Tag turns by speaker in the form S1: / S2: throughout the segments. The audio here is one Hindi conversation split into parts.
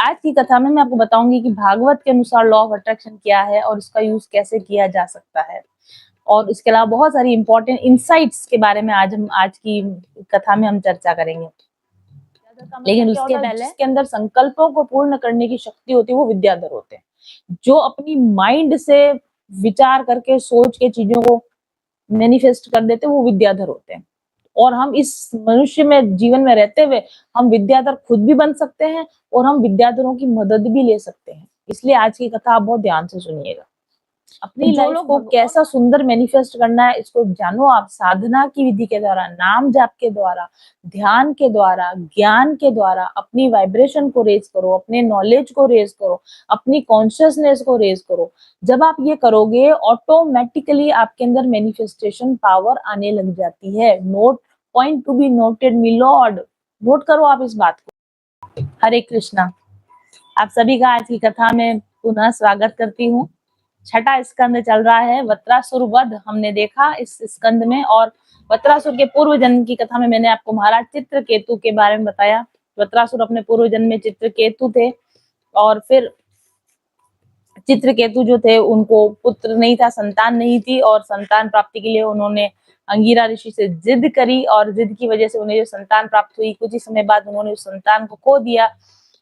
S1: आज की कथा में मैं आपको बताऊंगी कि भागवत के अनुसार लॉ ऑफ अट्रैक्शन क्या है और इसका यूज कैसे किया जा सकता है। और इसके अलावा बहुत सारी इंपॉर्टेंट इंसाइट्स के बारे में आज की कथा में हम चर्चा करेंगे। लेकिन उसके पहले जिसके अंदर संकल्पों को पूर्ण करने की शक्ति होती है वो विद्याधर होते हैं, जो अपनी माइंड से विचार करके सोच के चीजों को मैनिफेस्ट कर देते हैं, वो विद्याधर होते हैं। और हम इस मनुष्य में जीवन में रहते हुए हम विद्याधर खुद भी बन सकते हैं और हम विद्याधरों की मदद भी ले सकते हैं। इसलिए आज की कथा आप बहुत ध्यान से सुनिएगा। अपनी लाइफ को कैसा सुंदर मैनिफेस्ट करना है इसको जानो आप साधना की विधि के द्वारा, नाम जाप के द्वारा, ध्यान के द्वारा, ज्ञान के द्वारा अपनी वाइब्रेशन को रेज करो, अपने नॉलेज को रेज करो, अपनी कॉन्शियसनेस को रेज करो। जब आप ये करोगे ऑटोमेटिकली आपके अंदर मैनिफेस्टेशन पावर आने लग जाती है। Note point to be noted me Lord, note करो आप इस बात को। हरे कृष्णा। आप सभी का आज की कथा में पुनः स्वागत करती हूँ। छठा स्कंद चल रहा है, वत्रासुर वध हमने देखा इस स्कंद में। और वत्रासुर के पूर्व जन्म की कथा में मैंने आपको महाराज चित्रकेतु के बारे में बताया। वत्रासुर अपने पूर्व जन्म में चित्रकेतु थे और फिर चित्रकेतु जो थे उनको पुत्र नहीं था, संतान नहीं थी, और संतान प्राप्ति के लिए उन्होंने अंगिरा ऋषि से जिद करी और जिद की वजह से उन्हें जो संतान प्राप्त हुई, कुछ ही समय बाद उन्होंने उस संतान को खो दिया।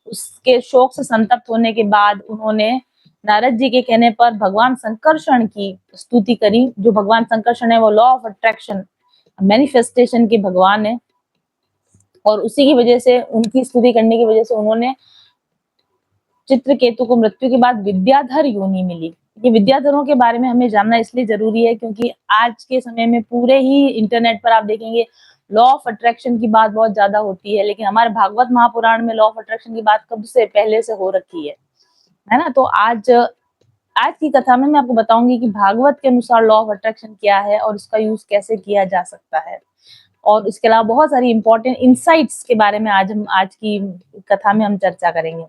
S1: उसके शोक से संतप्त होने के बाद उन्होंने नारद जी के कहने पर भगवान संकर्षण की स्तुति करी। जो भगवान संकर्षण है वो लॉ ऑफ अट्रैक्शन, मैनिफेस्टेशन के भगवान है, और उसी की वजह से, उनकी स्तुति करने की वजह से उन्होंने चित्रकेतु को मृत्यु के बाद विद्याधर योनि मिली। ये विद्याधरों के बारे में हमें जानना इसलिए जरूरी है क्योंकि आज के समय में पूरे ही इंटरनेट पर आप देखेंगे लॉ ऑफ अट्रैक्शन की बात बहुत ज्यादा होती है, लेकिन हमारे भागवत महापुराण में लॉ ऑफ अट्रैक्शन की बात कब से पहले से हो रखी है ना। तो आज की कथा में मैं आपको बताऊंगी कि भागवत के अनुसार लॉ ऑफ अट्रैक्शन क्या है और इसका यूज कैसे किया जा सकता है। और इसके अलावा बहुत सारी इंपॉर्टेंट इंसाइट्स के बारे में आज की कथा में हम चर्चा करेंगे।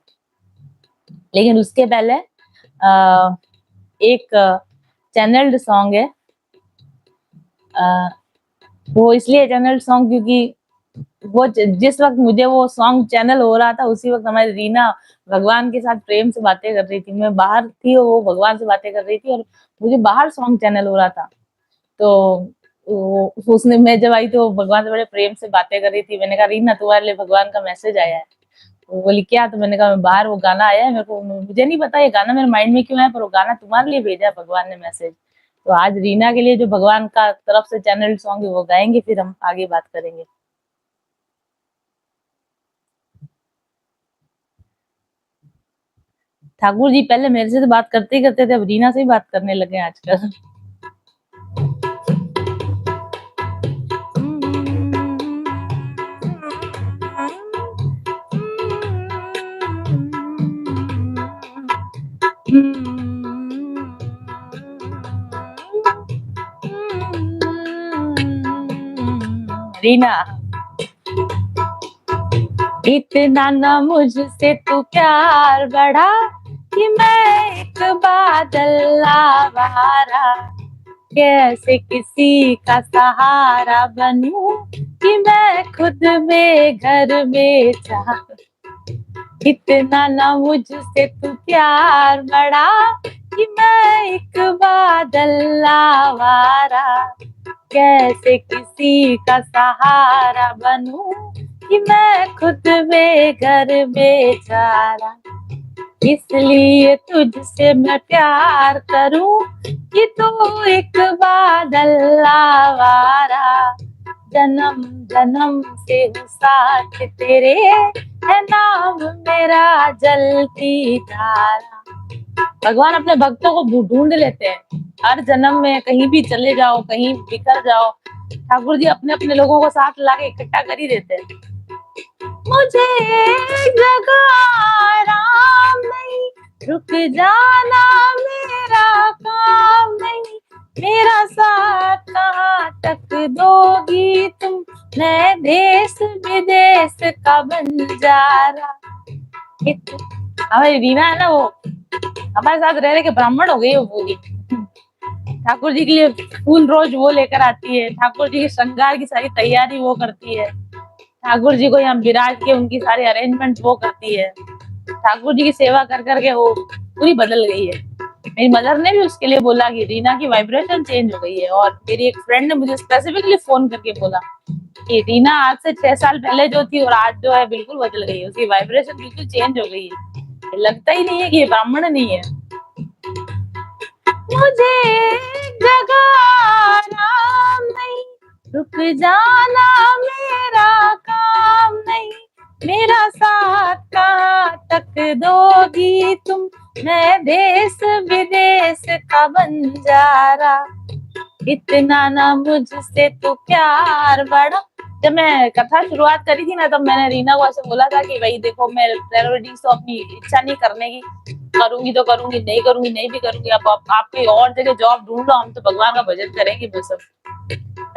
S1: लेकिन उसके पहले एक चैनल्ड सॉन्ग है। वो इसलिए चैनल्ड सॉन्ग क्योंकि वो जिस वक्त मुझे वो सॉन्ग चैनल हो रहा था उसी वक्त हमारी रीना भगवान के साथ प्रेम से बातें कर रही थी। मैं बाहर थी और वो भगवान से बातें कर रही थी और मुझे बाहर सॉन्ग चैनल हो रहा था। तो उसने, मैं जब आई तो भगवान से बड़े प्रेम से बातें कर रही थी। मैंने कहा रीना तुम्हारे लिए भगवान का मैसेज आया है। वो बोली क्या? तो मैंने कहा मैं बाहर, वो गाना आया है, मुझे नहीं पता ये गाना मेरे माइंड में क्यों है, पर वो गाना तुम्हारे लिए भेजा है भगवान ने मैसेज। तो आज रीना के लिए जो भगवान का तरफ से चैनल सॉन्ग है वो गाएंगे, फिर हम आगे बात करेंगे। ठाकुर जी पहले मेरे से तो बात करते ही करते थे, अब रीना से ही बात करने लगे आजकल। रीना, इतना ना मुझसे तू प्यार बढ़ा कि मैं एक बादल आवारा, कैसे किसी का सहारा बनूं कि मैं खुद में घर में जा। इतना ना मुझसे तू प्यार बढ़ा कि मैं एक बादल आवारा, कैसे किसी का सहारा बनूं कि मैं खुद में घर में जा रहा। इसलिए तुझसे मैं प्यार करूं कि तू एक बादल आवारा, जन्म जन्म से हूँ साथ तेरे, है नाम मेरा जलती धारा। भगवान अपने भक्तों को ढूंढ लेते हैं हर जन्म में। कहीं भी चले जाओ, कहीं बिखर जाओ, ठाकुर जी अपने अपने लोगों को साथ लाके इकट्ठा कर ही देते हैं। मुझे एक जगह आराम नहीं, रुक जाना मेरा काम नहीं, मेरा साथ कहाँ तक दोगी तुम, मैं देश विदेश का बंजारा। हमारी रीना है ना, वो हमारे साथ रह रहे के ब्राह्मण हो गई वो पूरी। ठाकुर जी के लिए फूल रोज वो लेकर आती है, ठाकुर जी के श्रृंगार की सारी तैयारी वो करती है, ठाकुर जी को यहाँ विराज के उनकी सारी अरेंजमेंट वो करती है। ठाकुर जी की सेवा कर करके वो पूरी बदल गई है। मेरी मदर ने भी उसके लिए बोला कि रीना की वाइब्रेशन चेंज हो गई है, और मेरी एक फ्रेंड ने मुझे स्पेसिफिकली फोन करके बोला कि रीना आज से 6 साल पहले जो थी और आज जो है बिल्कुल बदल गई है, उसकी वाइब्रेशन बिल्कुल चेंज हो गई है, लगता ही नहीं है कि ये ब्राह्मण नहीं है। मुझे जगह आराम नहीं, रुक जाना मेरा काम नहीं, मेरा साथ कहाँ तक दोगी तुम, मैं देश विदेश का बंजारा, इतना ना मुझसे तो प्यार बड़ा। जब मैं कथा शुरुआत करी थी ना, तब मैंने रीना को ऐसे बोला था कि भाई देखो, मैं वेडिंग्स तो अपनी इच्छा नहीं करने की, करूंगी तो करूंगी, नहीं करूंगी नहीं भी करूंगी, आप कोई और जगह जॉब ढूंढ लो, हम तो भगवान का भजन करेंगे बस।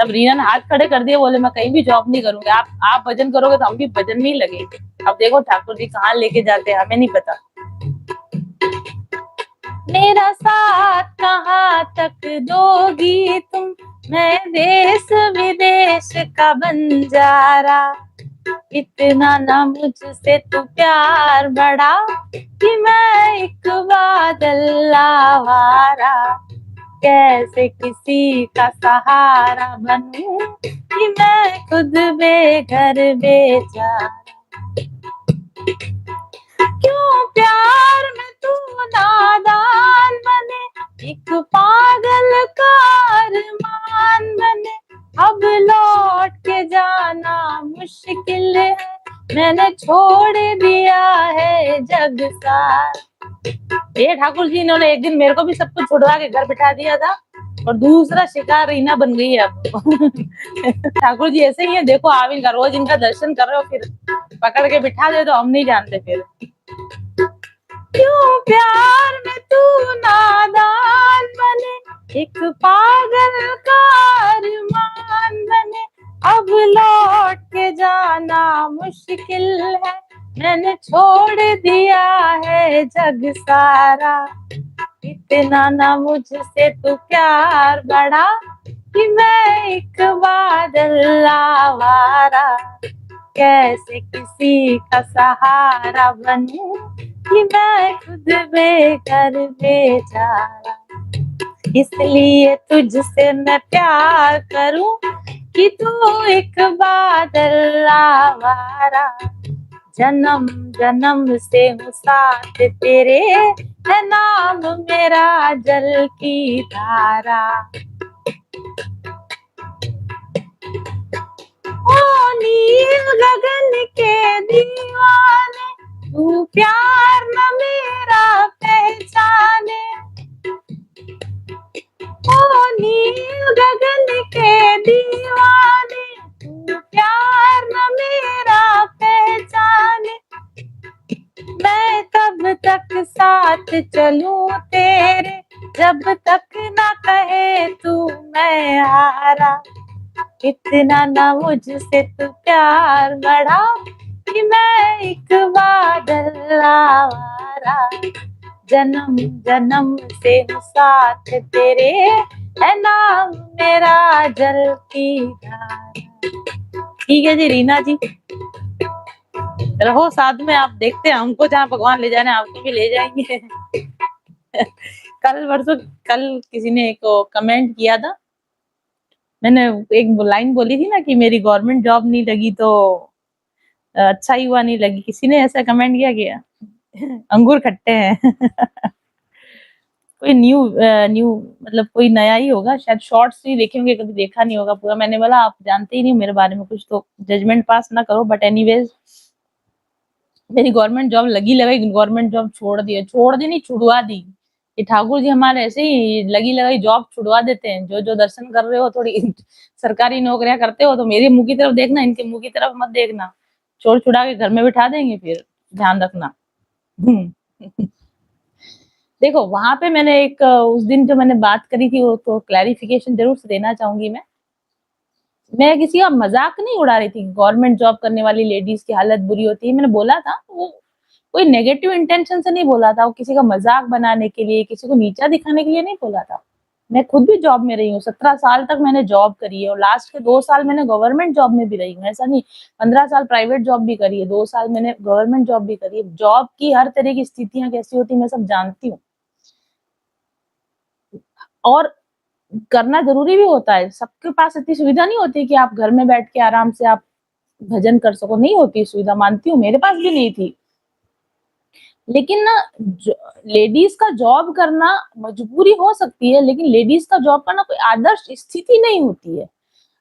S1: तब रीना ने हाथ खड़े कर दिए, बोले मैं कहीं भी जॉब नहीं करूंगी, आप भजन करोगे तो हम भी भजन नहीं लगेंगे। अब देखो ठाकुर जी कहाँ लेके जाते हैं हमें नहीं पता। मेरा साथ कहाँ तक दोगी तुम, मैं देश विदेश का बंजारा, इतना ना मुझसे तो प्यार बड़ा, कि मैं एक बादल आवारा, कैसे किसी का सहारा बनूं, कि मैं खुद बेघर बेचारा, क्यों प्यार में तू नादान बने, एक पागल का अरमान बने, अब लौट के जाना मुश्किल है, मैंने छोड़ दिया है जग सार। ये ठाकुर जी इन्होंने एक दिन मेरे को भी सब कुछ छुड़वा के घर बिठा दिया था, और दूसरा शिकार रीना बन गई है अब। ठाकुर जी ऐसे ही है, देखो आप इनका रोज इनका दर्शन कर रहे हो, फिर पकड़ के बिठा दे तो हम नहीं जानते फिर। क्यों प्यार में तू नादान बने, एक पागल का अरमान बने, अब लौट के जाना मुश्किल है, मैंने छोड़ दिया है जग सारा, इतना ना मुझसे तो प्यार बड़ा, कि मैं एक बादल आवारा, कैसे किसी का सहारा बनूं, कि मैं खुद बेघर बेचारा, इसलिए तुझसे मैं प्यार करूं, कि तू एक बादल आवारा, जन्म जन्म से हूँ साथ तेरे, है नाम मेरा जल की धारा, ओ नील गगन के दीवाने, तू प्यार न मेरा पहचाने, ओ नील गगन के दीवाने, तू प्यार न मेरा पहचाने, मैं कब तक साथ चलूं तेरे, जब तक ना कहे तू मैं हारा, इतना ना मुझसे तू प्यार बढ़ा, कि मैं एक बादल आवारा, जन्म जन्म से हूँ साथ तेरे, है नाम मेरा जल की धारा। ठीक है जी रीना जी, रहो साथ में, आप देखते हैं हमको जहाँ भगवान ले जाने आपको भी ले जाएंगे। कल किसी ने एक कमेंट किया था, मैंने एक लाइन बोली थी ना कि मेरी गवर्नमेंट जॉब नहीं लगी तो अच्छा ही हुआ नहीं लगी, किसी ने ऐसा कमेंट किया अंगूर खट्टे हैं। कोई न्यू मतलब कोई नया ही होगा शायद, शॉर्ट्स ही देखे होंगे, कभी देखा नहीं होगा पूरा। मैंने बोला आप जानते ही नहीं मेरे बारे में कुछ, तो जजमेंट पास ना करो, बट एनीवेज मेरी गवर्नमेंट जॉब लगी लगाई गवर्नमेंट जॉब छोड़ दी नहीं, छुड़वा दी। ये ठाकुर जी हमारे ऐसे ही लगी लगाई जॉब छुड़वा देते हैं। जो दर्शन कर रहे हो, थोड़ी सरकारी नौकरियां करते हो तो मेरे मुंह की तरफ देखना, इनके मुंह की तरफ मत देखना, छोड़ छुड़ा के घर में बिठा देंगे, फिर ध्यान रखना। देखो वहां पे मैंने एक उस दिन जो मैंने बात करी थी वो तो क्लैरिफिकेशन जरूर से देना चाहूंगी। मैं किसी का मजाक नहीं उड़ा रही थी। गवर्नमेंट जॉब करने वाली लेडीज की हालत बुरी होती है, मैंने बोला था, वो कोई नेगेटिव इंटेंशन से नहीं बोला था, वो किसी का मजाक बनाने के लिए, किसी को नीचा दिखाने के लिए नहीं बोला था। मैं खुद भी जॉब में रही हूँ, 17 साल तक मैंने जॉब करी है और लास्ट के 2 साल मैंने गवर्नमेंट जॉब में भी रही हूँ, ऐसा नहीं 15 साल प्राइवेट जॉब भी करी है, 2 साल मैंने गवर्नमेंट जॉब भी करी है। जॉब की हर तरह की स्थितियाँ कैसी होती हैं, मैं सब जानती हूँ और करना ज़रूरी भी होता है। सबके पास इतनी सुविधा नहीं होती कि आप घर में बैठ के आराम से आप भजन कर सको, नहीं होती सुविधा, मानती हूँ, मेरे पास भी नहीं थी। लेकिन ना ज लेडीज़ का जॉब करना मजबूरी हो सकती है, लेकिन लेडीज़ का जॉब करना कोई आदर्श स्थिति नहीं होती है।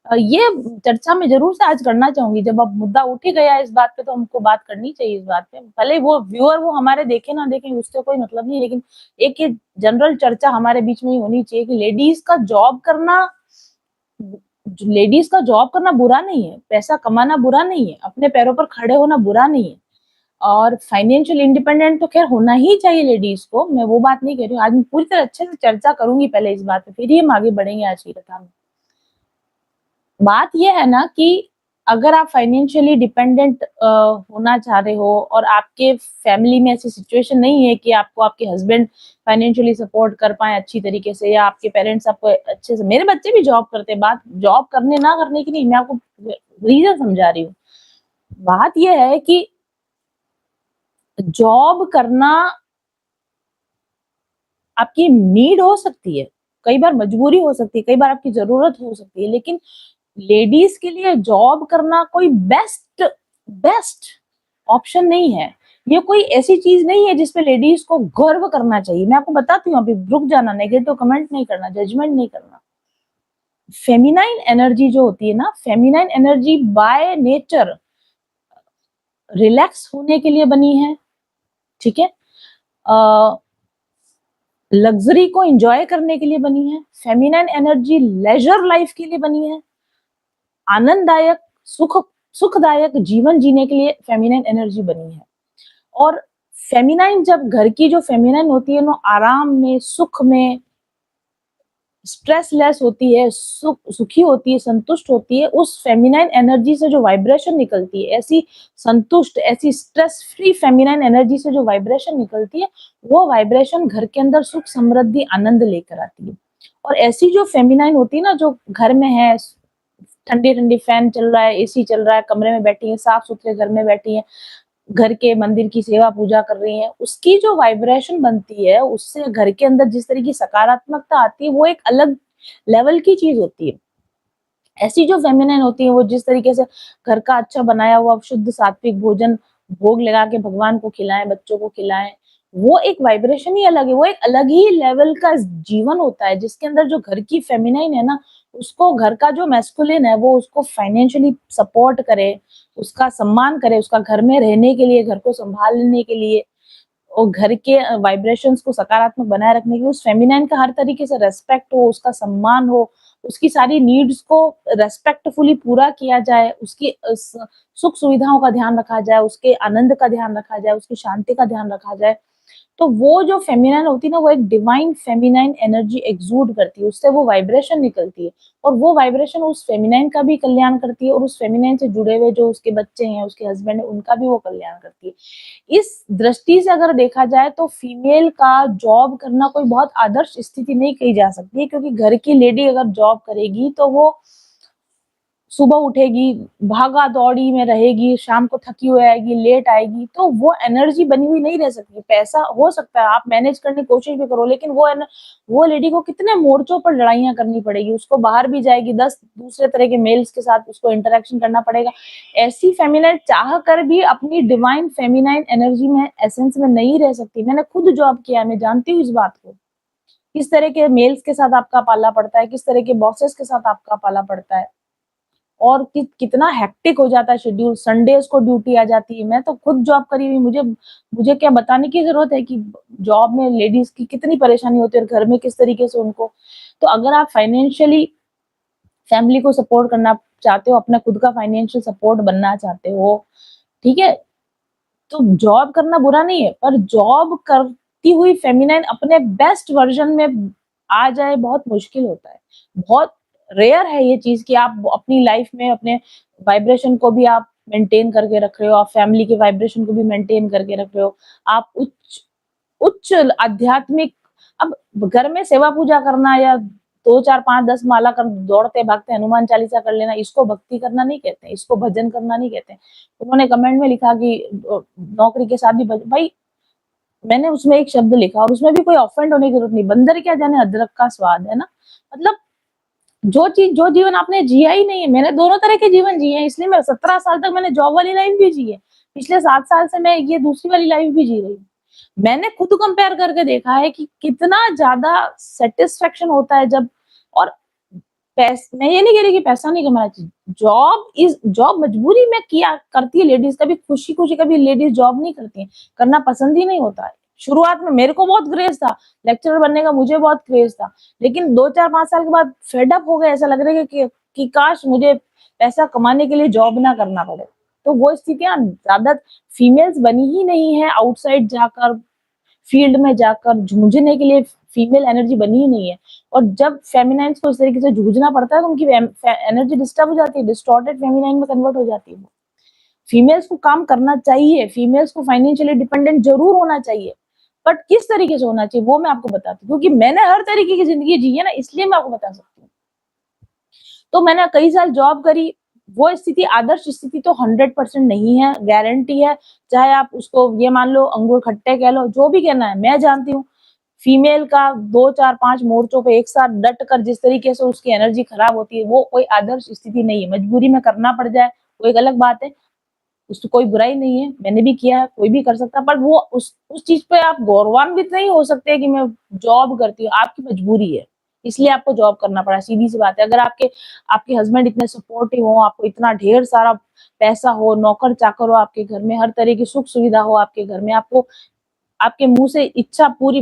S1: ये चर्चा मैं ज़रूर से आज करना चाहूँगी, जब अब मुद्दा उठ ही गया है इस बात पे तो हमको बात करनी चाहिए इस बात पे। भले वो व्यूअर वो हमारे देखें ना देखें उससे कोई मतलब नहीं, लेकिन एक ये जनरल चर्चा हमारे बीच में ही होनी चाहिए कि लेडीज़ का जॉब करना बुरा नहीं है, पैसा कमाना बुरा नहीं है, अपने पैरों पर खड़े होना बुरा नहीं है। और फाइनेंशियल इंडिपेंडेंट तो खैर होना ही चाहिए लेडीज़ को, मैं वो बात नहीं कह रही हूँ। आज मैं पूरी तरह अच्छे से चर्चा करूँगी पहले इस बात पे, फिर ही हम आगे बढ़ेंगे आज की कथा में। बात ये है ना कि अगर आप फाइनेंशियली डिपेंडेंट होना चाह रहे हो और आपके फैमिली में ऐसी सिचुएशन नहीं है कि आपको आपके हस्बैंड फाइनेंशियली सपोर्ट कर पाएँ अच्छी तरीके से या आपके पेरेंट्स आपको अच्छे से मेरे बच्चे भी जॉब करते हैं, बात जॉब करने ना करने की नहीं, मैं आपको रीज़न समझा रही हूँ। बात ये है कि जॉब करना आपकी नीड हो सकती है, कई बार मजबूरी हो सकती है, कई बार आपकी ज़रूरत हो सकती है, लेकिन लेडीज़ के लिए जॉब करना कोई बेस्ट बेस्ट ऑप्शन नहीं है। ये कोई ऐसी चीज़ नहीं है जिस पे लेडीज़ को गर्व करना चाहिए। मैं आपको बताती हूँ अभी रुक जाना, नेगेटिव कमेंट नहीं करना, जजमेंट नहीं करना। फेमिनाइन एनर्जी जो होती है ना, feminine energy by nature relax होने के लिए बनी है, ठीक है? अ, लग्ज़री को एन्जॉय करने के लिए बनी है। फेमिनाइन एनर्जी लेज़र लाइफ़ के लिए बनी है। आनंददायक, सुखदायक जीवन जीने के लिए फेमिनाइन एनर्जी बनी है। और फेमिनाइन जब घर की जो फेमिनाइन होती है ना आराम में, सुख में, स्ट्रेस लेस होती है, सुखी होती है, संतुष्ट होती है, उस फेमिनाइन एनर्जी से जो वाइब्रेशन निकलती है, ऐसी संतुष्ट, ऐसी स्ट्रेस फ्री फेमिनाइन एनर्जी से जो वाइब्रेशन निकलती है, वो वाइब्रेशन घर के अंदर सुख, समृद्धि, आनंद लेकर आती है। और ऐसी जो फेमिनाइन होती है ना, जो घर में है, ठंडी-ठंडी फैन चल रहा है, एसी चल रहा है, कमरे में बैठी है, साफ-सुथरे घर में बैठी है, घर के मंदिर की सेवा पूजा कर रही हैं, उसकी जो वाइब्रेशन बनती है, उससे घर के अंदर जिस तरह की सकारात्मकता आती है, वो एक अलग लेवल की चीज़ होती है। ऐसी जो फेमिनिन होती है, वो जिस तरीके से घर का अच्छा बनाया हुआ शुद्ध सात्विक भोजन भोग लगा के भगवान को खिलाएँ, बच्चों को खिलाएँ, वो एक वाइब्रेशन ही अलग है, वो एक अलग ही लेवल का जीवन होता है, जिसके अंदर जो घर की फेमिनिन है ना, उसको घर का जो मैस्कुलिन है, वो उसको फाइनेंशियली सपोर्ट करे, उसका सम्मान करे, उसका घर में रहने के लिए, घर को सँभालने के लिए और घर के वाइब्रेशंस को सकारात्मक बनाए रखने के लिए उस फेमिनिन का हर तरीके से रिस्पेक्ट हो, उसका सम्मान हो, उसकी सारी नीड्स को रिस्पेक्टफुली पूरा किया जाए, उसकी सुख सुविधाओं का ध्यान रखा जाए, उसके आनंद का ध्यान रखा जाए, उसकी शांति का ध्यान रखा जाए। तो वो जो फेमिनिन होती है ना, वो एक डिवाइन फेमिनिन एनर्जी एक्सूड करती है, उससे वो वाइब्रेशन निकलती है और वो वाइब्रेशन उस फेमिनिन का भी कल्याण करती है और उस फेमिनिन से जुड़े हुए जो उसके बच्चे हैं, उसके हस्बैंड है, उनका भी वो कल्याण करती है। इस दृष्टि से अगर देखा जाए तो फीमेल का जॉब करना कोई बहुत आदर्श स्थिति नहीं कही जा सकती है क्योंकि घर की लेडी अगर जॉब करेगी तो वो सुबह उठेगी, भागा-दौड़ी में रहेगी, शाम को थकी हुई आएगी, लेट आएगी, तो वो एनर्जी बनी हुई नहीं रह सकती। पैसा हो सकता है आप मैनेज करने की कोशिश भी करो, लेकिन वो लेडी को कितने मोर्चों पर लड़ाइयाँ करनी पड़ेगी, उसको बाहर भी जाएगी, 10 दूसरे तरह के मेल्स के साथ उसको इंटरैक्शन करना पड़ेगा। ऐसी फेमिनिन चाह कर भी अपनी डिवाइन फेमिनाइन एनर्जी में, एसेंस में नहीं रह सकती। मैंने खुद जॉब किया है, मैं जानती हूँ इस बात को। किस तरह के मेल्स के साथ आपका पाला पड़ता है, किस तरह के बॉसेस के साथ आपका पाला पड़ता है। और कितना हेक्टिक हो जाता है शेड्यूल, संडेज़ को ड्यूटी आ जाती है। मैं तो खुद जॉब करी हुई, मुझे मुझे क्या बताने की ज़रूरत है कि जॉब में लेडीज़ की कितनी परेशानी होती है और घर में किस तरीके से उनको तो अगर आप फाइनेंशियली फैमिली को सपोर्ट करना चाहते हो, अपना खुद का फाइनेंशियल सपोर्ट बनना चाहते हो, ठीक है? तो जॉब करना बुरा नहीं है, पर जॉब करती हुई फेमिनिन अपने बेस्ट वर्ज़न में आ जाए बहुत मुश्किल होता है। बहुत रेयर है ये चीज़ कि आप अपनी लाइफ़ में अपने वाइब्रेशन को भी आप मेंटेन करके रख रहे हो, आप फैमिली के वाइब्रेशन को भी मेंटेन करके रख रहे हो। आप उच्च उच्च आध्यात्मिक अब घर में सेवा पूजा करना या 2 4 5 10 माला कर दौड़ते भागते हनुमान चालीसा कर लेना, इसको भक्ति करना नहीं कहते हैं, इसको भजन करना नहीं कहते हैं। उन्होंने कमेंट में लिखा कि नौकरी के साथ भी भाई मैंने उसमें एक शब्द लिखा और उसमें भी कोई ऑफेंड होने की जरूरत नहीं। बंदर क्या जाने अदरक का स्वाद, है ना? मतलब जो जीवन आपने जिया ही नहीं है। मैंने दोनों तरह के जीवन जिए हैं, इसलिए मैं 17 साल तक मैंने जॉब वाली लाइफ भी जी है। पिछले 7 साल से मैं ये दूसरी वाली लाइफ भी जी रही हूँ। मैंने खुद कंपेयर करके देखा है कि कितना ज़्यादा सैटिस्फैक्शन होता है जब, और मैं ये नहीं कह रही कि पैसा नहीं कमाना चाहिए। जॉब मजबूरी में किया करती है लेडीज़, कभी खुशी-खुशी कभी लेडीज़ जॉब नहीं करती हैं, करना पसंद ही नहीं होता है। शुरुआत में मेरे को बहुत क्रेज़ था, लेक्चरर बनने का मुझे बहुत क्रेज़ था, लेकिन 2 4 5 साल के बाद फेड अप हो गए, ऐसा लग रहा है कि काश मुझे पैसा कमाने के लिए जॉब ना करना पड़े। तो वो स्थितियाँ ज़्यादा फीमेल्स बनी ही नहीं है, आउटसाइड जाकर फील्ड में जाकर जूझने के लिए फीमेल एनर्जी बनी ही नहीं है। और जब फेमिनाइन्स को इस तरीके से जूझना पड़ता है तो उनकी एनर्जी डिस्टर्ब हो जाती है, डिस्टॉर्टेड फेमिनाइन में कन्वर्ट हो जाती है। फीमेल्स को काम करना चाहिए, फीमेल्स को फाइनेंशियली डिपेंडेंट जरूर होना चाहिए, बट किस तरीके से होना चाहिए वो मैं आपको बताती हूँ, क्योंकि मैंने हर तरीके की जिंदगी जी है ना, इसलिए मैं आपको बता सकती हूँ। तो मैंने कई साल जॉब करी, वो स्थिति आदर्श स्थिति तो 100% नहीं है, गारंटी है। चाहे आप उसको ये मान लो अंगूर खट्टे कह लो, जो भी कहना है, मैं जानती हूँ फीमेल का 2 4 5 मोर्चों पे एक साथ डट कर जिस तरीके से उसकी एनर्जी खराब होती है, वो कोई आदर्श स्थिति नहीं है। मजबूरी में करना पड़ जाए वो एक अलग बात है, उसकी कोई बुराई नहीं है, मैंने भी किया है, कोई भी कर सकता है, पर वो उस चीज पे आप गौरवान्वित नहीं हो सकते कि मैं जॉब करती हूँ, आपकी मजबूरी है, इसलिए आपको जॉब करना पड़ा, सीधी सी बात है। अगर आपके आपके हस्बैंड इतने सपोर्टिव हो, आपको इतना ढेर सारा पैसा हो, नौकर चाकर हो आपके घर में, हर तरह की सुख सुविधा हो आपके घर में, आपको आपके मुंह से इच्छा पूरी,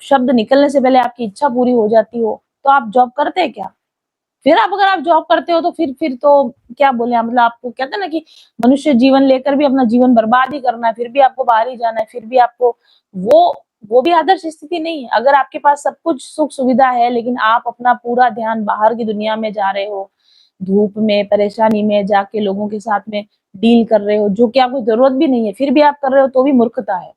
S1: शब्द निकलने से पहले आपकी इच्छा पूरी हो जाती हो, तो आप जॉब करते हैं क्या? फिर आप अगर आप जॉब करते हो तो फिर तो क्या बोले, मतलब आपको कहते हैं ना कि मनुष्य जीवन लेकर भी अपना जीवन बर्बाद ही करना है, फिर भी आपको बाहर ही जाना है, फिर भी आपको वो वो भी आदर्श स्थिति नहीं है। अगर आपके पास सब कुछ सुख सुविधा है लेकिन आप अपना पूरा ध्यान बाहर की दुनिया में जा रहे हो, धूप में परेशानी में जाके लोगों के साथ में डील कर रहे हो, जो कि आपको जरूरत भी नहीं है, फिर भी आप कर रहे हो, तो भी मूर्खता है।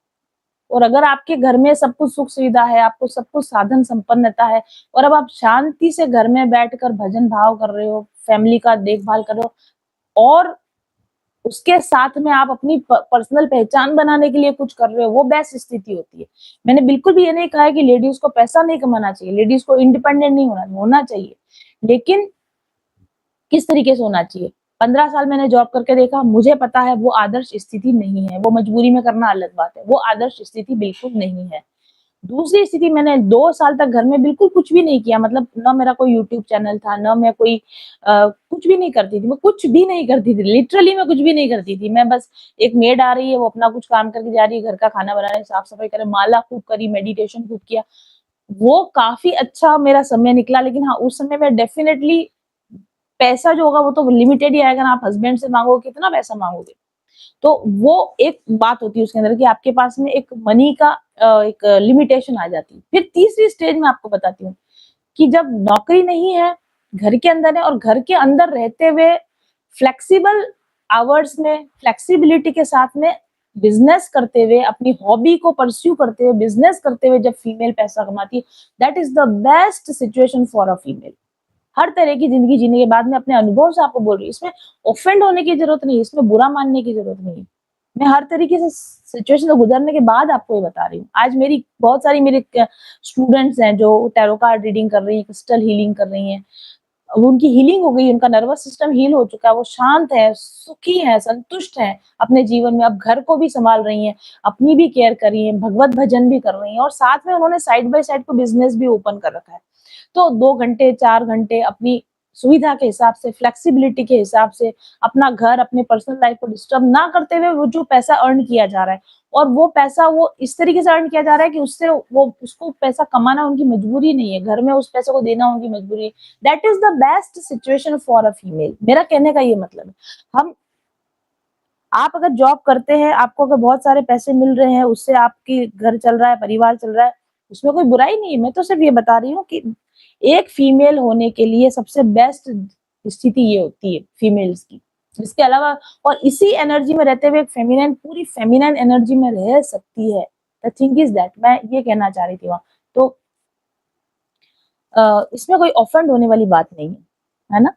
S1: और अगर आपके घर में सब कुछ सुख सुविधा है, आपको सब कुछ साधन संपन्नता है, और अब आप शांति से घर में बैठकर भजन भाव कर रहे हो, फैमिली का देखभाल कर रहे हो, और उसके साथ में आप अपनी पर्सनल पहचान बनाने के लिए कुछ कर रहे हो, वो बेस्ट स्थिति होती है। मैंने बिल्कुल भी ये नहीं कहा है कि लेडीज को पैसा नहीं कमाना चाहिए, लेडीज को इंडिपेंडेंट नहीं होना चाहिए, लेकिन किस तरीके से होना चाहिए। 15 साल मैंने जॉब करके देखा, मुझे पता है वो आदर्श स्थिति नहीं है, वो मजबूरी में करना अलग बात है, वो आदर्श स्थिति बिल्कुल नहीं है। दूसरी स्थिति, मैंने 2 साल तक घर में बिल्कुल कुछ भी नहीं किया, मतलब ना मेरा कोई यूट्यूब चैनल था, ना मैं कोई कुछ भी नहीं करती थी, मैं कुछ भी नहीं करती थी, लिटरली मैं कुछ भी नहीं करती थी। मैं बस, एक मेड आ रही है, वो अपना कुछ काम करके जा रही है, घर का खाना बना रही है, साफ-सफाई कर रही है, माला खूब करी, मेडिटेशन खूब किया। वो काफ़ी अच्छा मेरा समय निकला, लेकिन हाँ, उस समय में डेफिनिटली पैसा जो होगा वो तो लिमिटेड ही आएगा ना, आप हस्बैंड से माँगोगे, कितना पैसा माँगोगे? तो वो एक बात होती है उसके अंदर कि आपके पास में एक मनी का एक लिमिटेशन आ जाती है। फिर तीसरी स्टेज मैं आपको बताती हूँ कि जब नौकरी नहीं है, घर के अंदर है, और घर के अंदर रहते हुए फ्लेक्सिबल आवर्स में, फ्लेक्सिबिलिटी के साथ में बिज़नेस करते हुए, अपनी हॉबी को परस्यू करते हुए, बिज़नेस करते हुए जब फीमेल पैसा कमाती है, that is the best situation for a female. हर तरह की ज़िंदगी जीने के बाद मैं अपने अनुभव से आपको बोल रही हूँ, इसमें ऑफेंड होने की ज़रूरत नहीं है, इसमें बुरा मानने की ज़रूरत नहीं है। मैं हर तरीके से सिचुएशन से गुज़रने के बाद आपको ये बता रही हूँ। आज मेरी बहुत सारी मेरे स्टूडेंट्स हैं जो टैरो कार्ड रीडिंग कर रही हैं, क्रिस्टल हीलिंग कर रही हैं। अब उनकी हीलिंग हो गई, उनका नर्वस सिस्टम हील हो चुका है, वो शांत है, सुखी है, संतुष्ट हैं अपने जीवन में। अब घर को भी सँभाल रही हैं, अपनी भी केयर कर रही हैं, भगवत भजन भी कर रही हैं, और साथ में उन्होंने साइड बाय साइड को बिज़नेस भी ओपन कर रखा है। तो 2 घंटे, 4 घंटे अपनी सुविधा के हिसाब से, फ्लेक्सिबिलिटी के हिसाब से, अपना घर, अपने पर्सनल लाइफ को डिस्टर्ब ना करते हुए वो जो पैसा अर्न किया जा रहा है, और वो पैसा वो इस तरीके से अर्न किया जा रहा है कि उससे वो उसको पैसा कमाना उनकी मजबूरी नहीं है, घर में उस पैसे को देना उनकी मजबूरी है। That is the best situation for a female. मेरा कहने का ये मतलब है। हम आप अगर जॉब करते हैं, आपको अगर बहुत सारे पैसे मिल रहे हैं, उससे आपकी घर चल रहा है, परिवार चल रहा है, उसमें कोई बुराई नहीं है। मैं तो सिर्फ ये बता रही हूँ कि एक फीमेल होने के लिए सबसे बेस्ट स्थिति ये होती है फीमेल्स की। इसके अलावा, और इसी एनर्जी में रहते हुए एक फेमिनिन, पूरी फेमिनिन एनर्जी में रह सकती है। द थिंग इज़ दैट, मैं ये कहना चाह रही थी वहाँ। तो इसमें कोई ऑफेंड होने वाली बात नहीं है ना?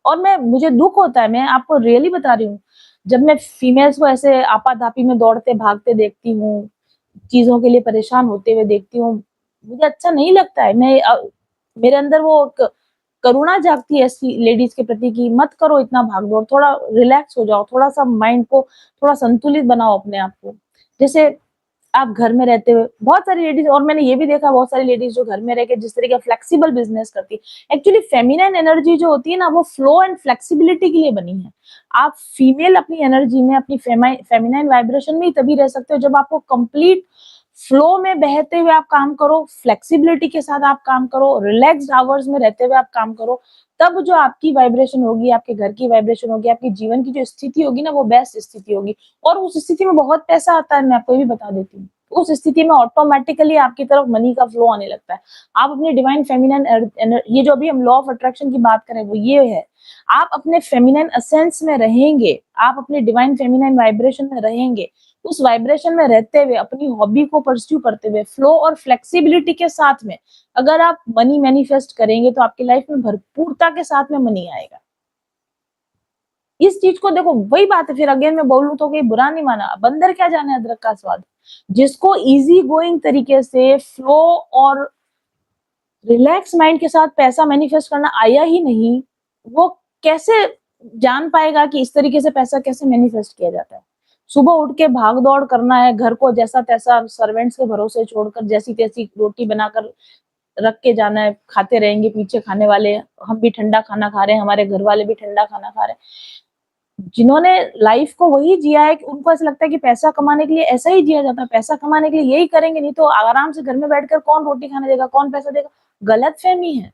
S1: और मुझे दुःख होता है, मैं आपको रियली बता रही हूँ, जब मैं फीमेल्स को ऐसे आपाधापी में दौड़ते-भागते देखती हूँ, चीज़ों के लिए परेशान होते हुए देखती हूँ, मुझे अच्छा नहीं लगता है। मेरे अंदर वो क करुणा जागती है ऐसी लेडीज़ के प्रति कि मत करो इतना भाग-दौड़, थोड़ा रिलैक्स हो जाओ, थोड़ा-सा माइंड को थोड़ा संतुलित बनाओ अपने आप को। जैसे आप घर में रहते हुए बहुत सारी लेडीज़, और मैंने ये भी देखा बहुत सारी लेडीज़ जो घर में रह के जिस तरह का फ्लेक्सिबल बिज़नेस करती है। एक्चुअली फेमिनिन एनर्जी जो होती है ना, वो फ्लो एंड फ्लेक्सिबिलिटी के लिए बनी है। आप फीमेल अपनी एनर्जी में, अपनी फेमिनिन वाइब्रेशन में ही तभी रह सकते हो जब आपको कंप्लीट फ्लो में बहते हुए आप काम करो, फ्लेक्सिबिलिटी के साथ आप काम करो, रिलैक्स्ड आवर्स में रहते हुए आप काम करो। तब जो आपकी वाइब्रेशन होगी, आपके घर की वाइब्रेशन होगी, आपके जीवन की जो स्थिति होगी ना, वो बेस्ट स्थिति होगी। और उस स्थिति में बहुत पैसा आता है, मैं आपको ये भी बता देती हूँ। उस स्थिति में ऑटोमेटिकली आपकी तरफ मनी का फ्लो आने लगता है। आप अपने डिवाइन फेमिनिन ये जो अभी हम लॉ ऑफ अट्रैक्शन की बात करें, वो ये है। आप अपने फेमिनिन एसेंस में रहेंगे, आप अपने डिवाइन फेमिनिन वाइब्रेशन में रहेंगे, उस वाइब्रेशन में रहते हुए, अपनी हॉबी को परस्यू करते हुए, फ्लो और फ्लेक्सिबिलिटी के साथ में अगर आप मनी मैनिफेस्ट करेंगे, तो आपकी लाइफ में भरपूरता के साथ में मनी आएगा। इस चीज को देखो, वही बात है, फिर अगेन मैं बोलूं तो कोई बुरा नहीं माना, बंदर क्या जाने अदरक का स्वाद। जिसको इजी गोइंग तरीके से फ्लो और रिलैक्स माइंड के साथ पैसा मैनिफेस्ट करना आया ही नहीं, वो कैसे जान पाएगा कि इस तरीके से पैसा कैसे मैनिफेस्ट किया जाता है। सुबह उठ के भाग दौड़ करना है, घर को जैसा तैसा सर्वेंट्स के भरोसे छोड़कर जैसी तैसी रोटी बनाकर रख के जाना है, खाते रहेंगे पीछे खाने वाले, हम भी ठंडा खाना खा रहे हैं, हमारे घर वाले भी ठंडा खाना खा रहे हैं। जिन्होंने लाइफ को वही जिया है कि उनको ऐसा लगता है कि पैसा कमाने के लिए ऐसा ही जिया जाता है, पैसा कमाने के लिए यही करेंगे, नहीं तो आराम से घर में बैठकर कौन रोटी खाने देगा, कौन पैसा देगा। गलतफहमी है।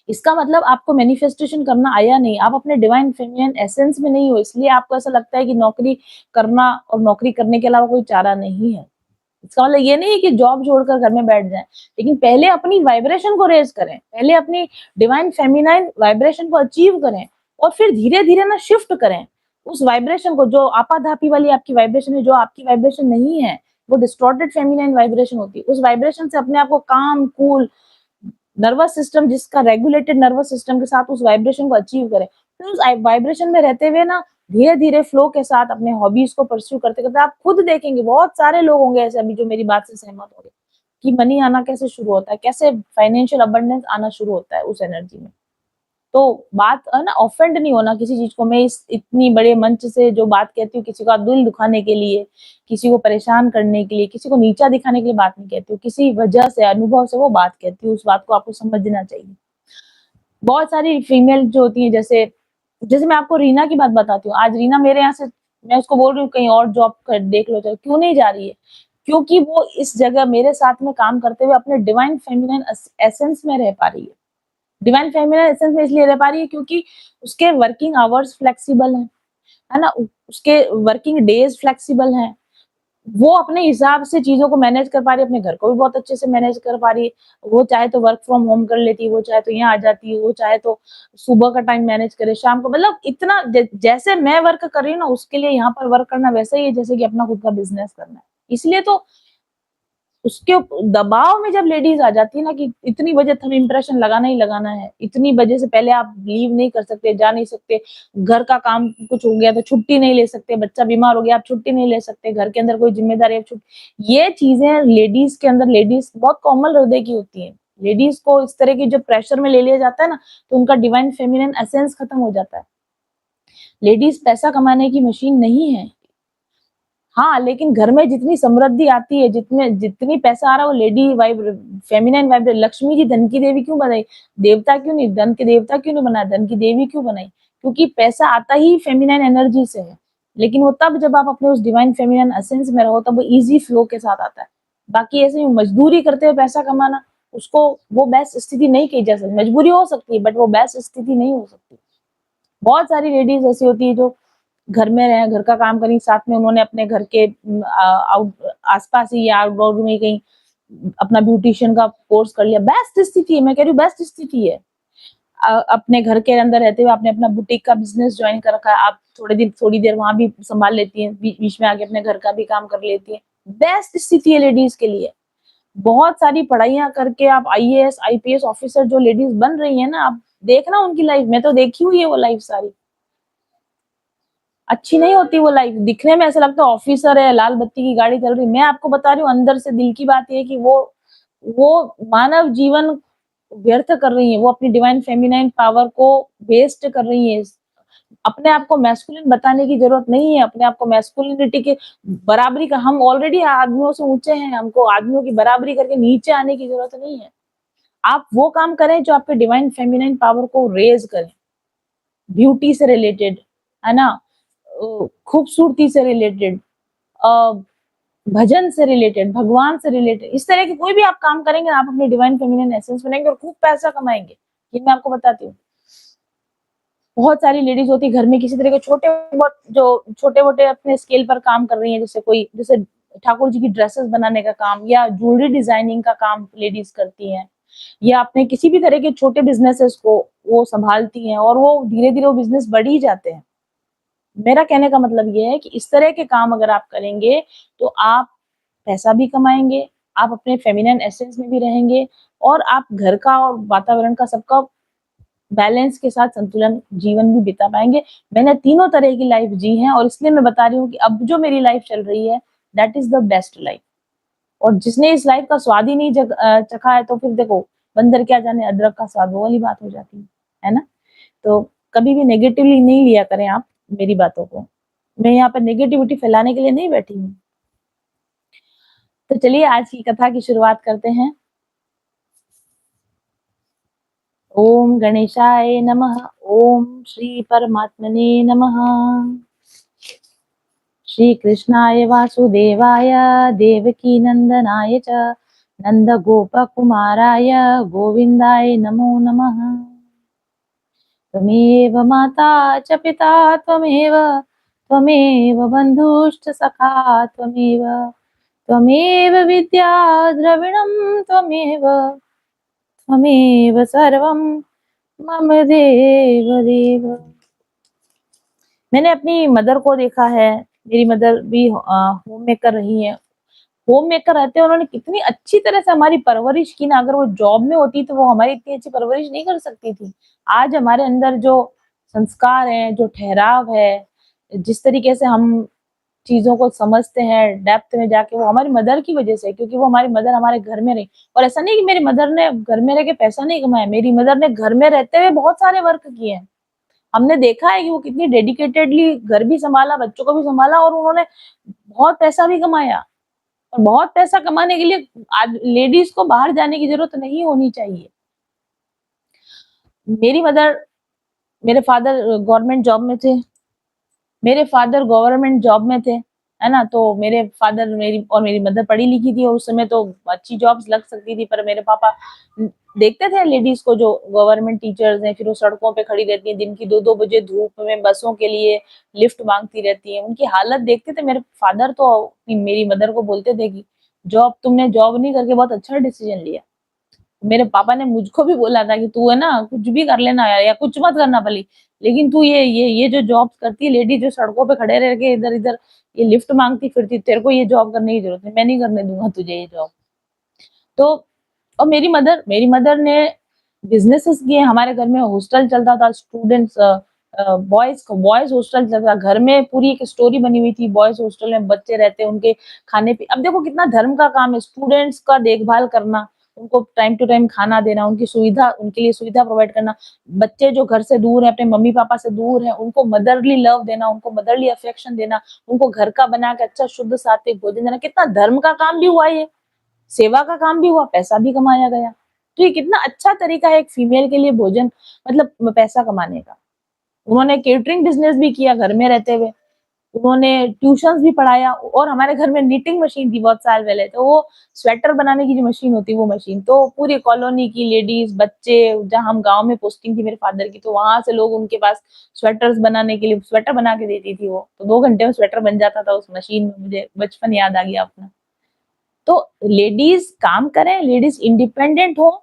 S1: इसका मतलब आपको मैनिफेस्टेशन करना आया नहीं, आप अपने डिवाइन फेमिनिन एसेंस में नहीं हो, इसलिए आपको ऐसा लगता है कि नौकरी करना और नौकरी करने के अलावा कोई चारा नहीं है। इसका मतलब ये नहीं है कि जॉब छोड़कर घर में बैठ जाएं, लेकिन पहले अपनी वाइब्रेशन को रेज करें, पहले अपनी डिवाइन फेमिनाइन वाइब्रेशन को अचीव करें, और फिर धीरे धीरे ना शिफ्ट करें उस वाइब्रेशन को। जो आपाधापी वाली आपकी वाइब्रेशन है, जो आपकी वाइब्रेशन नहीं है, वो डिस्टॉर्टेड फेमिनाइन वाइब्रेशन होती है, उस वाइब्रेशन से अपने आप को काम कूल नर्वस सिस्टम, जिसका रेगुलेटेड नर्वस सिस्टम के साथ उस वाइब्रेशन को अचीव करें। फिर उस वाइब्रेशन में रहते हुए ना धीरे धीरे फ्लो के साथ अपने हॉबीज को परस्यू करते करते आप खुद देखेंगे, बहुत सारे लोग होंगे ऐसे अभी जो मेरी बात से सहमत होंगे कि मनी आना कैसे शुरू होता है, कैसे फाइनेंशियल अबंडेंस आना शुरू होता है उस एनर्जी में। तो बात है ना, ऑफेंड नहीं होना किसी चीज को। मैं इस इतनी बड़े मंच से जो बात कहती हूँ, किसी का दिल दुखाने के लिए, किसी को परेशान करने के लिए, किसी को नीचा दिखाने के लिए बात नहीं कहती हूँ, किसी वजह से, अनुभव से वो बात कहती हूँ। उस बात को आपको समझना चाहिए। बहुत सारी फीमेल जो होती हैं, जैसे जैसे मैं आपको रीना की बात बताती हूँ। आज रीना मेरे यहाँ से, मैं उसको बोल रही हूँ कहीं और जॉब कर देख लो, चलो क्यों नहीं जा रही है? क्योंकि वो इस जगह मेरे साथ में काम करते हुए अपने डिवाइन फेमिनिन एसेंस में रह पा रही है। डिवाइन फेमिनिन एसेंस में इसलिए रह पा रही है क्योंकि उसके वर्किंग आवर्स फ्लेक्सिबल हैं, है ना? उसके वर्किंग डेज फ्लेक्सिबल हैं। वो अपने हिसाब से चीज़ों को मैनेज कर पा रही है, अपने घर को भी बहुत अच्छे से मैनेज कर पा रही है। वो चाहे तो वर्क फ्रॉम होम कर लेती है, वो चाहे तो यहाँ आ जाती है, वो चाहे तो सुबह का टाइम मैनेज करे, शाम को, मतलब इतना जैसे मैं वर्क कर रही हूँ ना, उसके लिए यहाँ पर वर्क करना वैसा ही है जैसे कि अपना खुद का बिज़नेस करना है। इसलिए तो उसके दबाव में जब लेडीज आ जाती है ना कि इतनी बजे हमें इम्प्रेशन लगाना ही लगाना है, इतनी बजे से पहले आप लीव नहीं कर सकते, जा नहीं सकते, घर का काम कुछ हो गया तो छुट्टी नहीं ले सकते, बच्चा बीमार हो गया आप छुट्टी नहीं ले सकते, घर के अंदर कोई जिम्मेदारी है छुट्टी, ये चीजें लेडीज के अंदर, लेडीज बहुत कोमल हृदय की होती है। लेडीज को इस तरह की जो प्रेशर में ले लिया जाता है ना, तो उनका डिवाइन फेमिनिन एसेंस खत्म हो जाता है। लेडीज पैसा कमाने की मशीन नहीं है। हाँ, लेकिन घर में जितनी समृद्धि आती है, जितने जितनी पैसा आ रहा है, वो lady vibe feminine vibe, Lakshmi ji धन की देवी क्यों बनाई? देवता क्यों नहीं, धन के देवता क्यों नहीं बनाया, धन की देवी क्यों बनाई? क्योंकि पैसा आता ही फेमिनिन एनर्जी से है। लेकिन वो तब जब आप अपने उस डिवाइन फेमिनिन एसेंस में रहो, तब वो ईज़ी फ्लो के साथ आता है। बाकी ऐसे ही मजदूरी करते हुए पैसा कमाना, उसको वो बेस्ट स्थिति नहीं कही जा सकती। मजबूरी हो सकती है, बट वो बेस्ट स्थिति नहीं हो सकती। बहुत सारी लेडीज़ ऐसी होती है जो घर में रहें, घर का काम करें, साथ में उन्होंने अपने घर के आउट आस-पास ही या आउटडोर में कहीं अपना ब्यूटीशियन का कोर्स कर लिया। बेस्ट स्थिति है, मैं कह रही हूँ बेस्ट स्थिति है। अपने घर के अंदर रहते हुए आपने अपना बुटीक का बिज़नेस जॉइन कर रखा है, आप थोड़ी देर वहाँ भी सँभाल लेती हैं, बीच में आके अपने घर का भी काम कर लेती हैं। बेस्ट स्थिति है लेडीज़ के लिए। बहुत सारी पढ़ाइयाँ करके आप आईएएस, आईपीएस ऑफिसर जो लेडीज़ बन रही हैं ना, आप देखना उनकी लाइफ, मैं तो देखी हुई है वो लाइफ सारी। अच्छी नहीं होती वो लाइफ, दिखने में ऐसा लगता है ऑफिसर है, लाल बत्ती की गाड़ी चल रही है। मैं आपको बता रही हूँ अंदर से दिल की बात ये है कि वो मानव जीवन व्यर्थ कर रही हैं, वो अपनी डिवाइन फेमिनाइन पावर को वेस्ट कर रही हैं। अपने आप को मैस्कुलिन बताने की ज़रूरत नहीं है, अपने आप को मैस्कुलिनिटी के बराबरी का, हम ऑलरेडी आदमियों से ऊँचे हैं, हमको आदमियों की बराबरी करके नीचे आने की ज़रूरत नहीं है। आप वो काम करें जो आपके डिवाइन फेमिनाइन पावर को रेज़ करें, ब्यूटी से रिलेटेड, है ना? खूबसूरती से रिलेटेड, अ, भजन से रिलेटेड, भगवान से रिलेटेड, इस तरह के कोई भी आप काम करेंगे ना, आप अपनी डिवाइन फेमिनिन एसेंस बनेंगे और खूब पैसा कमाएँगे। ये मैं आपको बताती हूँ। बहुत सारी लेडीज़ होती है घर में किसी तरह के छोटे-मोटे अपने स्केल पर काम कर रही हैं, जैसे ठाकुर जी की ड्रेसेस बनाने का काम या ज्वेलरी डिज़ाइनिंग का काम लेडीज़ करती हैं, या अपने किसी भी तरह के छोटे बिज़नेसेस को वो सँभालती हैं और वो धीरे-धीरे वो बिज़नेस बढ़ ही जाते हैं। मेरा कहने का मतलब ये है कि इस तरह के काम अगर आप करेंगे, तो आप पैसा भी कमाएँगे, आप अपने फेमिनिन एसेंस में भी रहेंगे और आप घर का और वातावरण का सबका बैलेंस के साथ संतुलन जीवन भी बिता पाएँगे। मैंने तीनों तरह की लाइफ़ जी है और इसलिए मैं बता रही हूँ कि अब जो मेरी लाइफ़ चल रही है, that is the best life. और जिसने इस लाइफ़ का स्वाद ही नहीं चखा है, तो फिर देखो, बंदर क्या जाने अदरक का स्वाद, वो वाली बात हो जाती है ना? तो कभी भी नेगेटिवली नहीं लिया करें आप मेरी बातों को। मैं यहाँ पर नेगेटिविटी फैलाने के लिए नहीं बैठी हूँ। तो चलिए आज की कथा की शुरुआत करते हैं। ओम गणेशाय नमः। ओम श्री परमात्मने नमः। श्री कृष्णाय वासुदेवाय देवकी नंदनाय च नंद गोप कुमाराय गोविंदाय नमो नमः। त्वमेव माता च पिता त्वमेव बन्धुश्च सखा त्वमेव विद्या द्रविणं त्वमेव सर्वं मम देव देव। मैंने अपनी मदर को देखा है, मेरी मदर भी होम मेकर रही हैं। होम मेकर रहते हैं, उन्होंने कितनी अच्छी तरह से हमारी परवरिश की ना, अगर वो जॉब में होती तो वो हमारी इतनी अच्छी परवरिश नहीं कर सकती थी। आज हमारे अंदर जो संस्कार हैं, जो ठहराव है, जिस तरीके से हम चीज़ों को समझते हैं डेप्थ में जाके, वो हमारी मदर की वज़ह से है, क्योंकि वो हमारी मदर हमारे घर में रही। और ऐसा नहीं कि मेरी मदर ने घर में रह के पैसा नहीं कमाया, मेरी मदर ने घर में रहते हुए बहुत सारे वर्क किए हैं। हमने देखा है कि वो कितनी डेडिकेटेडली घर भी सँभाला, बच्चों को भी सँभाला और उन्होंने बहुत पैसा भी कमाया। और बहुत पैसा कमाने के लिए आज लेडीज़ को बाहर जाने की ज़रूरत नहीं होनी चाहिए। मेरी मदर मेरे फादर गवर्नमेंट जॉब में थे। मेरे फादर गवर्नमेंट जॉब में थे, है ना? तो मेरे फादर मेरी मदर पढ़ी-लिखी थी और उस समय तो अच्छी जॉब्स लग सकती थी, पर मेरे पापा देखते थे लेडीज़ को जो गवर्नमेंट टीचर्स हैं, फिर वो सड़कों पे खड़ी रहती हैं, दिन की 2-2 बजे धूप में बसों के लिए लिफ्ट माँगती रहती हैं। उनकी हालत देखते थे मेरे फादर, तो मेरी मदर को बोलते थे कि तुमने जॉब नहीं करके बहुत अच्छा डिसीज़न लिया। मेरे पापा ने मुझको भी बोला था कि तू है ना कुछ भी कर लेना यार, या कुछ मत करना भली, लेकिन तू ये जो जॉब्स करती है, लेडी जो सड़कों पे खड़े रह के इधर-इधर ये लिफ्ट माँगती फिरती, तेरे को ये जॉब करने की ज़रूरत नहीं, मैं नहीं करने दूँगा तुझे ये जॉब। तो और मेरी मदर ने बिज़नेसेस किए, हमारे घर में हॉस्टल चलता था, स्टूडेंट्स बॉयज़ हॉस्टल चलता था। घर में पूरी एक स्टोरी बनी हुई थी, बॉयज़ हॉस्टल में बच्चे रहते हैं, उनके खाने पी अब देखो कितना धर्म का काम है, स्टूडेंट्स का देखभाल करना, उनको टाइम टू टाइम खाना देना, उनके लिए सुविधा प्रोवाइड करना। बच्चे जो घर से दूर हैं, अपने मम्मी-पापा से दूर हैं, उनको मदरली लव देना, उनको मदरली अफेक्शन देना, उनको घर का बना के अच्छा शुद्ध सात्विक भोजन देना, कितना धर्म का काम भी हुआ ये। सेवा का काम भी हुआ, पैसा भी कमाया गया। तो ये कितना अच्छा तरीका है एक फीमेल के लिए भोजन मतलब पैसा कमाने का। उन्होंने केटरिंग बिज़नेस भी किया घर में रहते हुए। उन्होंने ट्यूशन्स भी पढ़ाया और हमारे घर में निटिंग मशीन थी बहुत साल पहले, तो वो स्वेटर बनाने की जो मशीन होती है वो मशीन, तो पूरी कॉलोनी की लेडीज़, बच्चे जहाँ हम गाँव में पोस्टिंग थी मेरे फादर की, तो वहाँ से लोग उनके पास स्वेटर्स बनाने के लिए स्वेटर बना के देती थी वो। तो 2 घंटे में स्वेटर बन जाता था उस मशीन में, मुझे बचपन याद आ गया अपना। तो लेडीज़ काम करें, लेडीज़ इंडिपेंडेंट हो,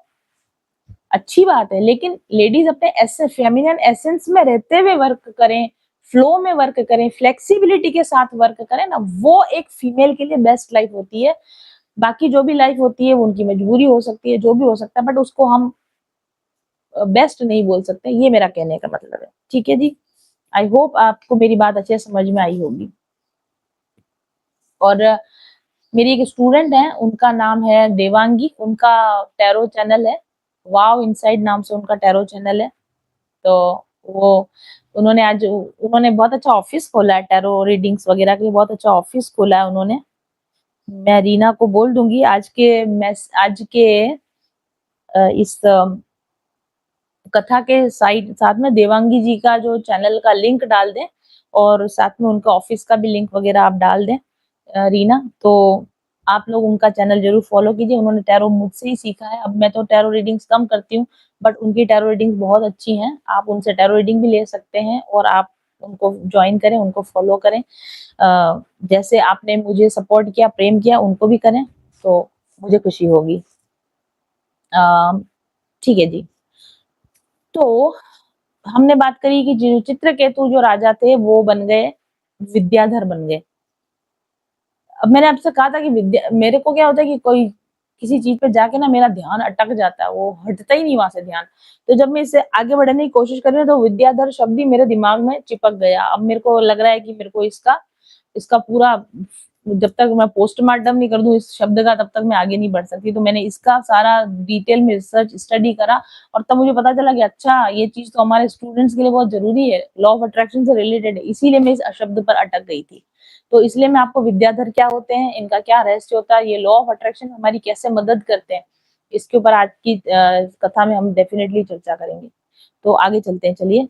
S1: अच्छी बात है, लेकिन लेडीज़ अपने फेमिनिन एसेंस में रहते हुए वर्क करें, फ्लो में वर्क करें, फ्लेक्सिबिलिटी के साथ वर्क करें ना, वो एक फीमेल के लिए बेस्ट लाइफ होती है। बाकी जो भी लाइफ होती है वो उनकी मजबूरी हो सकती है, जो भी हो सकता है, बट उसको हम बेस्ट नहीं बोल सकते, ये मेरा कहने का मतलब है। ठीक है जी, आई होप आपको मेरी बात अच्छे से समझ में आई होगी। और मेरी एक स्टूडेंट है, उनका नाम है देवांगी, उनका टैरो चैनल है, वाव इनसाइड नाम से उनका टैरो चैनल है। तो वो उन्होंने बहुत अच्छा ऑफिस खोला है, टैरो रीडिंग्स वगैरह के लिए बहुत अच्छा ऑफिस खोला है उन्होंने। मैं रीना को बोल दूंगी आज के इस कथा के साथ में देवांगी जी का जो चैनल का लिंक डाल दें, और साथ में उनका ऑफिस का भी लिंक वगैरह आप डाल दें रीना, तो आप लोग उनका चैनल जरूर फॉलो कीजिए। उन्होंने टैरो मुझसे ही सीखा है। अब मैं तो टैरो रीडिंग्स कम करती हूँ, बट उनकी टैरो रीडिंग्स बहुत अच्छी हैं। आप उनसे टैरो रीडिंग भी ले सकते हैं, और आप उनको ज्वाइन करें, उनको फॉलो करें। जैसे आपने मुझे सपोर्ट किया, प्रेम किया, उनको भी करें, तो मुझे खुशी होगी। ठीक है जी। तो हमने बात करी कि जो चित्रकेतु जो राजा थे वो बन गए, विद्याधर बन गए। अब मैंने आपसे कहा था कि विद्या मेरे को क्या होता है कि कोई किसी चीज पे जाके ना मेरा ध्यान अटक जाता है, वो हटता ही नहीं वहां से ध्यान। तो जब मैं इससे आगे बढ़ने की कोशिश कर रही हूँ, तो विद्याधर शब्द ही मेरे दिमाग में चिपक गया। अब मेरे को लग रहा है कि मेरे को इसका इसका पूरा, जब तक मैं पोस्टमार्टम नहीं कर दूं इस शब्द का, तब तक मैं आगे नहीं बढ़ सकती। तो मैंने इसका सारा डिटेल में रिसर्च स्टडी करा, और तब मुझे पता चला कि अच्छा, ये चीज तो हमारे स्टूडेंट्स के लिए बहुत जरूरी है, लॉ ऑफ अट्रैक्शन से रिलेटेड है। इसीलिए मैं इस शब्द पर अटक गई थी। तो इसलिए मैं आपको विद्याधर क्या होते हैं, इनका क्या रहस्य होता है, ये लॉ ऑफ अट्रैक्शन हमारी कैसे मदद करते हैं, इसके ऊपर आज की कथा में हम डेफिनेटली चर्चा करेंगे। तो आगे चलते हैं, चलिए।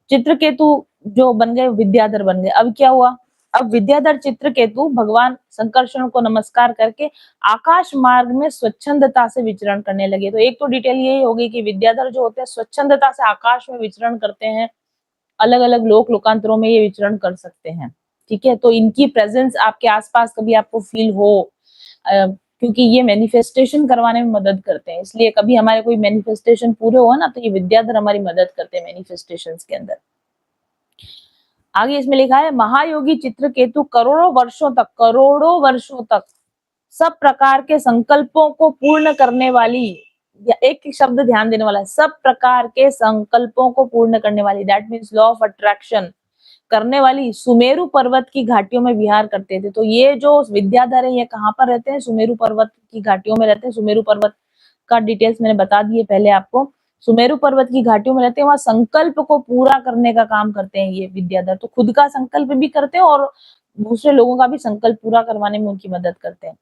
S1: चित्रकेतु जो बन गए, विद्याधर बन गए। अब क्या हुआ? अब विद्याधर चित्रकेतु भगवान संकर्षण को नमस्कार करके आकाश मार्ग में स्वच्छंदता से विचरण करने लगे। तो एक तो डिटेल यही होगी कि विद्याधर जो होते हैं स्वच्छंदता से आकाश में विचरण करते हैं, अलग अलग लोक लोकांतरों में ये विचरण कर सकते हैं। ठीक है, तो इनकी प्रेजेंस आपके आसपास कभी आपको फील हो, क्योंकि ये मैनिफेस्टेशन करवाने में मदद करते हैं, इसलिए कभी हमारे कोई मैनिफेस्टेशन पूरे हुआ ना, तो ये विद्याधर हमारी मदद करते हैं मैनिफेस्टेशंस के अंदर। आगे इसमें लिखा है, महायोगी चित्रकेतु करोड़ों वर्षों तक सब प्रकार के संकल्पों को पूर्ण करने वाली, या एक शब्द ध्यान देने वाला है, सब प्रकार के संकल्पों को पूर्ण करने वाली, that means law of attraction करने वाली सुमेरु पर्वत की घाटियों में विहार करते थे। तो ये जो विद्याधर है, ये कहाँ पर रहते हैं? सुमेरु पर्वत की घाटियों में रहते हैं। सुमेरु पर्वत का डिटेल्स मैंने बता दिए पहले आपको। सुमेरु पर्वत की घाटियों में रहते हैं, वहां संकल्प को पूरा करने का काम करते हैं ये विद्याधर। तो खुद का संकल्प भी करते हैं, और दूसरे लोगों का भी संकल्प पूरा करवाने में उनकी मदद करते हैं।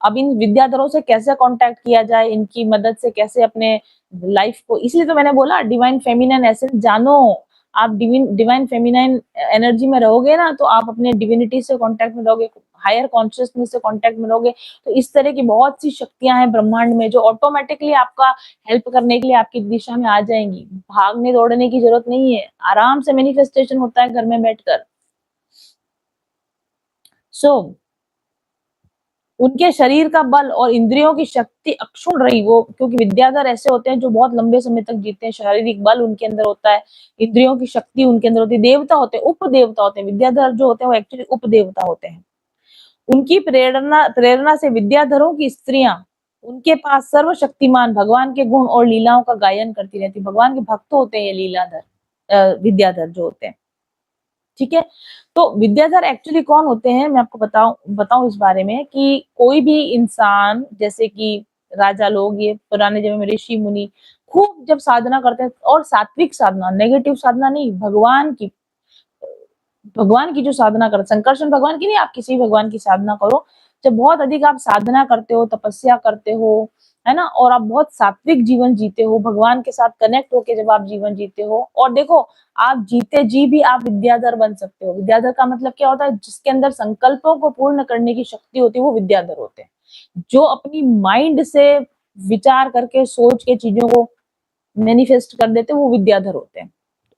S1: अब इन विद्याधरों से कैसे कांटेक्ट किया जाए, इनकी मदद से कैसे अपने लाइफ को, इसलिए तो मैंने बोला डिवाइन फेमिनिन एसेंस जानो। आप डिवाइन फेमिनिन एनर्जी में रहोगे ना, तो आप अपने डिविनिटी से कांटेक्ट में रहोगे, हायर कॉन्शियसनेस से कांटेक्ट में रहोगे। तो इस तरह की बहुत सी शक्तियां हैं ब्रह्मांड में, जो ऑटोमेटिकली आपका हेल्प करने के लिए आपकी दिशा में आ जाएंगी। भागने दौड़ने की जरूरत नहीं है, आराम से मैनिफेस्टेशन होता है घर में बैठकर। सो उनके शरीर का बल और इंद्रियों की शक्ति अक्षुण रही, वो क्योंकि विद्याधर ऐसे होते हैं जो बहुत लंबे समय तक जीते हैं। शारीरिक बल उनके अंदर होता है, इंद्रियों की शक्ति उनके अंदर होती है, देवता होते हैं, उपदेवता होते हैं। विद्याधर जो होते हैं वो एक्चुअली उपदेवता होते हैं। उनकी प्रेरणा प्रेरणा से विद्याधरों की स्त्रियां उनके पास सर्वशक्तिमान भगवान के गुण और लीलाओं का गायन करती रहती। भगवान के भक्त होते हैं ये विद्याधर जो होते हैं। ठीक है, तो विद्याधर एक्चुअली कौन होते हैं, मैं आपको बताऊं इस बारे में, कि कोई भी इंसान, जैसे कि राजा लोग, ये पुराने जमाने में ऋषि मुनि खूब जब साधना करते हैं, और सात्विक साधना, नेगेटिव साधना नहीं, भगवान की जो साधना कर, संकर्षण भगवान की नहीं, आप किसी भगवान की साधना करो। जब बहुत अधिक आप साधना करते हो, तपस्या करते हो, है ना, और आप बहुत सात्विक जीवन जीते हो, भगवान के साथ कनेक्ट होके जब आप जीवन जीते हो, और देखो, आप जीते जी भी आप विद्याधर बन सकते हो। विद्याधर का मतलब क्या होता है? जिसके अंदर संकल्पों को पूर्ण करने की शक्ति होती है, वो विद्याधर होते हैं। जो अपनी माइंड से विचार करके, सोच के चीजों को मैनिफेस्ट कर देते हैं, वो विद्याधर होते हैं।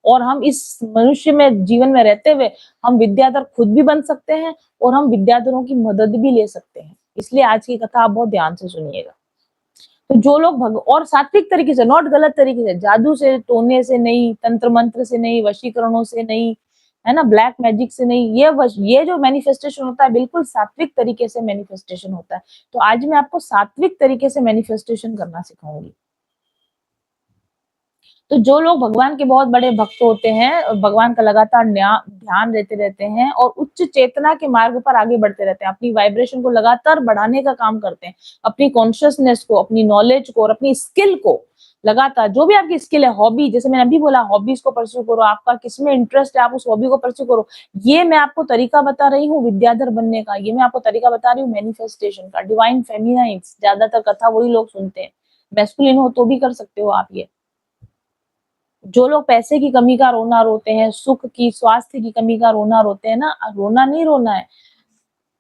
S1: और हम इस मनुष्य में जीवन में रहते हुए हम विद्याधर खुद भी बन सकते हैं, और हम विद्याधरों की मदद भी ले सकते हैं। इसलिए आज की कथा आप बहुत ध्यान से सुनिएगा। तो जो लोग और सात्विक तरीके से, नॉट गलत तरीके से, जादू से, टोने से नहीं, तंत्र मंत्र से नहीं, वशीकरणों से नहीं, है ना, ब्लैक मैजिक से नहीं। ये जो मैनिफेस्टेशन होता है बिल्कुल सात्विक तरीके से मैनिफेस्टेशन होता है। तो आज मैं आपको सात्विक तरीके से मैनिफेस्टेशन करना सिखाऊंगी। तो जो लोग भगवान के बहुत बड़े भक्त होते हैं, भगवान का लगातार ध्यान देते रहते हैं और उच्च चेतना के मार्ग पर आगे बढ़ते रहते हैं, अपनी वाइब्रेशन को लगातार बढ़ाने का काम करते हैं, अपनी कॉन्शियसनेस को, अपनी नॉलेज को और अपनी स्किल को लगातार, जो भी आपकी स्किल है, हॉबी, जैसे मैंने अभी बोला, हॉबीज को परस्यू करो, आपका किसमें इंटरेस्ट है आप उस हॉबी को परस्यू करो। ये मैं आपको तरीका बता रही हूँ विद्याधर बनने का, ये मैं आपको तरीका बता रही हूँ मैनिफेस्टेशन का। डिवाइन फेमिनाइन, ज्यादातर कथा वही लोग सुनते हैं, मैस्कुलिन हो तो भी कर सकते हो आप ये। जो लोग पैसे की कमी का रोना रोते हैं, सुख की, स्वास्थ्य की कमी का रोना रोते हैं ना, रोना नहीं रोना है,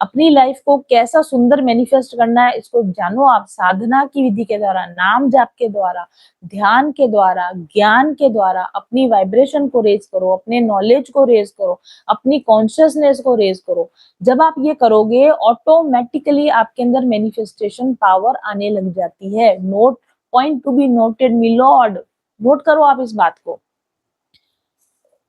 S1: अपनी लाइफ को कैसा सुंदर मैनिफेस्ट करना है इसको जानो आप, साधना की विधि के द्वारा, नाम जाप के द्वारा, ध्यान के द्वारा, ज्ञान के द्वारा अपनी वाइब्रेशन को रेज करो, अपने नॉलेज को रेज करो, अपनी कॉन्शियसनेस को रेज करो। जब आप ये करोगे ऑटोमेटिकली आपके अंदर मैनिफेस्टेशन पावर आने लग जाती है। Note, point to be noted me Lord, note करो आप इस बात को।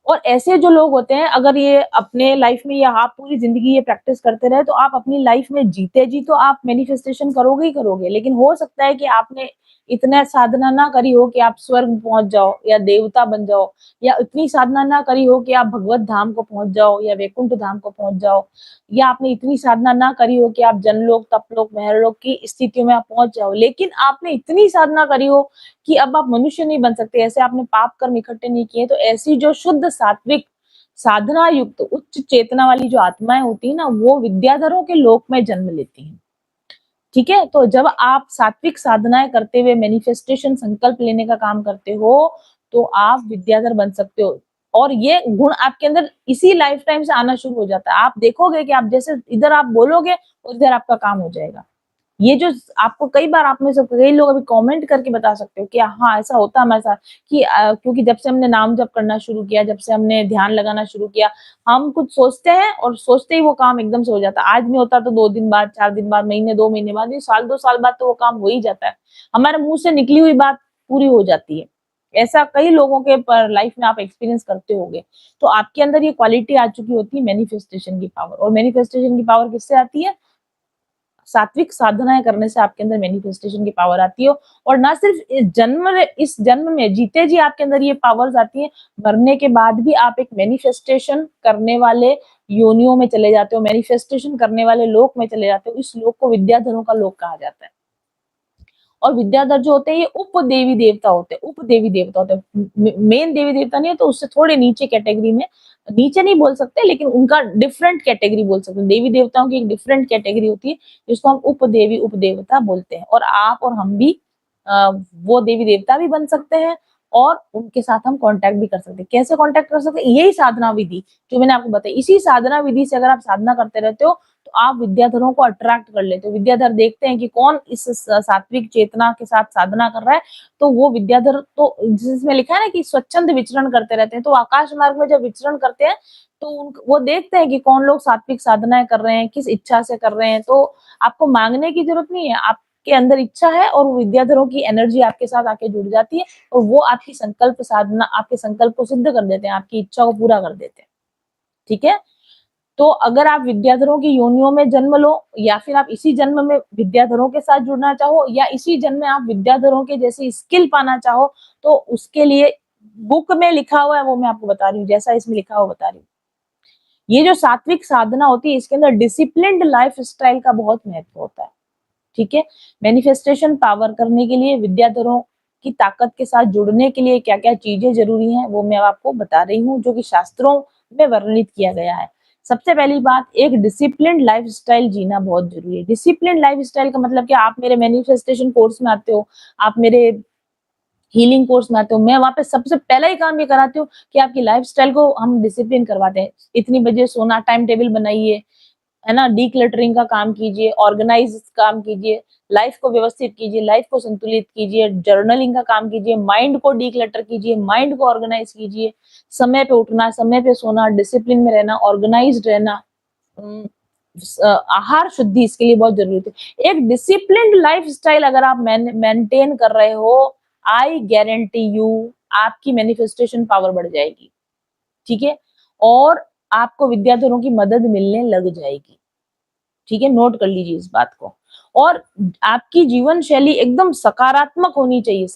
S1: और ऐसे जो लोग होते हैं, अगर ये अपने लाइफ में, या आप पूरी जिंदगी ये प्रैक्टिस करते रहे, तो आप अपनी लाइफ में जीते जी तो आप मैनिफेस्टेशन करोगे ही करोगे। लेकिन हो सकता है कि आपने इतना साधना ना करी हो कि आप स्वर्ग पहुंच जाओ या देवता बन जाओ, या इतनी साधना ना करी हो कि आप भगवत धाम को पहुंच जाओ या वैकुंठ धाम को पहुंच जाओ, या आपने इतनी साधना ना करी हो कि आप जनलोक, तपलोक, महरलोक की स्थितियों में आप पहुंच जाओ। लेकिन आपने इतनी साधना करी हो कि अब आप मनुष्य नहीं बन सकते, ऐसे आपने पाप कर्म इकट्ठे नहीं किए, तो ऐसी जो शुद्ध सात्विक साधना युक्त उच्च चेतना वाली जो आत्माएं होती है ना, वो विद्याधरों के लोक में जन्म लेती हैं। ठीक है, तो जब आप सात्विक साधनाएं करते हुए मैनिफेस्टेशन संकल्प लेने का काम करते हो, तो आप विद्याधर बन सकते हो। और ये गुण आपके अंदर इसी लाइफ टाइम से आना शुरू हो जाता है। आप देखोगे कि आप जैसे इधर आप बोलोगे, उधर आपका काम हो जाएगा। ये जो आपको कई बार, आप में से कई लोग अभी कमेंट करके बता सकते हो कि हाँ, ऐसा होता है हमारे साथ कि क्योंकि जब से हमने नाम जप करना शुरू किया, जब से हमने ध्यान लगाना शुरू किया, हम कुछ सोचते हैं और सोचते ही वो काम एकदम से हो जाता है। आज नहीं होता तो 2 दिन बाद, 4 दिन बाद, महीने 2 महीने बाद, ये साल 2 साल बाद तो वो काम हो ही जाता है। हमारे मुँह से निकली हुई बात पूरी हो जाती है। ऐसा कई लोगों के पर लाइफ में आप एक्सपीरियंस करते होंगे। तो आपके अंदर ये क्वालिटी आ चुकी होती है मैनिफेस्टेशन की पावर। और मैनिफेस्टेशन की पावर किससे आती है? सात्विक साधनाएं करने से आपके अंदर मैनिफेस्टेशन की पावर आती है। और ना सिर्फ इस जन्म में जीते जी आपके अंदर ये पावर्स आती है, मरने के बाद भी आप एक मैनिफेस्टेशन करने वाले योनियों में चले जाते हो, मैनिफेस्टेशन करने वाले लोक में चले जाते हो। इस लोक को विद्याधरों का लोक कहा जाता है। और विद्याधर जो होते हैं ये उप देवी देवता होते हैं, उप देवी देवता होते हैं, मेन देवी देवता नहीं है, तो उससे थोड़े नीचे कैटेगरी में, नीचे नहीं बोल सकते लेकिन उनका डिफरेंट कैटेगरी बोल सकते हैं। देवी देवताओं की एक डिफरेंट कैटेगरी होती है जिसको हम उप देवी उप देवता बोलते हैं। और आप और हम भी वो देवी देवता भी बन सकते हैं और उनके साथ हम कांटेक्ट भी कर सकते हैं। कैसे कांटेक्ट कर सकते हैं? यही साधना विधि जो मैंने आपको बताई, इसी साधना विधि से अगर आप साधना करते रहते हो तो आप विद्याधरों को अट्रैक्ट कर लेते हो। विद्याधर देखते हैं कि कौन इस सात्विक चेतना के साथ साधना कर रहा है, तो वो विद्याधर, तो जिसमें लिखा है ना कि स्वच्छंद विचरण करते रहते हैं, तो आकाश मार्ग में जब विचरण करते हैं तो वो देखते हैं कि कौन लोग सात्विक साधनाएं कर रहे हैं, किस इच्छा से कर रहे हैं। तो आपको मांगने की जरूरत नहीं है, आपके अंदर इच्छा है और वो विद्याधरों की एनर्जी आपके साथ आके जुड़ जाती है और वो आपकी संकल्प साधना, आपके संकल्प को सिद्ध कर देते हैं, आपकी इच्छा को पूरा कर देते हैं। ठीक है, तो अगर आप विद्याधरों की योनियों में जन्म लो, या फिर आप इसी जन्म में विद्याधरों के साथ जुड़ना चाहो, या इसी जन्म में आप विद्याधरों के जैसी स्किल पाना चाहो, तो उसके लिए बुक में लिखा हुआ है वो मैं आपको बता रही हूँ, जैसा इसमें लिखा हुआ बता रही हूँ। ये जो सात्विक साधना होती है इसके अंदर डिसिप्लिन्ड लाइफ स्टाइल का बहुत महत्व होता है। ठीक है, मैनिफेस्टेशन पावर करने के लिए, विद्याधरों की ताकत के साथ जुड़ने के लिए क्या क्या चीजें जरूरी हैं वो मैं आपको बता रही हूँ, जो कि शास्त्रों में वर्णित किया गया है। सबसे पहली बात, एक डिसिप्लिन्ड लाइफस्टाइल जीना बहुत जरूरी है। डिसिप्लिन्ड लाइफस्टाइल का मतलब क्या? आप मेरे मैनिफेस्टेशन कोर्स में आते हो, आप मेरे हीलिंग कोर्स में आते हो, मैं वहाँ पे सबसे पहला ही काम ये कराती हूँ कि आपकी लाइफस्टाइल को हम डिसिप्लिन करवाते हैं। इतनी बजे सोना, टाइम टेबल बनाइए, है ना, डीक्लटरिंग का काम कीजिए, ऑर्गेनाइज काम कीजिए, लाइफ को व्यवस्थित कीजिए, लाइफ को संतुलित कीजिए, जर्नलिंग का काम कीजिए, माइंड को डीक्लटर कीजिए, माइंड को ऑर्गेनाइज कीजिए, समय पे उठना, समय पे सोना, डिसिप्लिन में रहना, ऑर्गेनाइज्ड रहना, आहार शुद्धि इसके लिए बहुत जरूरी है। एक डिसिप्लिन्ड लाइफस्टाइल अगर आप मेंटेन कर रहे हो, आई गारंटी यू आपकी मैनिफेस्टेशन पावर बढ़ जाएगी। ठीक है, और आपको विद्याधरों की मदद मिलने लग जाएगी। ठीक है, नोट कर लीजिए इस बात को। और आपकी जीवन शैली एकदम सकारात्मक होनी चाहिए।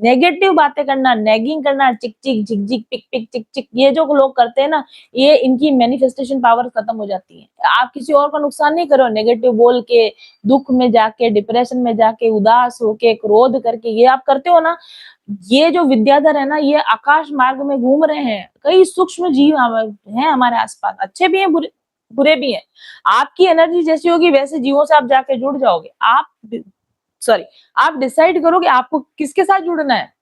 S1: नेगेटिव बातें करना, नैगिंग करना, चिक चिक झिक झिक पिक पिक चिक चिक, ये जो लोग करते हैं ना, ये इनकी मैनिफेस्टेशन पावर खत्म हो जाती है। आप किसी और का नुकसान नहीं करो, नेगेटिव बोल के, दुख में जाके, डिप्रेशन में जाके, उदास होके, क्रोध करके, ये आप करते हो ना, ये जो विद्याधर है ना, ये आकाश मार्ग में घूम रहे हैं। कई सूक्ष्म जीव हैं हमारे आसपास, अच्छे भी हैं, बुरे बुरे भी हैं। आपकी एनर्जी जैसी होगी वैसे जीवों से आप जाके जुड़ जाओगे। सॉरी, आप डिसाइड करो कि आपको किसके साथ जुड़ना है।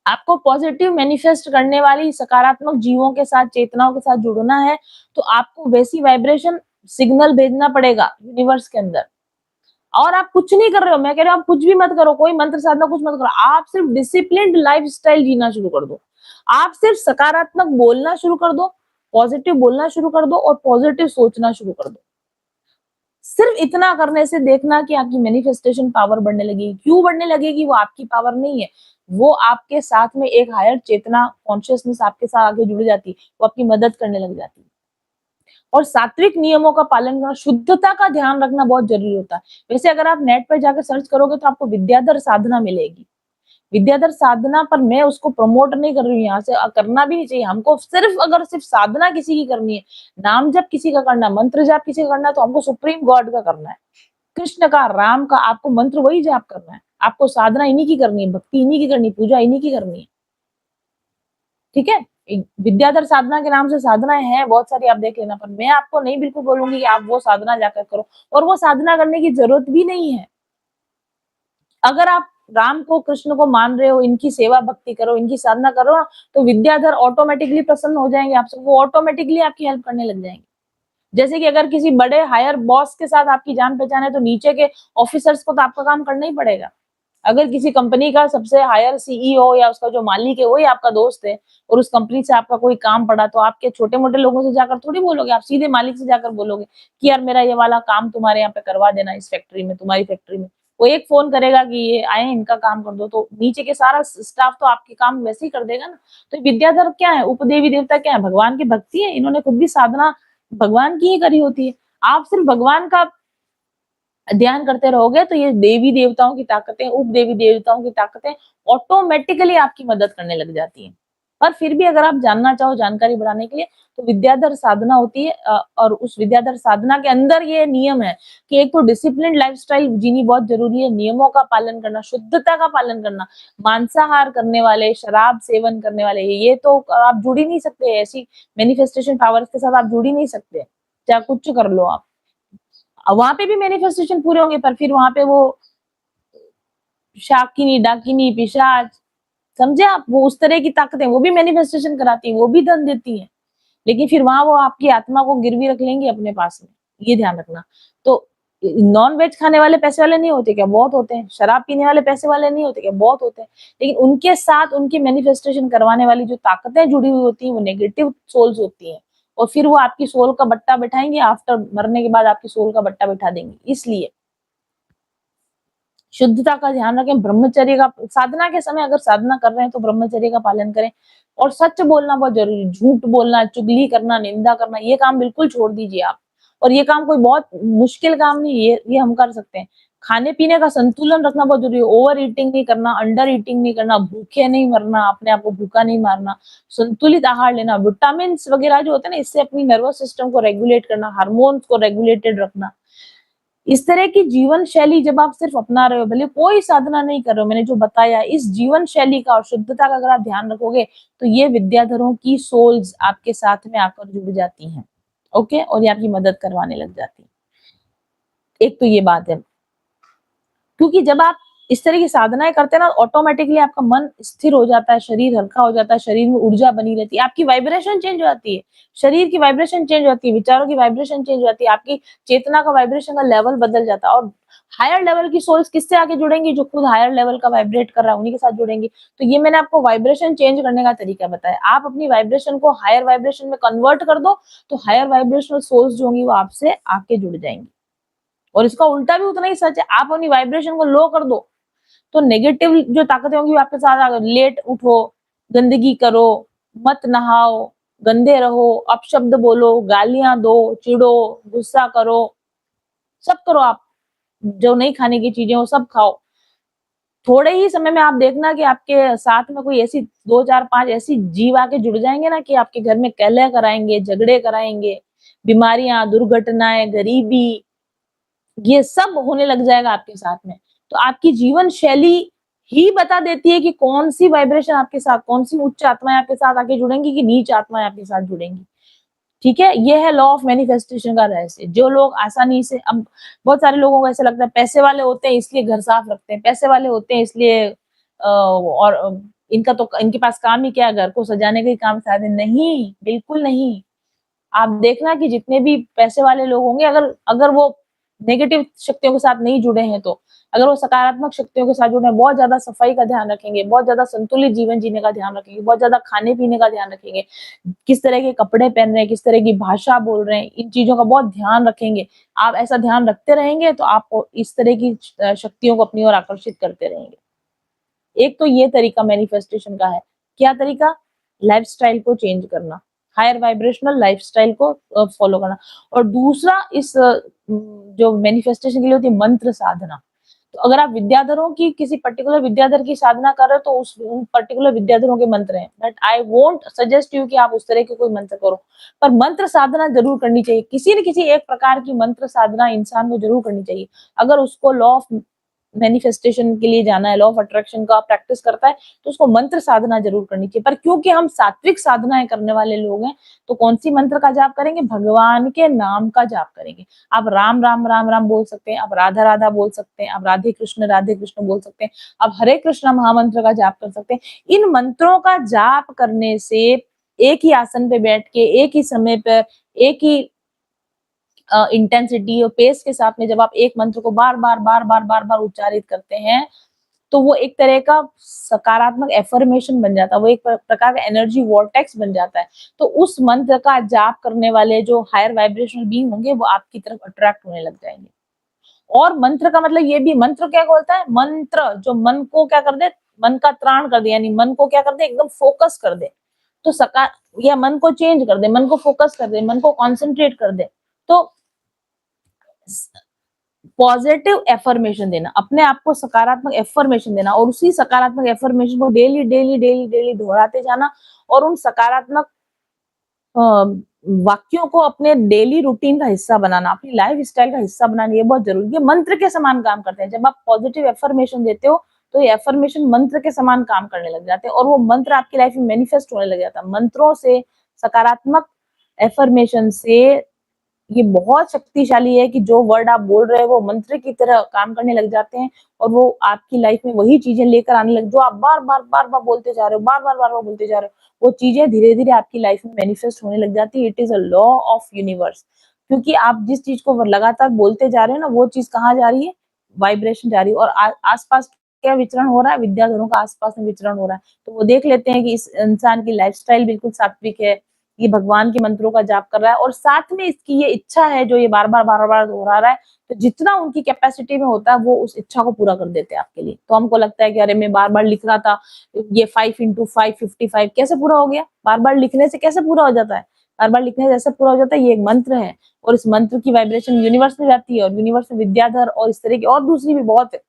S1: आपको पॉजिटिव मैनिफेस्ट करने वाली सकारात्मक जीवों के साथ, चेतनाओं के साथ जुड़ना है, तो आपको वैसी वाइब्रेशन सिग्नल भेजना पड़ेगा यूनिवर्स के अंदर। और आप कुछ नहीं कर रहे हो, मैं कह रही हूँ आप कुछ भी मत करो, कोई मंत्र साधना कुछ मत करो, आप सिर्फ डिसिप्लिन्ड लाइफस्टाइल जीना शुरू कर दो। आप सिर्फ सकारात्मक बोलना शुरू कर दो, पॉजिटिव बोलना शुरू कर दो और पॉजिटिव सोचना शुरू कर दो। सिर्फ इतना करने से देखना कि आपकी मैनिफेस्टेशन पावर बढ़ने लगेगी। क्यों बढ़ने लगेगी? वो आपकी पावर नहीं है, वो आपके साथ में एक हायर चेतना, कॉन्शियसनेस आपके साथ आगे जुड़ जाती है, वो आपकी मदद करने लग जाती है। और सात्विक नियमों का पालन करना, शुद्धता का ध्यान रखना बहुत जरूरी होता है। वैसे अगर आप नेट पर जाकर सर्च करोगे तो आपको विद्याधर साधना मिलेगी। विद्याधर साधना पर मैं उसको प्रमोट नहीं कर रही हूँ, यहाँ से करना भी नहीं चाहिए हमको। सिर्फ अगर सिर्फ साधना किसी की करनी है, नाम जप किसी का करना है, मंत्र जाप किसी का करना है, तो हमको सुप्रीम गॉड का करना है, कृष्ण का, राम का। आपको मंत्र वही जाप करना है, आपको साधना इन्हीं की करनी है, भक्ति इन्हीं की करनी है, पूजा इन्हीं की करनी है। ठीक है, विद्याधर साधना के नाम से साधनाएं हैं बहुत सारी, आप देख लेना। पर मैं आपको नहीं बिल्कुल बोलूंगी कि आप वो साधना जाकर करो, और वो साधना करने की जरूरत भी नहीं है। अगर आप राम को, कृष्ण को मान रहे हो, इनकी सेवा भक्ति करो, इनकी साधना करो ना, तो विद्याधर ऑटोमेटिकली प्रसन्न हो जाएंगे आपसे, वो ऑटोमेटिकली आपकी हेल्प करने लग जाएंगे। जैसे कि अगर किसी बड़े हायर बॉस के साथ आपकी जान पहचान है, तो नीचे के ऑफिसर्स को तो आपका काम करना ही पड़ेगा। अगर किसी कंपनी का सबसे हायर सीईओ या उसका जो मालिक है वही आपका दोस्त है, और उस कंपनी से आपका कोई काम पड़ा, तो आपके छोटे मोटे लोगों से जाकर थोड़ी बोलोगे, आप सीधे मालिक से जाकर बोलोगे कि यार मेरा ये वाला काम तुम्हारे यहाँ पे करवा देना, इस फैक्ट्री में, तुम्हारी फैक्ट्री में। वो एक फोन करेगा कि ये आए, इनका काम कर दो, तो नीचे के सारा स्टाफ तो आपके काम वैसे ही कर देगा ना। तो विद्याधर क्या है, उपदेवी देवता क्या है, भगवान की भक्ति है। इन्होंने खुद भी साधना भगवान की ही करी होती है। आप सिर्फ भगवान का ध्यान करते रहोगे तो ये देवी देवताओं की ताकतें, उप देवी देवताओं की ताकतें ऑटोमेटिकली आपकी मदद करने लग जाती हैं। पर फिर भी अगर आप जानना चाहो जानकारी बढ़ाने के लिए, तो विद्याधर साधना होती है, और उस विद्याधर साधना के अंदर ये नियम है कि एक तो डिसिप्लिन लाइफस्टाइल जीनी बहुत जरूरी है, नियमों का पालन करना, शुद्धता का पालन करना। मांसाहार करने वाले, शराब सेवन करने वाले, ये तो आप जुड़ ही नहीं सकते, ऐसी मैनिफेस्टेशन पावर्स के साथ आप जुड़ ही नहीं सकते, चाहे कुछ कर लो आप। वहां पे भी मैनिफेस्टेशन पूरे होंगे, पर फिर वहां पे वो शाकिनी, डाकिनी, पिशाच, समझे आप, वो उस तरह की ताकतें, वो भी मैनिफेस्टेशन कराती है, वो भी धन देती है, लेकिन फिर वहां वो आपकी आत्मा को गिरवी रख लेंगी अपने पास में, ये ध्यान रखना। तो नॉन वेज खाने वाले पैसे वाले नहीं होते क्या? बहुत होते हैं। शराब पीने वाले पैसे वाले नहीं होते क्या? बहुत होते हैं। लेकिन उनके साथ उनकी मैनिफेस्टेशन करवाने वाली जो ताकतें जुड़ी हुई होती हैं, वो नेगेटिव सोल्स होती हैं, और फिर वो आपकी सोल का बट्टा बैठाएंगे, आफ्टर मरने के बाद आपकी सोल का बट्टा बैठा देंगे। इसलिए शुद्धता का ध्यान रखें, ब्रह्मचर्य का, साधना के समय अगर साधना कर रहे हैं तो ब्रह्मचर्य का पालन करें, और सच बोलना बहुत जरूरी। झूठ बोलना, चुगली करना, निंदा करना, ये काम बिल्कुल छोड़ दीजिए आप। और ये काम कोई बहुत मुश्किल काम नहीं है, ये हम कर सकते हैं। खाने पीने का संतुलन रखना बहुत जरूरी है, ओवर ईटिंग नहीं करना, अंडर ईटिंग नहीं करना, भूखे नहीं मरना, अपने आप को भूखा नहीं मारना, संतुलित आहार लेना, विटामिन वगैरह जो होते हैं ना, इससे अपनी नर्वस सिस्टम को रेगुलेट करना, हार्मोन्स को रेगुलेटेड रखना। इस तरह की जीवन शैली जब आप सिर्फ अपना रहे हो, भले कोई साधना नहीं कर रहे हो, मैंने जो बताया, इस जीवन शैली का और शुद्धता का अगर आप ध्यान रखोगे, तो ये विद्याधरों की सोल्स आपके साथ में आकर जुड़ जाती हैं। ओके, और ये आपकी मदद करवाने लग जाती है। एक तो ये बात है, क्योंकि जब आप इस तरह की साधनाएं करते हैं ना, ऑटोमेटिकली आपका मन स्थिर हो जाता है, शरीर हल्का हो जाता है, शरीर में ऊर्जा बनी रहती है, आपकी वाइब्रेशन चेंज हो जाती है, शरीर की वाइब्रेशन चेंज होती है, विचारों की वाइब्रेशन चेंज हो जाती है, आपकी चेतना का वाइब्रेशन का लेवल बदल जाता है। और हायर लेवल की सोल्स किससे आगे जुड़ेंगी? जो खुद हायर लेवल का वाइब्रेट कर रहा है, उन्हीं के साथ जुड़ेंगी। तो ये मैंने आपको वाइब्रेशन चेंज करने का तरीका बताया। आप अपनी वाइब्रेशन को हायर वाइब्रेशन में कन्वर्ट कर दो, तो हायर वाइब्रेशनल सोल्स जो होंगी वो आपसे आके जुड़ जाएंगी। और इसका उल्टा भी उतना ही सच है, आप अपनी वाइब्रेशन को लो कर दो, तो नेगेटिव जो ताकतें होंगी वो आपके साथ लेट उठो, गंदगी करो, मत नहाओ, गंदे रहो, अपशब्द बोलो, गालियां दो, चिढ़ो, गुस्सा करो, सब करो आप। जो नहीं खाने की चीजें वो सब खाओ। थोड़े ही समय में आप देखना कि आपके साथ में कोई ऐसी 2, 4, 5 ऐसी जीव आके जुड़ जाएँगे ना कि आपके घर में कलह कराएँगे, झगड़े कराएँगे, बीमारियाँ, दुर्घटनाएँ, गरीबी, ये सब होने लग जाएगा आपके साथ में। तो आपकी जीवन शैली ही बता देती है कि कौन-सी वाइब्रेशन आपके साथ, कौन-सी उच्च आत्माएँ आपके साथ आके जुड़ेंगी कि नीच आत्माएँ आपके साथ जुड़ेंगी। ठीक है? ये है लॉ ऑफ मैनिफेस्टेशन का रहस्य। जो लोग आसानी से अब बहुत सारे लोगों को ऐसा लगता है पैसे वाले होते हैं इसलिए घर साफ रखते हैं, पैसे वाले होते हैं इसलिए इनका तो इनके पास काम ही क्या है घर को सजाने का ही काम शायद है। नहीं, बिल्कुल नहीं। आप देखना कि जितने भी पैसे वाले लोग होंगे अगर अगर वो नेगेटिव शक्तियों के साथ नहीं जुड़े हैं तो, अगर वो सकारात्मक शक्तियों के साथ जुड़े हैं, बहुत ज़्यादा सफाई का ध्यान रखेंगे, बहुत ज़्यादा संतुलित जीवन जीने का ध्यान रखेंगे, बहुत ज़्यादा खाने-पीने का ध्यान रखेंगे, किस तरह के कपड़े पहन रहे हैं, किस तरह की भाषा बोल रहे हैं, इन चीज़ों का बहुत ध्यान रखेंगे। आप ऐसा ध्यान रखते रहेंगे तो आप इस तरह की शक्तियों को अपनी ओर आकर्षित करते रहेंगे। एक तो ये तरीका मैनिफेस्टेशन का है। क्या तरीका? लाइफ़स्टाइल को चेंज करना, हायर वाइब्रेशनल लाइफ़स्टाइल को फॉलो करना और दूसरा जो मैनिफेस्टेशन के लिए होती है मंत्र साधना। तो अगर आप विद्याधरों की किसी पर्टिकुलर विद्याधर की साधना कर रहे हो तो उस उन पर्टिकुलर विद्याधरों के मंत्र हैं। But I won't suggest you कि आप उस तरह के कोई मंत्र करो। पर मंत्र साधना ज़रूर करनी चाहिए। किसी न किसी एक प्रकार की मंत्र साधना इंसान को ज़रूर करनी चाहिए। अगर उसको लॉ ऑफ मैनिफेस्टेशन के लिए जाना है, लॉ ऑफ अट्रैक्शन का प्रैक्टिस करता है, तो उसको मंत्र साधना ज़रूर करनी चाहिए। पर क्योंकि हम सात्विक साधनाएँ करने वाले लोग हैं, तो कौन-सी मंत्र का जाप करेंगे? भगवान के नाम का जाप करेंगे। आप राम, राम, राम, राम बोल सकते हैं, आप राधा, राधा बोल सकते हैं, आप राधे कृष्ण बोल सकते हैं, आप हरे कृष्णा महामंत्र का जाप कर सकते हैं। इन मंत्रों का जाप करने से एक ही आसन पे बैठ के, एक ही समय पे, एक ही इंटेंसिटी और पेस के साथ में जब आप एक मंत्र को बार-बार, बार-बार, बार-बार उच्चारित करते हैं, तो वो एक तरह का सकारात्मक अफ़र्मेशन बन जाता है, वो एक प्रकार का एनर्जी वॉर्टेक्स बन जाता है। तो उस मंत्र का जाप करने वाले जो हायर वाइब्रेशनल बीइंग होंगे, वो आपकी तरफ अट्रैक्ट होने लग जाएँगे। और मंत्र का मतलब ये भी मंत्र क्या बोलता है? मंत्र जो मन को क्या कर दे? मन का त्राण कर दे, यानी मन को क्या कर दे? एकदम फ़ोकस कर दे। तो सका या मन को चेंज कर दे, मन को फ़ोकस कर दे, मन को कॉन्संट्रेट कर दे। तो पॉजिटिव अफर्मेशन देना, अपने आप को सकारात्मक अफर्मेशन देना और उसी सकारात्मक अफर्मेशन को डेली डेली डेली डेली दोहराते जाना और उन सकारात्मक अ, वाक्यों को अपने डेली रूटीन का हिस्सा बनाना, अपनी लाइफ स्टाइल का हिस्सा बनाना, ये बहुत जरूरी है। ये मंत्र के समान काम करते हैं। जब आप पॉजिटिव अफर्मेशन देते हो तो ये अफर्मेशन मंत्र के समान काम करने लग जाते हैं और वो मंत्र आपकी लाइफ में मैनिफेस्ट होने लग जाता है। मंत्रों से, सकारात्मक अफर्मेशन से ये बहुत शक्तिशाली है कि जो वर्ड आप बोल रहे हो वो मंत्र की तरह काम करने लग जाते हैं और वो आपकी लाइफ में वही चीजें लेकर आने लग जो आप बार-बार बोलते जा रहे हो, बार-बार बोलते जा रहे हो, वो चीजें धीरे-धीरे आपकी लाइफ में मैनिफेस्ट होने लग जाती है। It is a law of universe क्योंकि आप जिस चीज को लगातार बोलते जा रहे हो ना, वो चीज कहाँ जा रही है? वाइब्रेशन जा रही है और आस-पास क्या विचरण हो रहा है? विद्याधरों का आस-पास में विचरण हो रहा है। तो वो देख लेते हैं कि इस इंसान की लाइफस्टाइल बिल्कुल सात्विक है, ये भगवान के मंत्रों का जाप कर रहा है और साथ में इसकी ये इच्छा है जो ये बार-बार दोहरा रहा है, तो जितना उनकी कैपेसिटी में होता है वो उस इच्छा को पूरा कर देते हैं आपके लिए। तो हमको लगता है कि अरे मैं बार-बार लिख रहा था, ये 5 इंटू 5 55 कैसे पूरा हो गया? बार-बार लिखने से कैसे पूरा हो जाता है? बार-बार लिखने से ऐसे पूरा हो जाता है, ये एक मंत्र है और इस मंत्र की वाइब्रेशन यूनिवर्स में जाती है और यूनिवर्स में विद्याधर और इस तरह की और दूसरी भी बहुत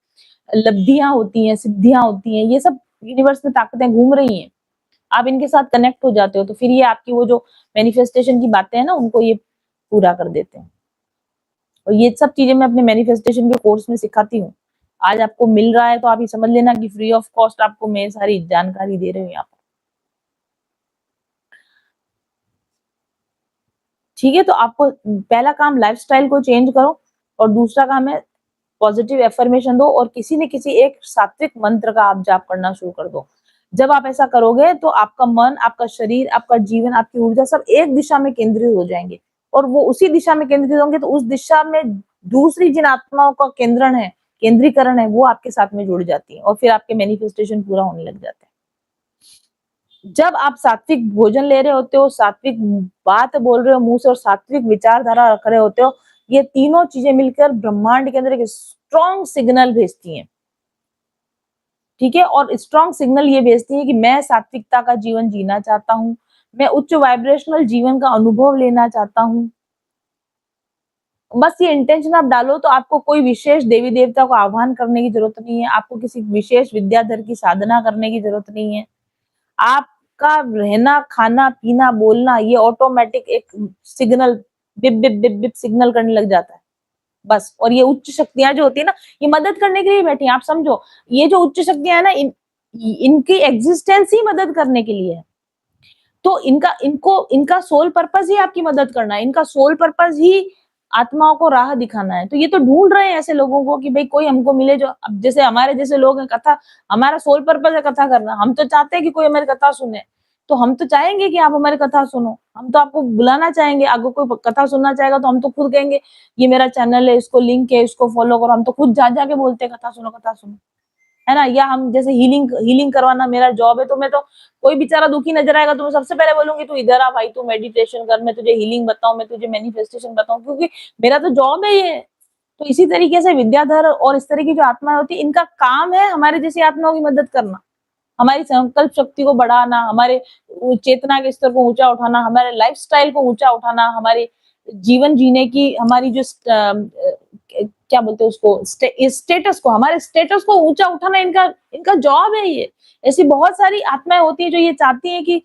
S1: लब्धियाँ होती हैं, सिद्धियाँ होती हैं, ये सब यूनिवर्स में ताकतें घूम रही हैं। आप इनके साथ कनेक्ट हो जाते हो तो फिर ये आपकी वो जो मैनिफेस्टेशन की बातें हैं ना उनको ये पूरा कर देते हैं। और ये सब चीजें मैं अपने मैनिफेस्टेशन के कोर्स में सिखाती हूँ। आज आपको मिल रहा है तो आप ये समझ लेना कि फ्री ऑफ कॉस्ट आपको मैं सारी जानकारी दे रही हूँ यहाँ पर। ठीक है? तो आपको पहला काम लाइफ़स्टाइल को चेंज करो और दूसरा काम है पॉजिटिव अफ़र्मेशन दो और किसी न किसी एक सात्विक मंत्र का आप जाप करना शुरू कर दो। जब आप ऐसा करोगे तो आपका मन, आपका शरीर, आपका जीवन, आपकी ऊर्जा सब एक दिशा में केंद्रित हो जाएँगे और वो उसी दिशा में केंद्रित होंगे तो उस दिशा में दूसरी जिन आत्माओं का केंद्रीकरण है, वो आपके साथ में जुड़ जाती है और फिर आपके मैनिफेस्टेशन पूरा होने लग जाते हैं। जब आप सात्विक भोजन ले रहे होते हो, सात्विक बात बोल रहे हो मुँह से और सात्विक विचारधारा रख रहे होते हो, ये तीनों चीजें मिलकर ब्रह्मांड के अंदर एक स्ट्रॉन्ग सिग्नल भेजती हैं। ठीक है? और स्ट्रॉन्ग सिग्नल ये भेजती है कि मैं सात्विकता का जीवन जीना चाहता हूँ, मैं उच्च वाइब्रेशनल जीवन का अनुभव लेना चाहता हूँ। बस ये इंटेंशन आप डालो तो आपको कोई विशेष देवी देवता को आह्वान करने की जरूरत नहीं है, आपको किसी विशेष विद्याधर की साधना करने की जरूरत नहीं है। आपका रहना, खाना, पीना, बोलना ये ऑटोमेटिक एक signal beep beep beep beep signal करने लग जाता है। बस। और ये उच्च शक्तियां जो होती है ना, ये मदद करने के लिए बैठी हैं। आप समझो, ये जो उच्च शक्तियां है ना, इनकी एग्जिस्टेंस ही मदद करने के लिए है। तो इनका सोल पर्पस ही आपकी मदद करना है, इनका सोल पर्पस ही आत्माओं को राह दिखाना है। तो ये तो ढूंढ रहे हैं ऐसे लोगों को कि भाई कोई हमको मिले जो, अब जैसे हमारे जैसे लोग हैं, कथा हमारा सोल पर्पस है कथा करना। हम तो चाहते हैं कि कोई हमारी कथा सुने, तो हम तो चाहेंगे कि आप हमारी कथा सुनो, हम तो आपको बुलाना चाहेंगे। अगर कोई कथा सुनना चाहेगा तो हम तो खुद कहेंगे ये मेरा चैनल है, इसको लिंक है, इसको फॉलो करो। हम तो खुद जा जाके बोलते हैं कथा सुनो, कथा सुनो, है ना। या हम जैसे हीलिंग हीलिंग करवाना मेरा जॉब है, तो मैं तो कोई बेचारा दुखी नजर आएगा तो मैं सबसे पहले बोलूंगी तू इधर आ भाई, तू मेडिटेशन कर, मैं तुझे हीलिंग बताऊं, मैं तुझे मैनिफेस्टेशन बताऊं, क्योंकि मेरा तो जॉब है ये। तो इसी तरीके से विद्याधर और इस तरह की जो आत्माएं होती है, इनका काम है हमारे जैसी आत्माओं की मदद करना, हमारी संकल्प शक्ति को बढ़ाना, हमारे चेतना के स्तर को ऊंचा उठाना, हमारे लाइफस्टाइल को ऊंचा उठाना, हमारे जीवन जीने की हमारी जो क्या बोलते हैं उसको, स्टेटस को, हमारे स्टेटस को ऊंचा उठाना इनका इनका जॉब है ये। ऐसी बहुत सारी आत्माएं होती है जो ये चाहती हैं कि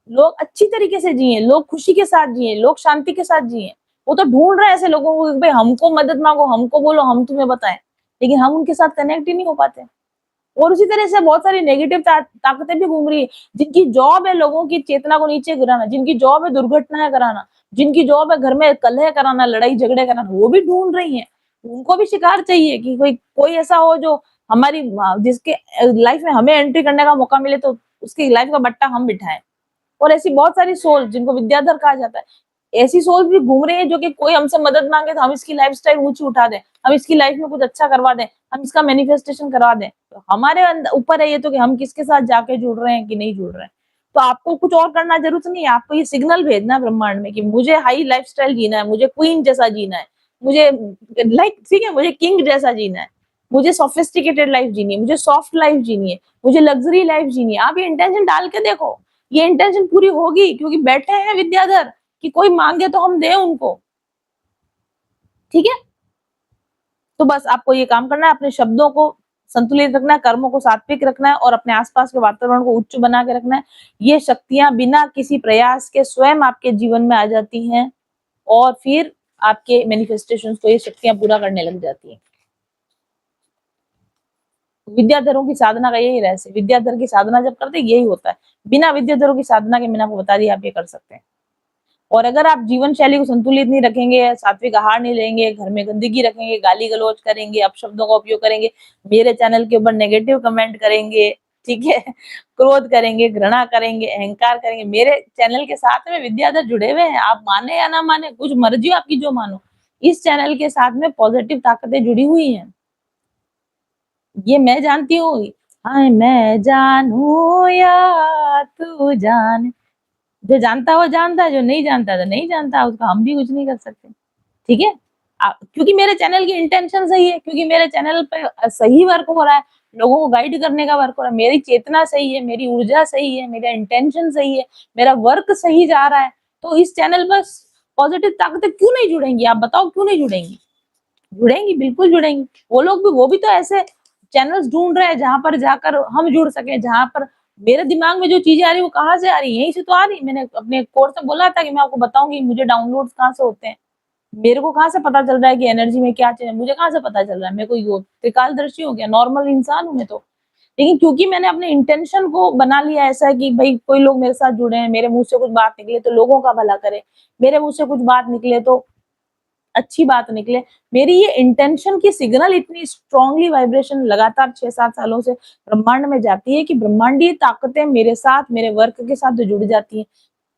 S1: लोग अच्छी तरीके से जिए, लोग खुशी के साथ जिए, लोग शांति के साथ जिए। वो तो ढूंढ रहे हैं ऐसे लोगों को कि भाई हमको मदद मांगो, हमको बोलो, हम तुम्हें बताएं, लेकिन हम उनके साथ कनेक्ट ही नहीं हो पाते। और उसी तरह से बहुत सारी नेगेटिव ताकतें भी घूम रही है, जिनकी जॉब है लोगों की चेतना को नीचे गिराना, जिनकी जॉब है दुर्घटनाएं कराना, जिनकी जॉब है घर में कलह कराना, लड़ाई झगड़े कराना, वो भी ढूंढ रही है। उनको भी शिकार चाहिए कि कोई कोई ऐसा हो जो हमारी जिसके लाइफ में हमें एंट्री करने का मौका मिले, तो उसकी लाइफ का बट्टा हम बिठाएं। और ऐसी बहुत सारी सोल जिनको विद्याधर कहा जाता है, ऐसी सोल भी घूम रही है जो कि कोई हमसे मदद मांगे तो हम इसकी लाइफस्टाइल ऊंची उठा दें, हम इसकी लाइफ में कुछ अच्छा करवा दें, हम इसका मैनिफेस्टेशन करवा दें। तो हमारे ऊपर है ये तो कि हम किसके साथ जाके जुड़ रहे हैं कि नहीं जुड़ रहे हैं। तो आपको कुछ और करना जरूरत नहीं है, आपको ये सिग्नल भेजना है ब्रह्मांड में कि मुझे हाई लाइफस्टाइल जीना है, मुझे क्वीन जैसा जीना है, मुझे ठीक है, मुझे किंग जैसा जीना है, मुझे सोफिस्टिकेटेड लाइफ जीनी है, मुझे सॉफ्ट लाइफ जीनी है, मुझे लग्जरी लाइफ जीनी है। आप ये इंटेंशन डाल के देखो, ये इंटेंशन पूरी होगी, क्योंकि बैठे हैं विद्याधर कि कोई मांगे तो हम दें उनको। ठीक है, तो बस आपको ये काम करना है, अपने शब्दों को संतुलित रखना है, कर्मों को सात्विक रखना है और अपने आसपास के वातावरण को उच्च बना के रखना है। ये शक्तियां बिना किसी प्रयास के स्वयं आपके जीवन में आ जाती हैं और फिर आपके मैनिफेस्टेशंस को ये शक्तियां पूरा करने लग जाती हैं। विद्याधरों की साधना का यही रहस्य, विद्याधर की साधना जब करते यही होता है। बिना विद्याधरों की साधना के मैंने आपको बता दिया, आप ये कर सकते हैं। और अगर आप जीवन शैली को संतुलित नहीं रखेंगे, सात्विक आहार नहीं लेंगे, घर में गंदगी रखेंगे, गाली गलौज करेंगे, अपशब्दों का उपयोग करेंगे, मेरे चैनल के ऊपर नेगेटिव कमेंट करेंगे, ठीक है, क्रोध करेंगे, घृणा करेंगे, अहंकार करेंगे, मेरे चैनल के साथ में विद्याधर जुड़े हुए हैं, आप माने या ना माने, कुछ मर्जी आपकी जो मानो, इस चैनल के साथ में पॉजिटिव ताकतें जुड़ी हुई हैं। ये मैं जानती हूँ। हाय मैं जानू या तू जान, जो जानता है वो जानता है, जो नहीं जानता तो नहीं जानता, उसका हम भी कुछ नहीं कर सकते। ठीक है, क्योंकि मेरे चैनल की इंटेंशन सही है, क्योंकि मेरे चैनल पे सही वर्क हो रहा है, लोगों को गाइड करने का वर्क हो रहा है, मेरी चेतना सही है, मेरी ऊर्जा सही है, मेरा इंटेंशन सही है, मेरा वर्क सही जा रहा है, तो इस चैनल पर पॉजिटिव ताकतें क्यों नहीं जुड़ेंगी? आप बताओ क्यों नहीं जुड़ेंगी? जुड़ेंगी, बिल्कुल जुड़ेंगी। वो लोग भी, वो भी तो ऐसे चैनल्स ढूंढ रहे हैं जहां पर जाकर हम जुड़ सके, जहां पर मेरे दिमाग में जो चीजें आ रही है वो कहाँ से आ रही है? यहीं से तो आ रही है। मैंने अपने कोर्स में बोला था कि मैं आपको बताऊंगी मुझे डाउनलोड्स कहाँ से होते हैं। मेरे को कहाँ से पता चल रहा है कि एनर्जी में क्या चाहिए? मुझे कहाँ से पता चल रहा है? मैं कोई त्रिकालदर्शी हो गया? नॉर्मल इंसान हूं मैं तो। लेकिन क्योंकि मैंने अपने इंटेंशन को बना लिया ऐसा है कि भाई कोई लोग मेरे साथ जुड़े हैं, मेरे मुंह से कुछ बात निकले तो लोगों का भला करे, मेरे मुंह से कुछ बात निकले तो अच्छी बात निकले। मेरी ये इंटेंशन की सिग्नल इतनी स्ट्रांगली वाइब्रेशन लगातार 6-7 सालों से ब्रह्मांड में जाती है कि ब्रह्मांडीय ताकतें मेरे साथ, मेरे वर्क के साथ जो जुड़ जाती हैं,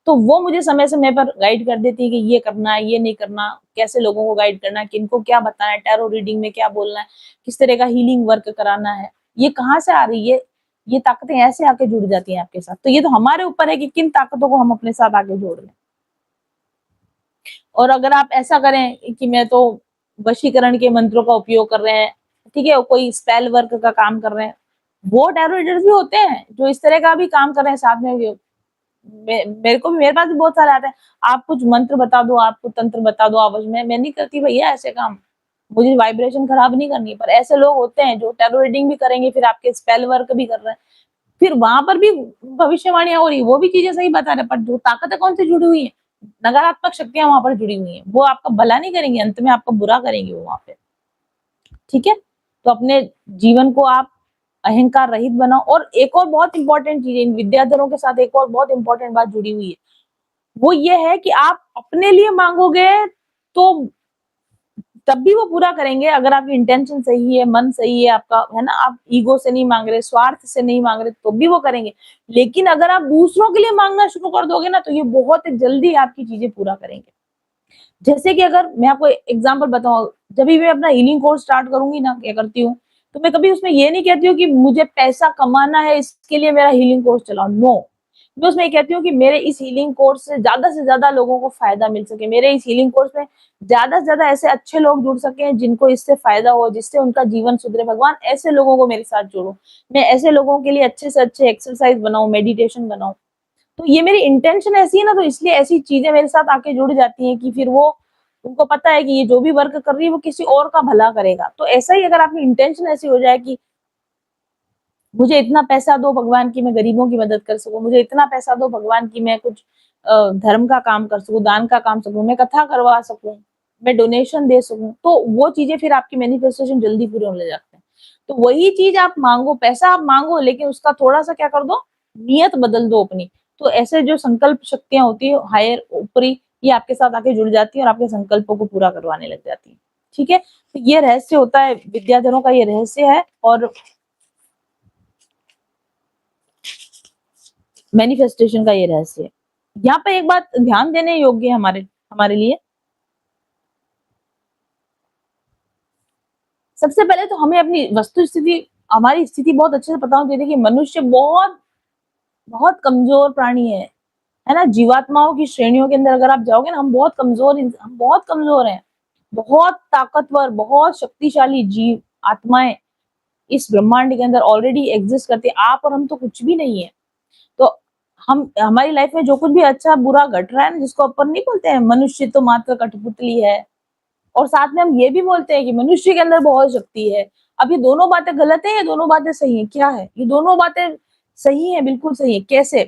S1: तो वो मुझे समय समय पर गाइड कर देती है कि ये करना है, ये नहीं करना, कैसे लोगों को गाइड करना है, किनको क्या बताना है, टैरो रीडिंग में क्या बोलना है, किस तरह का हीलिंग वर्क कराना है। ये कहाँ से आ रही है? ये ताकतें ऐसे आके जुड़ जाती हैं आपके साथ। तो ये तो हमारे ऊपर है कि किन ताकतों को हम अपने साथ आगे जोड़ लें। और अगर आप ऐसा करें कि मैं तो वशीकरण के मंत्रों का उपयोग कर रहे हैं, ठीक है, कोई स्पेल वर्क का काम कर रहे हैं, वो टैरो रीडर्स भी होते हैं जो इस तरह का भी काम कर रहे हैं साथ में भी। मेरे पास भी बहुत सारे आते हैं, आप कुछ मंत्र बता दो, आप कुछ तंत्र बता दो, आवाज में मैं नहीं करती भैया ऐसे काम, मुझे वाइब्रेशन खराब नहीं करनी। पर ऐसे लोग होते हैं जो टैरो रीडिंग भी करेंगे, फिर आपके स्पेल वर्क भी कर रहे हैं, फिर वहां पर भी भविष्यवाणियां हो रही, वो भी चीजें सही बता रहे हैं, पर जो ताकतें कौन सी जुड़ी हुई है, नकारात्मक शक्तियां वहां पर जुड़ी हुई हैं, वो आपका भला नहीं करेंगे, अंत में आपका बुरा करेंगे वो वहां पे। ठीक है, तो अपने जीवन को आप अहंकार रहित बनाओ। और एक और बहुत इंपॉर्टेंट चीज है, इन विद्याधरों के साथ एक और बहुत इंपॉर्टेंट बात जुड़ी हुई है, वो ये है कि आप अपने लिए मांगोगे तो तब भी वो पूरा करेंगे, अगर आपकी इंटेंशन सही है, मन सही है आपका, है ना, आप ईगो से नहीं मांग रहे, स्वार्थ से नहीं मांग रहे, तो भी वो करेंगे। लेकिन अगर आप दूसरों के लिए मांगना शुरू कर दोगे ना, तो ये बहुत जल्दी आपकी चीजें पूरा करेंगे। जैसे कि अगर मैं आपको एग्जांपल बताऊं, जब भी मैं अपना हीलिंग कोर्स स्टार्ट करूंगी ना, क्या करती हूँ, तो मैं कभी उसमें ये नहीं कहती हूँ कि मुझे पैसा कमाना है इसके लिए मेरा हीलिंग कोर्स चलाओ, नो। मैं उसमें ये कहती हूँ कि मेरे इस हीलिंग कोर्स से ज्यादा लोगों को फायदा मिल सके, मेरे इस हीलिंग कोर्स में ज्यादा से ज्यादा ऐसे अच्छे लोग जुड़ सके जिनको इससे फायदा हो, जिससे उनका जीवन सुधरे, भगवान ऐसे लोगों को मेरे साथ जोड़ो, मैं ऐसे लोगों के लिए अच्छे से अच्छे एक्सरसाइज बनाऊं, मेडिटेशन बनाऊं। तो ये मेरी इंटेंशन ऐसी है ना, तो इसलिए ऐसी चीजें मेरे साथ आके जुड़ जाती हैं कि फिर वो, उनको पता है कि ये जो भी वर्क कर रही है वो किसी और का भला करेगा। तो ऐसा ही अगर आपकी इंटेंशन ऐसी हो जाए कि मुझे इतना पैसा दो भगवान की मैं गरीबों की मदद कर सकूं, मुझे इतना पैसा दो भगवान की मैं कुछ धर्म का काम कर सकूं, दान का काम सकूं, मैं कथा करवा सकूं, मैं डोनेशन दे सकूं, तो वो चीजें फिर आपकी मैनिफेस्टेशन जल्दी पूरे होने जाते हैं। तो वही चीज आप मांगो, पैसा आप मांगो, लेकिन उसका थोड़ा सा क्या कर दो, नियत बदल दो अपनी। तो ऐसे जो संकल्प शक्तियां होती है हायर ऊपरी, ये आपके साथ आके जुड़ जाती है और आपके संकल्पों को पूरा करवाने लग जाती है। ठीक है, तो ये रहस्य होता है विद्याधरों का, ये रहस्य है और मैनिफेस्टेशन का ये रहस्य है। यहाँ पे एक बात ध्यान देने योग्य है हमारे हमारे लिए, सबसे पहले तो हमें अपनी वस्तु स्थिति, हमारी स्थिति बहुत अच्छे से पता होनी चाहिए कि मनुष्य बहुत बहुत कमजोर प्राणी है ना। जीवात्माओं की श्रेणियों के अंदर अगर आप जाओगे ना, हम बहुत कमजोर हैं, बहुत ताकतवर, बहुत शक्तिशाली जीव आत्माएं इस ब्रह्मांड के अंदर ऑलरेडी एग्जिस्ट करती है। आप और हम तो कुछ भी नहीं है। तो हम, हमारी लाइफ में जो कुछ भी अच्छा बुरा घट रहा है ना, जिसको अपन नहीं बोलते हैं मनुष्य तो मात्र कठपुतली है, और साथ में हम ये भी बोलते हैं कि मनुष्य के अंदर बहुत शक्ति है। अब ये दोनों बातें गलत है, ये दोनों बातें सही है? क्या है, ये दोनों बातें सही है, बिल्कुल सही है। कैसे?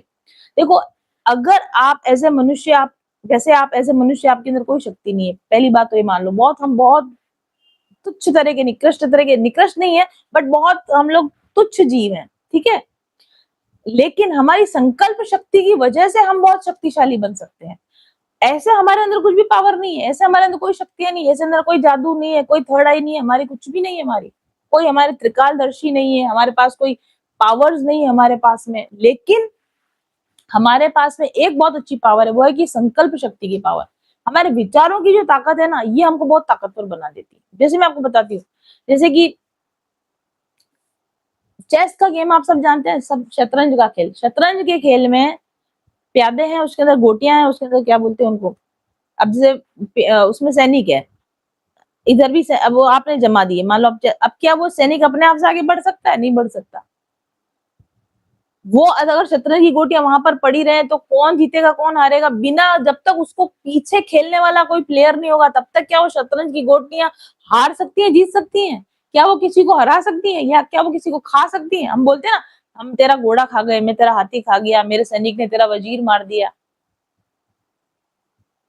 S1: देखो, अगर आप एज ए मनुष्य, आप जैसे आप एज ए मनुष्य, आपके अंदर कोई शक्ति नहीं है, पहली बात तो ये मान लो, हम बहुत तुच्छ तरह के, निकृष्ट तरह के, निकृष्ट नहीं है बट बहुत हम लोग तुच्छ जीव हैं, ठीक है। लेकिन हमारी संकल्प शक्ति की वजह से हम बहुत शक्तिशाली बन सकते हैं। ऐसे हमारे अंदर कुछ भी पावर नहीं है, ऐसे हमारे अंदर कोई शक्तियां नहीं है, ऐसे अंदर कोई जादू नहीं है, कोई थर्ड आई नहीं है हमारी, कुछ भी नहीं है हमारी, कोई हमारे त्रिकालदर्शी नहीं है, हमारे पास कोई पावर्स नहीं है हमारे पास में। लेकिन हमारे पास में एक बहुत अच्छी पावर है, वो है कि संकल्प शक्ति की पावर। हमारे विचारों की जो ताकत है ना, ये हमको बहुत ताकतवर बना देती है। जैसे मैं आपको बताती हूँ, जैसे कि चेस का गेम आप सब जानते हैं, सब शतरंज का खेल, शतरंज के खेल में प्यादे हैं, उसके अंदर गोटियां हैं, उसके अंदर क्या बोलते हैं उनको, अब जैसे उसमें सैनिक है, इधर भी अब वो आपने जमा दिए, मान लो अब क्या वो सैनिक अपने आप से आगे बढ़ सकता है? नहीं बढ़ सकता। वो अगर शतरंज की गोटियां वहां पर पड़ी रहे तो कौन जीतेगा कौन हारेगा, बिना, जब तक उसको पीछे खेलने वाला कोई प्लेयर नहीं होगा तब तक क्या वो शतरंज की गोटियां हार सकती हैं, जीत सकती हैं? क्या वो किसी को हरा सकती हैं, या क्या वो किसी को खा सकती हैं? हम बोलते हैं ना, हम तेरा घोड़ा खा गए, मैं तेरा हाथी खा गया, मेरे सैनिक ने तेरा वजीर मार दिया।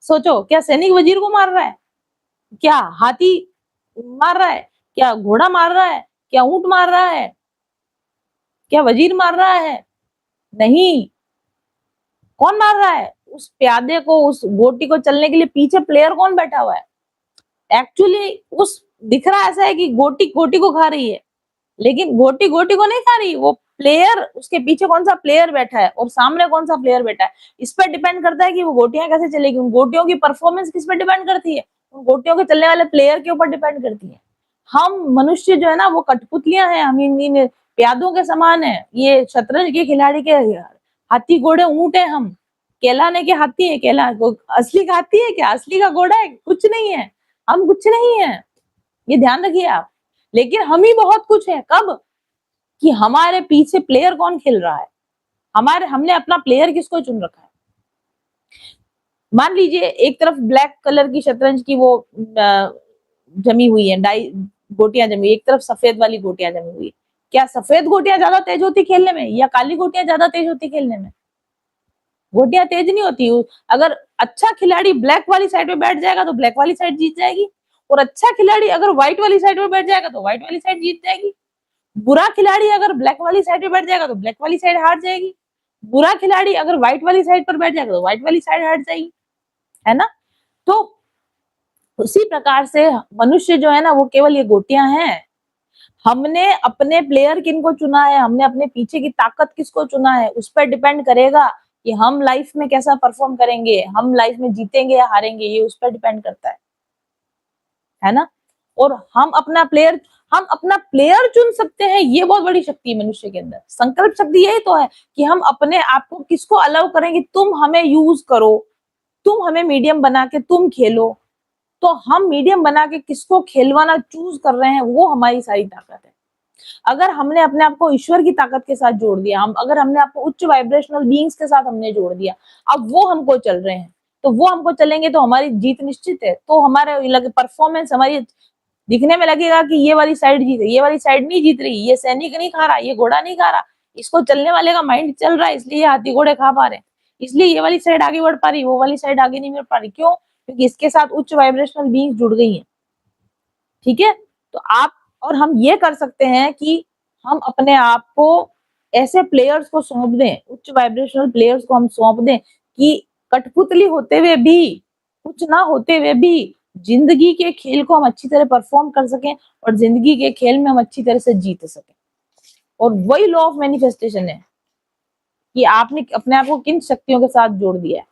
S1: सोचो, क्या सैनिक वजीर को मार रहा है? क्या हाथी मार रहा है? क्या घोड़ा मार रहा है? क्या ऊंट मार रहा है? क्या वजीर मार रहा है? नहीं। कौन मार रहा है? उस प्यादे को, उस गोटी को चलने के लिए पीछे प्लेयर कौन बैठा हुआ है? एक्चुअली उस, दिख रहा ऐसा है कि गोटी गोटी को खा रही है, लेकिन गोटी गोटी को नहीं खा रही, वो प्लेयर, उसके पीछे कौन सा प्लेयर बैठा है और सामने कौन सा प्लेयर बैठा है, इस पर डिपेंड करता है कि वो गोटियां कैसे चलेगी। उन गोटियों की परफॉर्मेंस किस पर डिपेंड करती है? उन गोटियों के चलने वाले प्लेयर के ऊपर डिपेंड करती है। हम मनुष्य जो है ना, वो कठपुतलियां हैं, हम इन प्यादों के समान है। ये शतरंज के खिलाड़ी के हाथी घोड़े ऊंट है हम, कहलाने के हाथी है, कहला असली का हाथी है क्या? असली का घोड़ा है? कुछ नहीं है, हम कुछ नहीं है, ये ध्यान रखिए आप। लेकिन हम ही बहुत कुछ है, कब? कि हमारे पीछे प्लेयर कौन खेल रहा है, हमने अपना प्लेयर किसको चुन रखा है। मान लीजिए एक तरफ ब्लैक कलर की शतरंज की वो जमी हुई है, डाई गोटियां जमी, एक तरफ सफेद वाली गोटियां जमी हुई है। क्या सफेद गोटियां ज्यादा तेज होती खेलने में या काली गोटियां ज्यादा तेज होती खेलने में? गोटियां तेज नहीं होती। अगर अच्छा खिलाड़ी ब्लैक वाली साइड में बैठ जाएगा तो ब्लैक वाली साइड जीत जाएगी, और अच्छा खिलाड़ी अगर व्हाइट वाली साइड में बैठ जाएगा तो व्हाइट वाली साइड जीत जाएगी। बुरा खिलाड़ी अगर ब्लैक वाली साइड में बैठ जाएगा तो ब्लैक वाली साइड हार जाएगी। बुरा खिलाड़ी अगर व्हाइट वाली साइड पर बैठ जाएगा तो व्हाइट वाली साइड हार जाएगी, है ना। तो उसी प्रकार से मनुष्य जो है ना वो केवल ये गोटियां हैं। हमने अपने प्लेयर किनको चुना है, हमने अपने पीछे की ताकत किसको चुना है, उस पर डिपेंड करेगा कि हम लाइफ में कैसा परफॉर्म करेंगे, हम लाइफ में जीतेंगे या हारेंगे, ये उस पर डिपेंड करता है ना। और हम अपना प्लेयर चुन सकते हैं, ये बहुत बड़ी शक्ति है मनुष्य के अंदर। संकल्प शक्ति यही तो है कि हम अपने आप को किसको अलाउ करेंगे, तुम हमें यूज करो, तुम हमें मीडियम बना के तुम खेलो। तो हम मीडियम बना के किसको खेलवाना चूज कर रहे हैं, वो हमारी सारी ताकत है। अगर हमने अपने आप को ईश्वर की ताकत के साथ जोड़ दिया, अगर हमने आपको उच्च वाइब्रेशनल बीइंग्स के साथ हमने जोड़ दिया, अब वो हमको चल रहे हैं, तो वो हमको चलेंगे तो हमारी जीत निश्चित है। तो हमारे परफॉर्मेंस हमारी दिखने में लगेगा कि ये वाली साइड जीत रही, ये वाली साइड नहीं जीत रही, ये सैनिक नहीं खा रहा, ये घोड़ा नहीं खा रहा, इसको चलने वाले का माइंड चल रहा है इसलिए ये हाथी घोड़े खा पा रहे हैं, इसलिए ये वाली साइड आगे बढ़ पा रही, वो वाली साइड आगे नहीं बढ़ पा रही। क्यों? क्योंकि इसके साथ उच्च वाइब्रेशनल बीइंग्स जुड़ गई हैं। ठीक है, तो आप और हम ये कर सकते हैं कि हम अपने आप को ऐसे प्लेयर्स को सौंप दें, उच्च वाइब्रेशनल प्लेयर्स को हम सौंप दें कि कठपुतली होते हुए भी, कुछ ना होते हुए भी जिंदगी के खेल को हम अच्छी तरह परफॉर्म कर सकें और जिंदगी के खेल में हम अच्छी तरह से जीत सकें। और वही लॉ ऑफ मैनिफेस्टेशन है कि आपने अपने आप को किन शक्तियों के साथ जोड़ दिया है।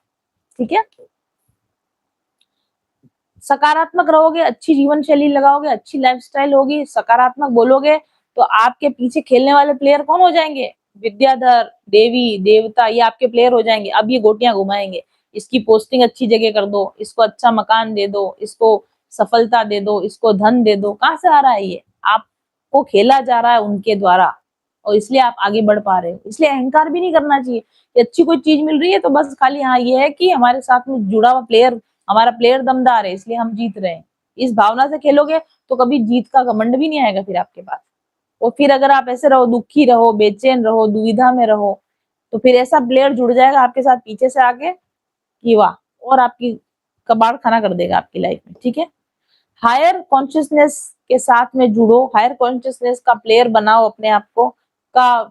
S1: ठीक है, सकारात्मक रहोगे, अच्छी जीवन शैली लगाओगे, अच्छी लाइफस्टाइल होगी, सकारात्मक बोलोगे, तो आपके पीछे खेलने वाले प्लेयर कौन हो जाएंगे? विद्याधर, देवी देवता, ये आपके प्लेयर हो जाएंगे। अब ये गोटियां घुमाएंगे, इसकी पोस्टिंग अच्छी जगह कर दो, इसको अच्छा मकान दे दो, इसको सफलता दे दो, इसको धन दे दो। कहां से आ रहा है? ये आपको खेला जा रहा है उनके द्वारा, और इसलिए आप आगे बढ़ पा रहे हो। इसलिए अहंकार भी नहीं करना चाहिए। अच्छी कोई चीज मिल रही है तो बस खाली हाँ ये है कि हमारे साथ में जुड़ा हुआ प्लेयर, हमारा प्लेयर दमदार है इसलिए हम जीत रहे हैं, इस भावना से खेलोगे तो कभी जीत का घमंड भी नहीं आएगा फिर आपके पास। और फिर अगर आप ऐसे रहो, दुखी रहो, बेचैन रहो, दुविधा में रहो, तो फिर ऐसा प्लेयर जुड़ जाएगा आपके साथ पीछे से आके कि वाह, और आपकी कबाड़ खाना कर देगा आपकी लाइफ में। ठीक है, हायर कॉन्शियसनेस के साथ में जुड़ो, हायर कॉन्शियसनेस का प्लेयर बनाओ अपने आप को, का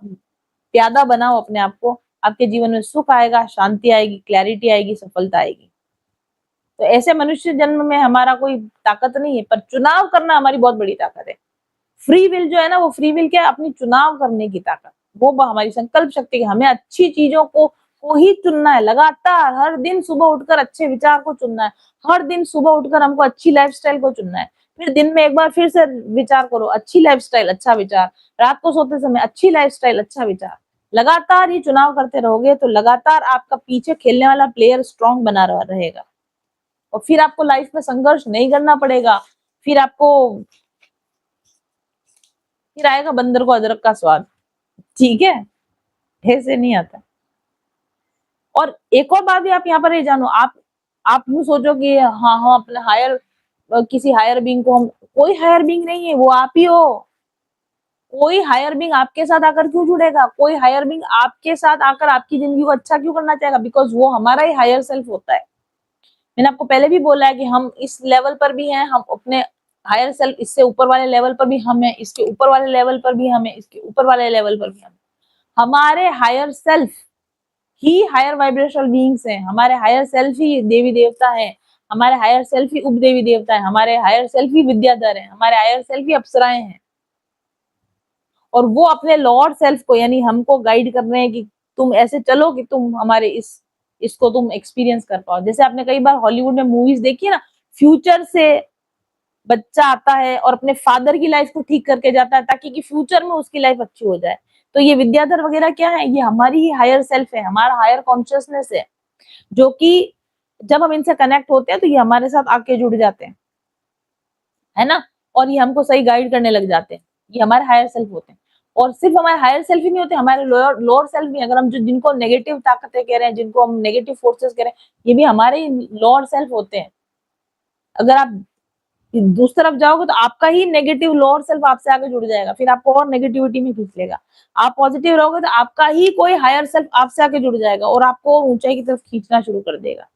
S1: प्यादा बनाओ अपने आप को। आपके जीवन में सुख आएगा, शांति आएगी, क्लैरिटी आएगी, सफलता आएगी। तो ऐसे मनुष्य जन्म में हमारा कोई ताकत नहीं है, पर चुनाव करना हमारी बहुत बड़ी ताकत है। फ्री विल जो है ना, वो फ्री विल क्या है? अपनी चुनाव करने की ताकत, वो हमारी संकल्प शक्ति है। हमें अच्छी चीजों को ही चुनना है, लगातार हर दिन सुबह उठकर अच्छे विचार को चुनना है, हर दिन सुबह उठकर हमको अच्छी लाइफस्टाइल को चुनना है। फिर दिन में एक बार फिर से विचार करो, अच्छी लाइफस्टाइल अच्छा विचार, रात को सोते समय अच्छी लाइफस्टाइल अच्छा विचार। लगातार ही चुनाव करते रहोगे तो लगातार आपका पीछे खेलने वाला प्लेयर स्ट्रांग बना रहेगा, और फिर आपको लाइफ में संघर्ष नहीं करना पड़ेगा। फिर आएगा बंदर को अदरक का स्वाद। ठीक है, ऐसे नहीं आता। और एक और बात भी आप यहाँ पर ये जानो, आप यूं सोचो कि हाँ हम अपने किसी हायर बीइंग को, हम कोई हायर बीइंग नहीं है, वो आप ही हो। कोई हायर बीइंग आपके साथ आकर क्यों जुड़ेगा? कोई हायर बीइंग आपके साथ आकर आपकी जिंदगी को अच्छा क्यों करना चाहेगा? बिकॉज वो हमारा ही हायर सेल्फ होता है। मैंने आपको पहले भी बोला है कि हम इस लेवल पर भी हैं, हम अपने हायर सेल्फ, इससे ऊपर वाले लेवल पर भी हम हैं, इसके ऊपर वाले लेवल पर भी हम हैं, इसके ऊपर वाले लेवल पर भी हम। हमारे हायर सेल्फ ही हायर वाइब्रेशनल बीइंग्स हैं, हमारे हायर सेल्फ ही देवी देवता है, हमारे हायर सेल्फ ही उपदेवी देवता है, हमारे हायर सेल्फ ही विद्याधर है, हमारे हायर सेल्फ ही अप्सराएं हैं। और वो अपने लॉर्ड सेल्फ को, यानी हमको गाइड कर रहे हैं कि तुम ऐसे चलो कि तुम हमारे इसको तुम एक्सपीरियंस कर पाओ। जैसे आपने कई बार हॉलीवुड में मूवीज देखी है ना, फ्यूचर से बच्चा आता है और अपने फादर की लाइफ को ठीक करके जाता है ताकि कि फ्यूचर में उसकी लाइफ अच्छी हो जाए। तो ये विद्याधर वगैरह क्या है? ये हमारी ही हायर सेल्फ है, हमारा हायर कॉन्शियसनेस है, जो कि जब हम इनसे कनेक्ट होते हैं तो ये हमारे साथ आके जुड़ जाते हैं, है ना, और ये हमको सही गाइड करने लग जाते हैं। ये हमारे हायर सेल्फ होते हैं। और सिर्फ हमारे हायर सेल्फ ही नहीं होते, हमारे लोअर सेल्फ भी, अगर हम जो जिनको नेगेटिव ताकतें कह रहे हैं, जिनको हम नेगेटिव फोर्सेस कह रहे हैं, ये भी हमारे ही लोअर सेल्फ होते हैं। अगर आप दूसरी तरफ जाओगे तो आपका ही नेगेटिव लोअर सेल्फ आपसे आगे जुड़ जाएगा, फिर आपको और नेगेटिविटी में खींच लेगा। आप पॉजिटिव रहोगे तो आपका ही कोई हायर सेल्फ आपसे आगे जुड़ जाएगा और आपको ऊंचाई की तरफ खींचना शुरू कर देगा।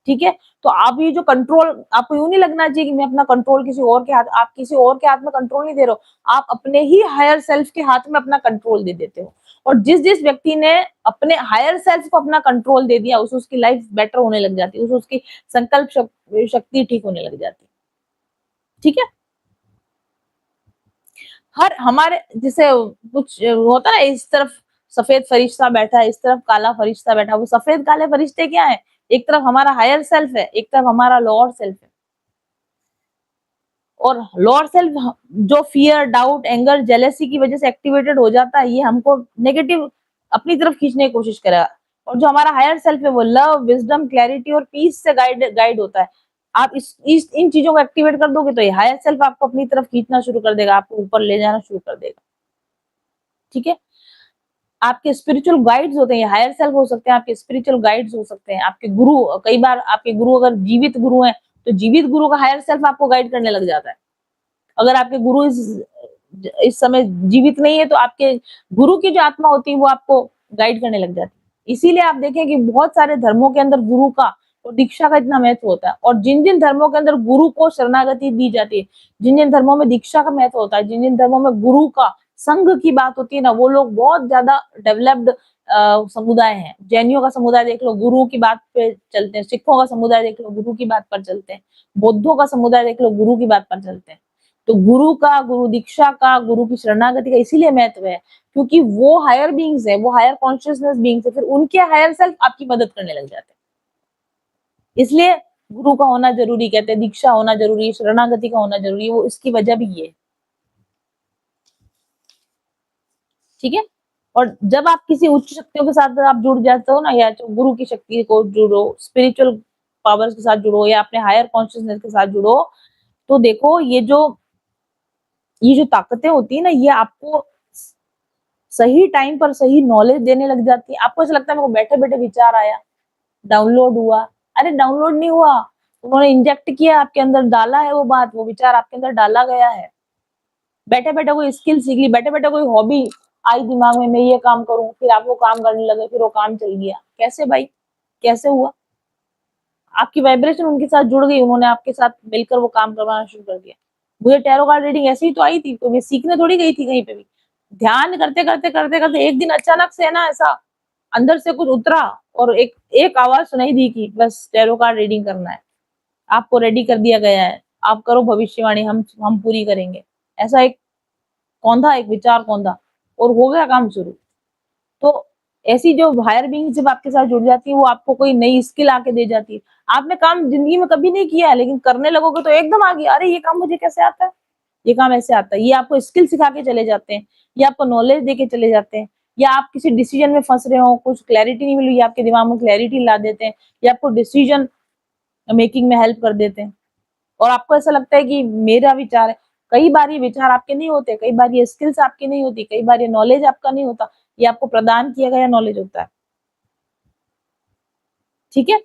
S1: ठीक है, तो आप ये जो कंट्रोल, आपको यूं नहीं लगना चाहिए कि मैं अपना कंट्रोल किसी और के हाथ, आप किसी और के हाथ में कंट्रोल नहीं दे रहे हो, आप अपने ही हायर सेल्फ के हाथ में अपना कंट्रोल दे देते हो। और जिस जिस व्यक्ति ने अपने हायर सेल्फ को अपना कंट्रोल दे दिया, उसकी लाइफ बेटर होने लग जाती है, उसकी संकल्प शक्ति ठीक होने लग जाती है। ठीक है, हर हमारे जैसे कुछ होता है, इस तरफ सफेद फरिश्ता बैठा है, इस तरफ काला फरिश्ता बैठा है, वो सफेद काले फरिश्ते क्या है? एक तरफ हमारा हायर सेल्फ है, एक तरफ हमारा लोअर सेल्फ है। और लोअर सेल्फ जो फियर, डाउट, एंगर, जेलेसी की वजह से एक्टिवेटेड हो जाता है, ये हमको नेगेटिव अपनी तरफ खींचने की कोशिश करेगा। और जो हमारा हायर सेल्फ है वो लव, विजडम, क्लैरिटी और पीस से गाइड होता है। आप इस इन चीजों को एक्टिवेट कर दोगे तो ये हायर सेल्फ आपको अपनी तरफ खींचना शुरू कर देगा, आपको ऊपर ले जाना शुरू कर देगा। ठीक है, आपके स्पिरिचुअल गाइड्स होते हैं, हायर सेल्फ हो सकते हैं, आपके स्पिरिचुअल गाइड्स हो सकते हैं, आपके गुरु। कई बार आपके गुरु अगर जीवित गुरु हैं तो जीवित गुरु का हायर सेल्फ आपको गाइड करने लग जाता है। अगर आपके गुरु इस समय जीवित नहीं है तो आपके गुरु की जो आत्मा होती है वो आपको गाइड करने लग जाती है। इसीलिए आप देखें कि बहुत सारे धर्मों के अंदर गुरु का और दीक्षा का इतना महत्व होता है। और जिन जिन धर्मों के अंदर गुरु को शरणागति दी जाती है, जिन जिन धर्मों में दीक्षा का महत्व होता है, जिन जिन धर्मों में गुरु का संघ की बात होती है ना, वो लोग बहुत ज्यादा डेवलप्ड समुदाय है। जैनियों का समुदाय देख लो, गुरु की बात पे चलते हैं। सिखों का समुदाय देख लो, गुरु की बात पर चलते हैं। बौद्धों का समुदाय देख लो, गुरु की बात पर चलते हैं। तो गुरु का, गुरु दीक्षा का, गुरु की शरणागति का इसीलिए महत्व है क्योंकि वो हायर बीइंग्स है, वो हायर कॉन्शियसनेस बीइंग्स है, फिर उनके हायर सेल्फ आपकी मदद करने लग जाते हैं। इसलिए गुरु का होना जरूरी, कहते हैं दीक्षा होना जरूरी, शरणागति का होना जरूरी है, वो इसकी वजह भी ये। ठीक है, और जब आप किसी उच्च शक्तियों के साथ आप जुड़ जाते हो ना, या तो गुरु की शक्ति को जुड़ो, स्पिरिचुअल पावर्स के साथ जुड़ो, या अपने हायर कॉन्शियसनेस के साथ जुड़ो, तो देखो ये जो ताकतें होती है ना, ये आपको सही टाइम पर सही नॉलेज देने लग जाती है। आपको ऐसा लगता है मेरे को बैठे बैठे विचार आया, डाउनलोड हुआ। अरे डाउनलोड नहीं हुआ, उन्होंने इंजेक्ट किया आपके अंदर, डाला है वो बात, वो विचार आपके अंदर डाला गया है। बैठे बैठे कोई स्किल सीख ली, बैठे बैठे कोई हॉबी आई दिमाग में, मैं ये काम करूं, फिर आप वो काम करने लगे, फिर वो काम चल गया। कैसे भाई, कैसे हुआ? आपकी वाइब्रेशन उनके साथ जुड़ गई, उन्होंने आपके साथ मिलकर वो काम करवाना शुरू कर दिया। मुझे टैरो कार्ड रीडिंग ऐसी ही तो आई थी, तो मैं सीखने थोड़ी गई थी कहीं पे भी। ध्यान करते करते करते करते एक दिन अचानक से ना ऐसा अंदर से कुछ उतरा और एक एक आवाज सुनाई दी कि बस टैरो कार्ड रीडिंग करना है, आपको रेडी कर दिया गया है, आप करो भविष्यवाणी, हम पूरी करेंगे। ऐसा एक कौंधा, एक विचार कौंधा, और हो गया काम शुरू। तो ऐसी जो हायर बीइंग जब आपके साथ जुड़ जाती है, वो आपको कोई नई स्किल आके दे जाती है। आपने काम जिंदगी में कभी नहीं किया है, लेकिन करने लगोगे तो एकदम आ गया, अरे ये काम मुझे कैसे आता है, ये काम ऐसे आता है। ये आपको स्किल सिखा के चले जाते हैं, ये आपको नॉलेज दे के चले जाते हैं। या आप किसी डिसीजन में फंस रहे हो, कुछ क्लैरिटी नहीं मिल रही, आपके दिमाग में क्लैरिटी ला देते हैं, या आपको डिसीजन मेकिंग में हेल्प कर देते हैं। और आपको ऐसा लगता है कि मेरा विचार है। कई बार ये विचार आपके नहीं होते, कई बार ये स्किल्स आपकी नहीं होती, कई बार ये नॉलेज आपका नहीं होता, ये आपको प्रदान किया गया नॉलेज होता है। ठीक है,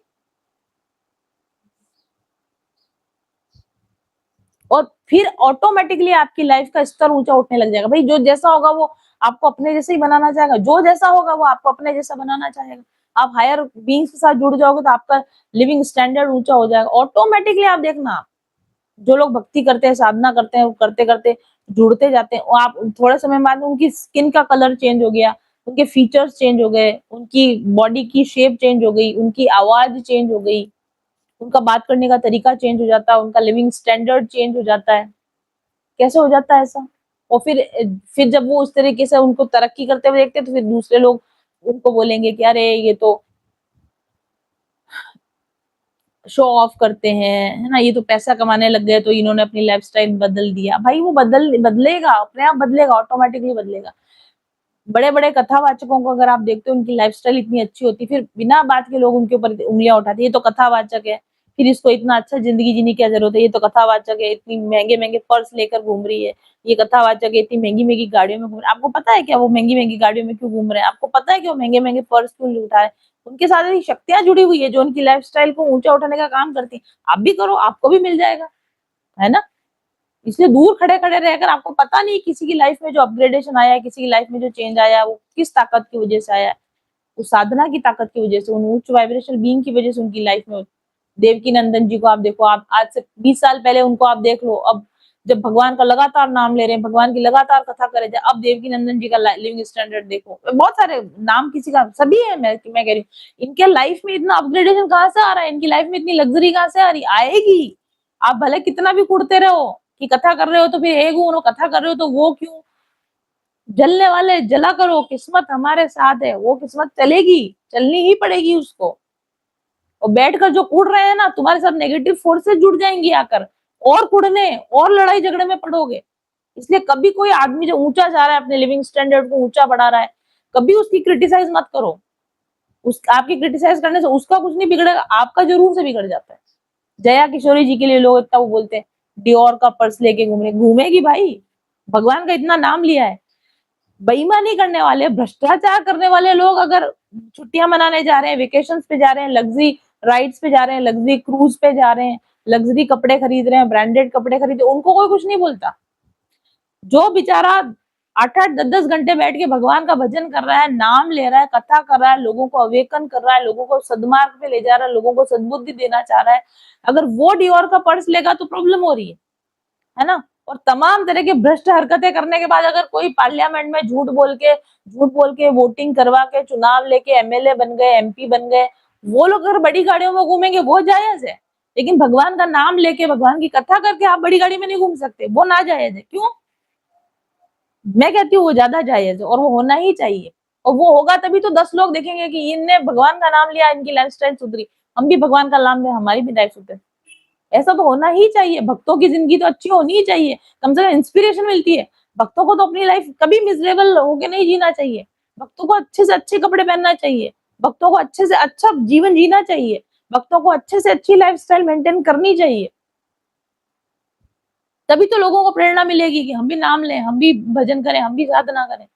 S1: और फिर ऑटोमेटिकली आपकी लाइफ का स्तर ऊंचा उठने लग जाएगा। भाई जो जैसा होगा वो आपको अपने जैसे ही बनाना चाहेगा, जो जैसा होगा वो आपको अपने जैसा बनाना चाहेगा। आप हायर बीइंग्स के साथ जुड़ जाओगे तो आपका लिविंग स्टैंडर्ड ऊंचा हो जाएगा ऑटोमेटिकली। आप देखना, जो लोग भक्ति करते हैं, साधना करते हैं, वो करते करते जुड़ते जाते हैं, और आप थोड़े समय बाद उनकी स्किन का कलर चेंज हो गया, उनके फीचर्स चेंज हो गए, उनकी बॉडी की शेप चेंज हो गई, उनकी आवाज चेंज हो गई, उनका बात करने का तरीका चेंज हो जाता है, उनका लिविंग स्टैंडर्ड चेंज हो जाता है। कैसे हो जाता है ऐसा? और फिर जब वो उस तरीके से उनको तरक्की करते हुए देखते हैं तो फिर दूसरे लोग उनको बोलेंगे कि अरे ये तो शो ऑफ करते हैं, है ना, ये तो पैसा कमाने लग गए तो इन्होंने अपनी लाइफस्टाइल बदल दिया। भाई वो बदलेगा, अपने आप बदलेगा, ऑटोमेटिकली बदलेगा। बड़े बड़े कथावाचकों को अगर आप देखते हो, उनकी लाइफस्टाइल इतनी अच्छी होती, फिर बिना बात के लोग उनके ऊपर उंगलियां उठाते, ये तो कथावाचक है, फिर इसको इतना अच्छा जिंदगी जीने की क्या जरूरत है, ये तो कथावाचक है, इतनी महंगे महंगे पर्स लेकर घूम रही है, ये कथावाचक है, इतनी महंगी महंगी गाड़ियों में घूम रहे हैं। आपको पता है क्या वो महंगी महंगी गाड़ियों में क्यों घूम रहे हैं? आपको पता है कि वो महंगे महंगे पर्स क्यों उठा रहे हैं? उनके साथ ऐसी शक्तियां जुड़ी हुई है जो उनकी लाइफस्टाइल को ऊंचा उठाने का काम करती है। आप भी करो, आपको भी मिल जाएगा, है ना? इसलिए दूर खड़े खड़े रहकर आपको पता नहीं किसी की लाइफ में जो अपग्रेडेशन आया है, किसी की लाइफ में जो चेंज आया है, वो किस ताकत की वजह से आया है। उस साधना की ताकत की वजह से, उन उच्च वाइब्रेशनल बीइंग की वजह से उनकी लाइफ में। देवकी नंदन जी को आप देखो, आप आज से 20 साल पहले उनको आप देख लो, अब जब भगवान का लगातार नाम ले रहे हैं, भगवान की लगातार कथा करे जाए, अब देवकी नंदन जी का लिविंग स्टैंडर्ड देखो। बहुत सारे नाम किसी का सभी है, मैं कह रही हूँ इनके लाइफ में इतना अपग्रेडेशन कहाँ से आ रहा है, इनकी लाइफ में इतनी लग्जरी कहाँ से आ रही, आएगी। आप भले कितना भी कुड़ते रहो कि कथा कर रहे हो तो फिर एक हूँ, कथा कर रहे हो तो वो क्यों, जलने वाले जला करो, किस्मत हमारे साथ है, वो किस्मत चलेगी, चलनी ही पड़ेगी उसको। और बैठकर जो कूद रहे हैं ना, तुम्हारे साथ नेगेटिव फोर्सेस जुड़ जाएंगी आकर, और कुड़ने और लड़ाई झगड़े में पड़ोगे। इसलिए कभी कोई आदमी जो ऊंचा जा रहा है, अपने लिविंग स्टैंडर्ड को ऊंचा बढ़ा रहा है, कभी उसकी क्रिटिसाइज मत करो। आपकी क्रिटिसाइज करने से उसका कुछ नहीं बिगड़ेगा, आपका जरूर से बिगड़ जाता है। जया किशोरी जी के लिए लोग इतना वो बोलते हैं, डियोर का पर्स लेके घूम रहे, घूमेगी भाई, भगवान का इतना नाम लिया है। बेईमानी करने वाले, भ्रष्टाचार करने वाले लोग अगर छुट्टियां मनाने जा रहे हैं, वेकेशंस पे जा रहे हैं, लग्जरी राइड्स पे जा रहे हैं, लग्जरी क्रूज पे जा रहे हैं, लग्जरी कपड़े खरीद रहे हैं, ब्रांडेड कपड़े खरीद, उनको कोई कुछ नहीं बोलता। जो बेचारा 8-8 10-10 घंटे बैठ के भगवान का भजन कर रहा है, नाम ले रहा है, कथा कर रहा है, लोगों को अवेकन कर रहा है, लोगों को सदमार्ग पे ले जा रहा है, लोगों को सद्बुद्धि देना चाह रहा है, अगर वो डियोर का पर्स लेगा तो प्रॉब्लम हो रही है ना? और तमाम तरह के भ्रष्ट हरकतें करने के बाद अगर कोई पार्लियामेंट में झूठ बोल के वोटिंग करवा के चुनाव लेके एमएलए बन गए, एमपी बन गए, वो लोग अगर बड़ी गाड़ियों में घूमेंगे वो जायज है, लेकिन भगवान का नाम लेके भगवान की कथा करके आप बड़ी गाड़ी में नहीं घूम सकते, वो ना जायज है। क्यों? मैं कहती हूँ वो ज्यादा जायज है और वो होना ही चाहिए। और वो होगा तभी तो 10 लोग देखेंगे कि इनने भगवान का नाम लिया, इनकी लाइफस्टाइल सुधरी, हम भी भगवान का नाम लें, हमारी भी लाइफ सुधरे। ऐसा तो होना ही चाहिए, भक्तों की जिंदगी तो अच्छी होनी ही चाहिए, कम से कम इंस्पिरेशन मिलती है। भक्तों को तो अपनी लाइफ कभी मिजरेबल होके नहीं जीना चाहिए, भक्तों को अच्छे से अच्छे कपड़े पहनना चाहिए, भक्तों को अच्छे से अच्छा जीवन जीना चाहिए, भक्तों को अच्छे से अच्छी लाइफस्टाइल मेंटेन करनी चाहिए। तभी तो लोगों को प्रेरणा मिलेगी कि हम भी नाम लें, हम भी भजन करें, हम भी साधना करें।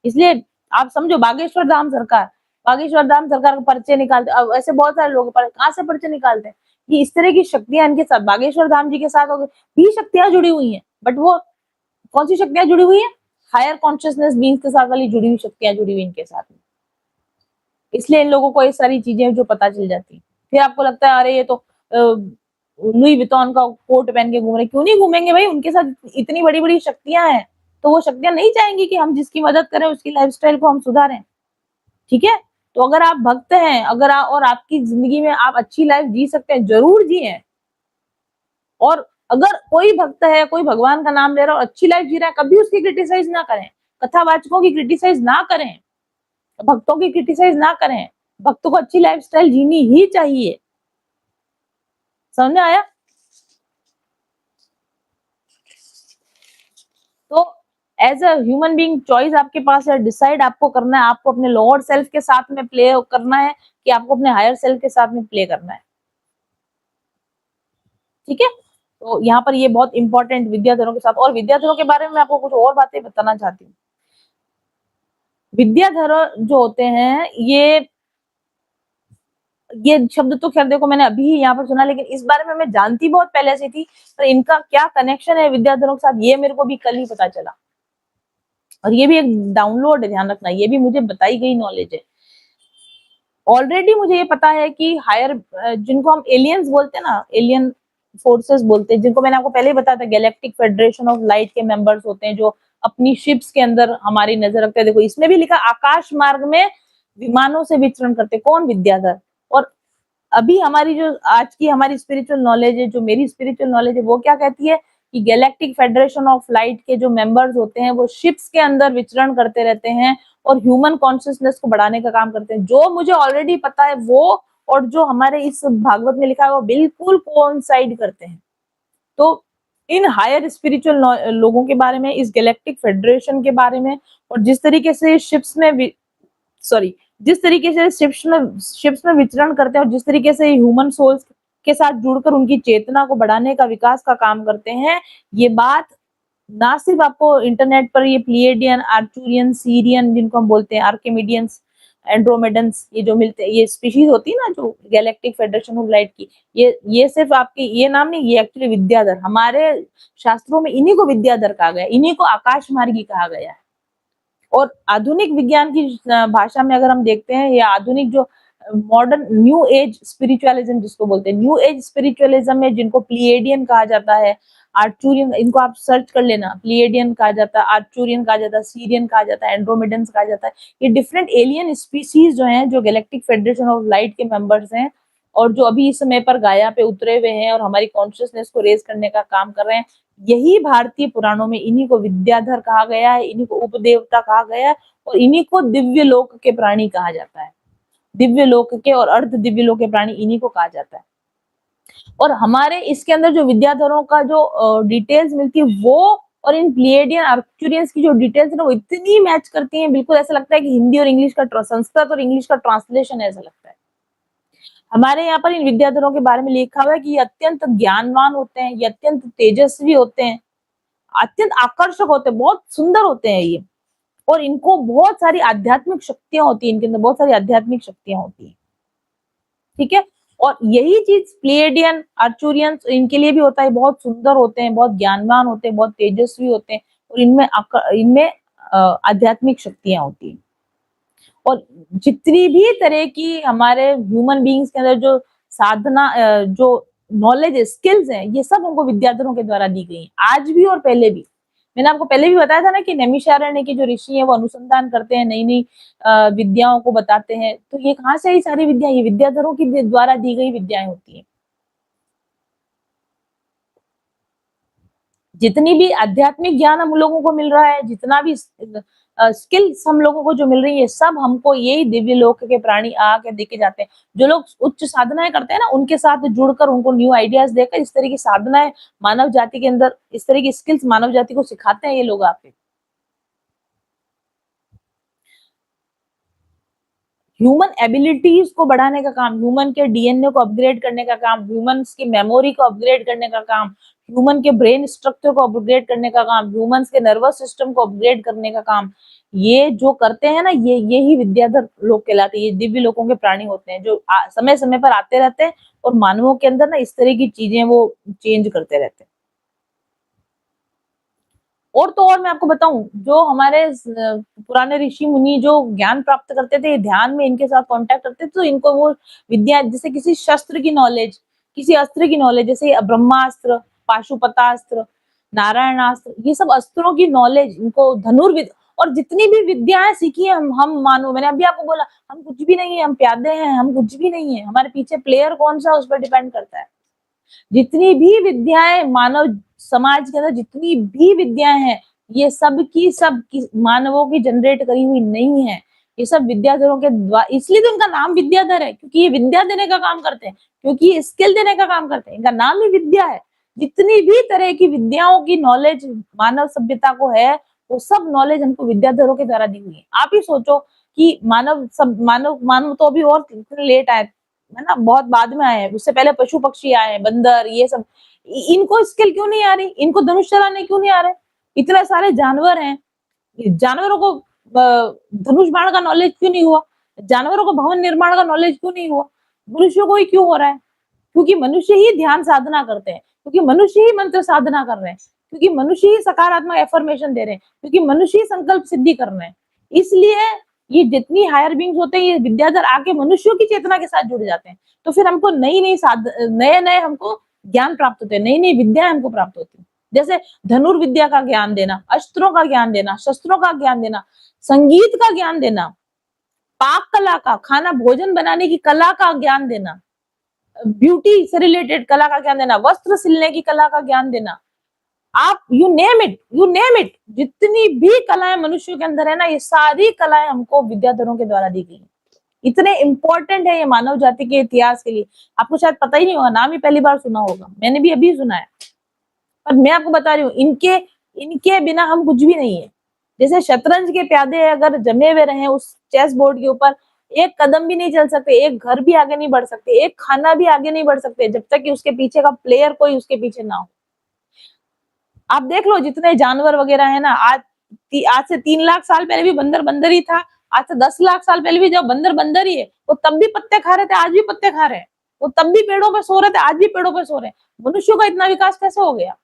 S1: इसलिए आप समझो, बागेश्वर धाम सरकार के पर्चे निकालते, अब ऐसे बहुत सारे लोग कहाँ से पर्चे निकालते हैं कि इस तरह की शक्तियां इनके साथ, बागेश्वर धाम जी के साथ भी शक्तियां जुड़ी हुई हैं, बट वो कौन सी शक्तियां जुड़ी हुई है? हायर कॉन्शियसनेस बीइंग्स के साथ वाली जुड़ी हुई शक्तियां जुड़ी हुई इनके साथ में। इसलिए इन लोगों को ये सारी चीजें जो पता चल जाती, फिर आपको लगता है अरे ये तो लुई वितौन का कोट पहन के घूम रहे, क्यों नहीं घूमेंगे भाई, उनके साथ इतनी बड़ी बड़ी शक्तियां हैं, तो वो शक्तियां नहीं चाहेंगी कि हम जिसकी मदद करें उसकी लाइफस्टाइल को हम सुधारें। ठीक है, तो अगर आप भक्त हैं, अगर और आपकी जिंदगी में आप अच्छी लाइफ जी सकते हैं, जरूर जिए। और अगर कोई भक्त है, कोई भगवान का नाम ले रहा है और अच्छी लाइफ जी रहा है, कभी उसकी क्रिटिसाइज ना करें, कथावाचकों की क्रिटिसाइज ना करें, भक्तों की क्रिटिसाइज ना करें। भक्तों को अच्छी लाइफस्टाइल जीनी ही चाहिए। समझ में आया? तो as a human being choice आपके पास है, डिसाइड आपको करना है, आपको अपने लोअर सेल्फ के साथ में प्ले करना है कि आपको अपने हायर सेल्फ के साथ में प्ले करना है। ठीक है, तो यहाँ पर ये बहुत इंपॉर्टेंट विद्याधरों के साथ, और विद्याधरों के बारे में मैं आपको कुछ और बातें बताना चाहती हूँ। विद्याधर जो होते हैं, ये शब्द तो खैर देखो मैंने अभी ही यहाँ पर सुना, लेकिन इस बारे में मैं जानती बहुत पहले से थी, पर इनका क्या कनेक्शन है विद्याधरों के साथ ये मेरे को भी कल ही पता चला। और ये भी एक डाउनलोड है, ध्यान रखना, ये भी मुझे बताई गई नॉलेज है। ऑलरेडी मुझे ये पता है कि हायर, जिनको हम एलियंस बोलते हैं ना, एलियन फोर्सेस बोलते हैं, जिनको मैंने आपको पहले ही बताया था, गैलेक्टिक फेडरेशन ऑफ लाइट के मेंबर्स होते हैं, जो अपनी शिप्स के अंदर हमारी नजर रखते हैं। देखो इसमें भी लिखा आकाश मार्ग में विमानों से विचरण करते, कौन? विद्याधर। और अभी हमारी जो आज की हमारी स्पिरिचुअल नॉलेज है, जो मेरी स्पिरिचुअल नॉलेज है, वो क्या कहती है कि गैलेक्टिक फेडरेशन ऑफ लाइट के जो मेंबर्स होते हैं वो शिप्स के अंदर विचरण करते रहते हैं और ह्यूमन कॉन्शियसनेस को बढ़ाने का काम करते हैं। जो मुझे ऑलरेडी पता है वो और जो हमारे इस भागवत में लिखा है वो बिल्कुल कोइंसाइड करते हैं। तो इन हायर स्पिरिचुअल लोगों के बारे में, इस गैलेक्टिक फेडरेशन के बारे में, और जिस तरीके से शिप्स में जिस तरीके से शिप्स में विचरण करते हैं और जिस तरीके से ह्यूमन सोल्स के साथ जुड़कर उनकी चेतना को बढ़ाने का, विकास का काम करते हैं। ये बात ना सिर्फ आपको इंटरनेट पर ये प्लियडियन, आर्चुरियन, सीरियन जिनको हम बोलते हैं, आर्किमिडियंस, एंड्रोमेडन्स, ये जो मिलते हैं, ये स्पीशीज होती है ना जो गैलेक्टिक फेडरेशन ऑफ लाइट की, ये सिर्फ आपकी ये नाम नहीं, ये एक्चुअली विद्याधर, हमारे शास्त्रों में इन्हीं को विद्याधर कहा गया, इन्हीं को आकाश मार्गी कहा गया है। और आधुनिक विज्ञान की भाषा में अगर हम देखते हैं, या आधुनिक जो मॉडर्न न्यू एज स्पिरिचुअलिज्म जिसको बोलते हैं, न्यू एज स्पिरिचुअलिज्म में जिनको प्लियडियन कहा जाता है, आर्चुरियन, इनको आप सर्च कर लेना, प्लियडियन कहा जाता है, आर्चुरियन कहा जाता है, सीरियन कहा जाता है, एंड्रोमेडन्स कहा जाता है। ये डिफरेंट एलियन स्पीसीज जो हैं, जो गैलेक्टिक फेडरेशन ऑफ लाइट के मेंबर्स हैं, और जो अभी इस समय पर गाया पे उतरे हुए हैं और हमारी कॉन्शियसनेस को रेज करने का काम कर रहे हैं। यही भारतीय पुराणों में इन्हीं को विद्याधर कहा गया है, इन्हीं को उपदेवता कहा गया है, और इन्हीं को दिव्य लोक के प्राणी कहा जाता है। दिव्य लोक के और अर्ध दिव्य लोक के प्राणी इन्हीं को कहा जाता है। और हमारे इसके अंदर जो विद्याधरों का जो डिटेल्स मिलती है, वो और इन प्लियडियन, आर्क्चुरियंस की जो डिटेल्स है ना, वो इतनी मैच करती हैं, बिल्कुल ऐसा लगता है कि हिंदी और इंग्लिश का, संस्कृत और इंग्लिश का ट्रांसलेशन ऐसा लगता है। हमारे यहाँ पर इन विद्याधरों के बारे में लिखा हुआ है कि ये अत्यंत ज्ञानवान होते हैं, ये अत्यंत तेजस्वी होते हैं, अत्यंत आकर्षक होते हैं, बहुत सुंदर होते हैं ये, और इनको बहुत सारी आध्यात्मिक शक्तियां होती है, इनके अंदर बहुत सारी आध्यात्मिक शक्तियां होती है। ठीक है, और यही चीज प्लेडियन, आर्चुरियंस, इनके लिए भी होता है, बहुत सुंदर होते हैं, बहुत ज्ञानवान होते हैं, बहुत तेजस्वी होते हैं, और इनमें आध्यात्मिक शक्तियां होती है। और जितनी भी तरह की हमारे ह्यूमन बीइंग्स के अंदर जो साधना, जो नॉलेज, स्किल्स हैं, ये सब उनको विद्याधरों के द्वारा दी गई हैं, आज भी और पहले भी। मैंने आपको पहले भी बताया था ना कि नैमिषारण्य के जो ऋषि हैं वो अनुसंधान करते हैं, नई नई विद्याओं को बताते हैं। तो ये कहाँ से आई सारी विद्या? ये विद्याधरों की द्वारा दी गई विद्याएं होती हैं। जितनी भी आध्यात्मिक ज्ञान हम लोगों को मिल रहा है, जितना भी स्किल्स हम लोगों को जो मिल रही है, सब हमको यही दिव्य लोक के प्राणी आके देके जाते हैं। जो लोग उच्च साधनाएं करते हैं ना, उनके साथ जुड़कर उनको न्यू आइडियाज देकर इस तरह की साधनाएं मानव जाति के अंदर, इस तरह की स्किल्स मानव जाति को सिखाते हैं ये लोग आके। ह्यूमन एबिलिटीज को बढ़ाने का काम, ह्यूमन के डीएनए को अपग्रेड करने का काम, ह्यूमंस की मेमोरी को अपग्रेड करने का काम, ह्यूमन के ब्रेन स्ट्रक्चर को अपग्रेड करने का काम, ह्यूमंस के नर्वस सिस्टम को अपग्रेड करने का काम, ये जो करते हैं ना, ये ही विद्याधर लोग कहलाते हैं। ये दिव्य लोगों के प्राणी होते हैं, जो समय समय पर आते रहते हैं और मानवों के अंदर ना इस तरह की चीजें वो चेंज करते रहते हैं। और तो और मैं आपको बताऊं, जो हमारे पुराने ऋषि मुनि जो ज्ञान प्राप्त करते थे, ध्यान में इनके साथ कांटेक्ट करते थे, तो इनको वो विद्या, जैसे किसी शस्त्र की नॉलेज, किसी अस्त्र की नॉलेज, जैसे ब्रह्मास्त्र, पाशुपतास्त्र, नारायणास्त्र, ये सब अस्त्रों की नॉलेज इनको, धनुर्विद, और जितनी भी विद्याएं सीखी है हम मानो, मैंने अभी आपको बोला, हम कुछ भी नहीं है, हम प्यादे हैं, हम कुछ भी नहीं है, हमारे पीछे प्लेयर कौन सा उस पर डिपेंड करता है। जितनी भी विद्याएं मानव समाज के अंदर, जितनी भी विद्याएं हैं, ये सब की सब मानवों की जनरेट करी हुई नहीं है, ये सब विद्याधरों के द्वारा, इसलिए तो इनका नाम विद्याधर है, क्योंकि ये विद्या देने का काम करते हैं, क्योंकि ये स्किल देने का काम करते हैं, इनका नाम ही विद्या है। जितनी भी तरह की विद्याओं की नॉलेज मानव सभ्यता को है, वो सब नॉलेज हमको विद्याधरों के द्वारा दी हुई है। आप ही सोचो कि मानव तो अभी और लेट आए है ना, बहुत बाद में आए हैं, उससे पहले पशु पक्षी आए हैं, बंदर, ये सब, इनको स्किल क्यों नहीं आ रही? इनको धनुष चलाने क्यों नहीं आ रहे? इतने सारे जानवर हैं, जानवरों को धनुष बाण का नॉलेज क्यों नहीं हुआ? जानवरों को भवन निर्माण का नॉलेज क्यों नहीं हुआ? मनुष्यों को ही क्यों हो रहा है? क्योंकि मनुष्य ही ध्यान साधना करते हैं, क्योंकि मनुष्य ही मंत्र साधना कर रहे हैं, क्योंकि मनुष्य ही सकारात्मक एफर्मेशन दे रहे हैं, क्योंकि मनुष्य ही संकल्प सिद्धि कर रहे हैं। इसलिए ये जितनी हायर बींग्स होते हैं, ये विद्याधर आके मनुष्यों की चेतना के साथ जुड़ जाते हैं। तो फिर हमको नए नए हमको ज्ञान प्राप्त होते हैं, नई नई विद्या हमको प्राप्त होती है। जैसे धनुर्विद्या का ज्ञान देना, अस्त्रों का ज्ञान देना, शस्त्रों का ज्ञान देना, संगीत का ज्ञान देना, पाक कला का, खाना भोजन बनाने की कला का ज्ञान देना, ब्यूटी से रिलेटेड कला का ज्ञान देना, वस्त्र सिलने की कला का ज्ञान देना, आप यू नेम इट, जितनी भी कलाएं मनुष्य के अंदर है ना, ये सारी कलाएं हमको विद्याधरों के द्वारा दी गई। इतने इंपॉर्टेंट है ये मानव जाति के इतिहास के लिए। आपको शायद पता ही नहीं होगा, नाम ही पहली बार सुना होगा, मैंने भी अभी सुना है, पर मैं आपको बता रही हूँ, इनके बिना हम कुछ भी नहीं है। जैसे शतरंज के प्यादे अगर जमे हुए रहे उस चेस बोर्ड के ऊपर, एक कदम भी नहीं चल सकते, एक घर भी आगे नहीं बढ़ सकते, एक खाना भी आगे नहीं बढ़ सकते जब तक कि उसके पीछे का प्लेयर कोई उसके पीछे ना हो। आप देख लो जितने जानवर वगैरह है ना, आज से 3 लाख साल पहले भी बंदर बंदर ही था। आज से 10 लाख साल पहले भी जब बंदर बंदर ही है, वो तब भी पत्ते खा रहे थे, आज भी पत्ते खा रहे हैं। वो तब भी पेड़ों पे सो रहे थे, आज भी पेड़ों पे सो रहे हैं। मनुष्यों का इतना विकास कैसे हो गया?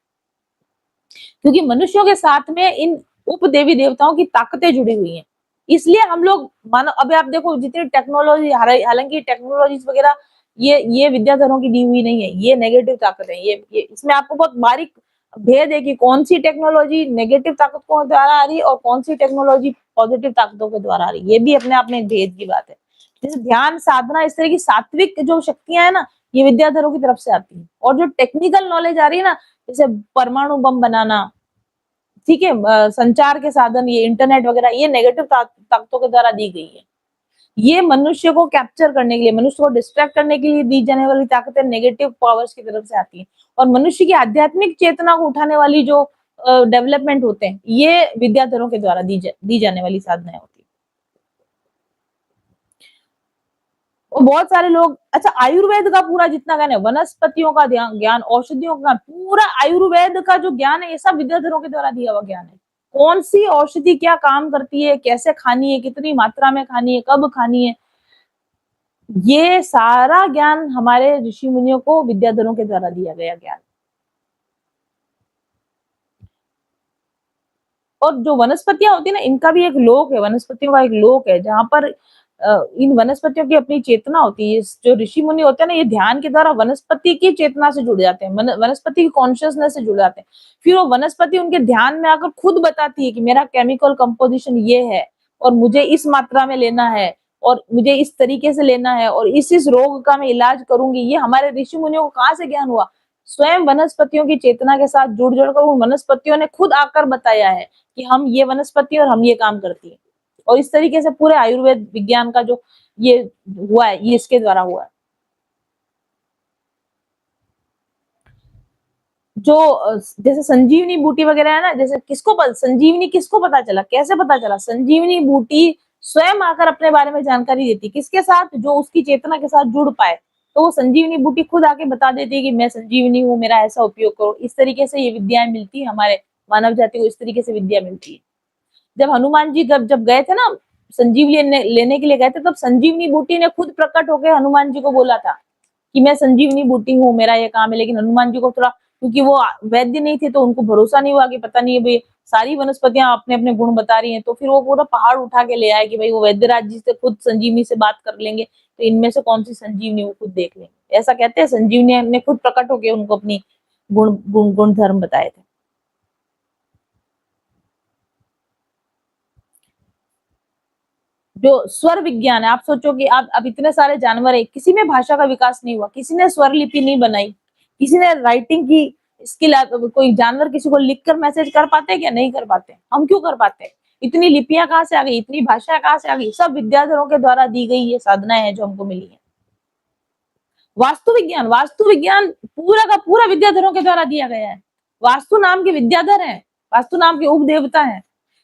S1: क्योंकि मनुष्यों के साथ में इन उप देवी देवताओं की ताकतें जुड़ी हुई हैं। इसलिए हम लोग मानो, अभी आप देखो जितनी टेक्नोलॉजी, हालांकि टेक्नोलॉजीज वगैरह ये विद्याधरों की दी हुई नहीं है, ये नेगेटिव ताकत है। ये इसमें आपको बहुत बारीक भेद है कि कौन सी टेक्नोलॉजी नेगेटिव ताकत को द्वारा आ रही है और कौन सी टेक्नोलॉजी पॉजिटिव ताकतों के द्वारा आ रही है। ये भी अपने आप में एक भेद की बात है। जैसे ध्यान, साधना, इस तरह की सात्विक जो शक्तियां है ना, ये विद्याधरों की तरफ से आती है। और जो टेक्निकल नॉलेज आ रही है ना, जैसे परमाणु बम बनाना, ठीक है, संचार के साधन, ये इंटरनेट वगैरह, ये नेगेटिव ताकतों के द्वारा दी गई है। ये मनुष्य को कैप्चर करने के लिए, मनुष्य को डिस्ट्रैक्ट करने के लिए दी जाने वाली ताकतें नेगेटिव पावर्स की तरफ से आती है। और मनुष्य की आध्यात्मिक चेतना को उठाने वाली जो डेवलपमेंट होते हैं, ये विद्याधरों के द्वारा दी जाने वाली साधनाएं होती है। और बहुत सारे लोग, अच्छा, आयुर्वेद का पूरा जितना ज्ञान है, वनस्पतियों का ज्ञान, औषधियों का, पूरा आयुर्वेद का जो ज्ञान है, ये सब विद्याधरों के द्वारा दिया हुआ ज्ञान है। कौन सी औषधि क्या काम करती है, कैसे खानी है, कितनी मात्रा में खानी है, कब खानी है, ये सारा ज्ञान हमारे ऋषि मुनियों को विद्याधरों के द्वारा दिया गया ज्ञान। और जो वनस्पतियां होती है ना, इनका भी एक लोक है, वनस्पतियों का एक लोक है, जहां पर इन वनस्पतियों की अपनी चेतना होती है। जो ऋषि मुनि होते हैं ना, ये ध्यान के द्वारा वनस्पति की चेतना से जुड़ जाते हैं, वनस्पति की कॉन्शियसनेस से जुड़ जाते हैं। फिर वो वनस्पति उनके ध्यान में आकर खुद बताती है कि मेरा केमिकल कंपोजिशन ये है और मुझे इस मात्रा में लेना है और मुझे इस तरीके से लेना है और इस रोग का मैं इलाज करूंगी। ये हमारे ऋषि मुनियों को कहाँ से ज्ञान हुआ? स्वयं वनस्पतियों की चेतना के साथ जुड़ जुड़कर उन वनस्पतियों ने खुद आकर बताया है कि हम ये वनस्पति और हम ये काम करती है। और इस तरीके से पूरे आयुर्वेद विज्ञान का जो ये हुआ है, ये इसके द्वारा हुआ है। जो जैसे संजीवनी बूटी वगैरह है ना, जैसे संजीवनी किसको पता चला, कैसे पता चला? संजीवनी बूटी स्वयं आकर अपने बारे में जानकारी देती, किसके साथ? जो उसकी चेतना के साथ जुड़ पाए, तो वो संजीवनी बूटी खुद आके बता देती है कि मैं संजीवनी हूँ, मेरा ऐसा उपयोग करो। इस तरीके से ये विद्याएं मिलती है हमारे मानव जाति को, इस तरीके से विद्या मिलती है। जब हनुमान जी जब गए थे ना संजीवनी लेने के लिए गए थे, तब संजीवनी बूटी ने खुद प्रकट होकर हनुमान जी को बोला था कि मैं संजीवनी बूटी हूँ, मेरा ये काम है। लेकिन हनुमान जी को थोड़ा, क्योंकि वो वैद्य नहीं थे, तो उनको भरोसा नहीं हुआ कि पता नहीं भाई सारी वनस्पतियां अपने अपने गुण बता रही हैं। तो फिर वो पूरा पहाड़ उठा के ले आए कि भाई वो वैद्यराज जी से खुद संजीवनी से बात कर लेंगे, तो इनमें से कौन सी संजीवनी वो खुद देख लेंगे। ऐसा कहते हैं, संजीवनी ने खुद प्रकट होकर उनको अपनी गुण धर्म बताए थे। जो स्वर विज्ञान है, आप सोचो कि आप अब इतने सारे जानवर है, किसी में भाषा का विकास नहीं हुआ, किसी ने स्वर लिपि नहीं बनाई, किसी ने राइटिंग की स्किल, कोई जानवर किसी को लिखकर मैसेज कर पाते हैं क्या? नहीं कर पाते। हम क्यों कर पाते हैं? इतनी लिपियां कहाँ से आ गई, इतनी भाषा कहाँ से आ गई? सब विद्याधरों के द्वारा दी गई ये साधनाएं हैं जो हमको मिली है। वास्तु विज्ञान पूरा का पूरा विद्याधरों के द्वारा दिया गया है। वास्तु नाम के विद्याधर हैं, वास्तु नाम के उप देवता हैं,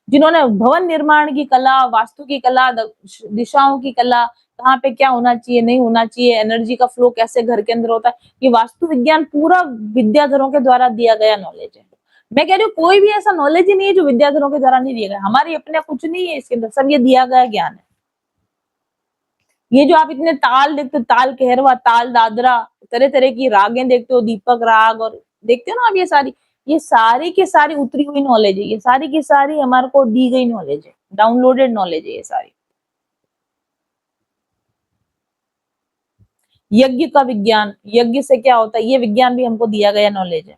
S1: जिन्होंने भवन निर्माण की कला, वास्तु की कला, दिशाओं की कला, कहाँ पे क्या होना चाहिए, नहीं होना चाहिए, एनर्जी का फ्लो कैसे घर के अंदर होता है, ये वास्तु विज्ञान पूरा विद्याधरों के द्वारा दिया गया नॉलेज है। मैं कह रही हूँ कोई भी ऐसा नॉलेज ही नहीं है जो विद्याधरों के द्वारा नहीं दिया गया। हमारी अपने कुछ नहीं है इसके अंदर, सब ये दिया गया ज्ञान है। ये जो आप इतने ताल देखते हो, ताल कहरवा, ताल दादरा, तरह तरह की रागें देखते हो, दीपक राग, और देखते हो ना आप, ये सारी की सारी उतरी हुई नॉलेज है, ये सारी की सारी हमारे को दी गई नॉलेज है, डाउनलोडेड नॉलेज है ये सारी। यज्ञ का विज्ञान, यज्ञ से क्या होता है, ये विज्ञान भी हमको दिया गया नॉलेज है।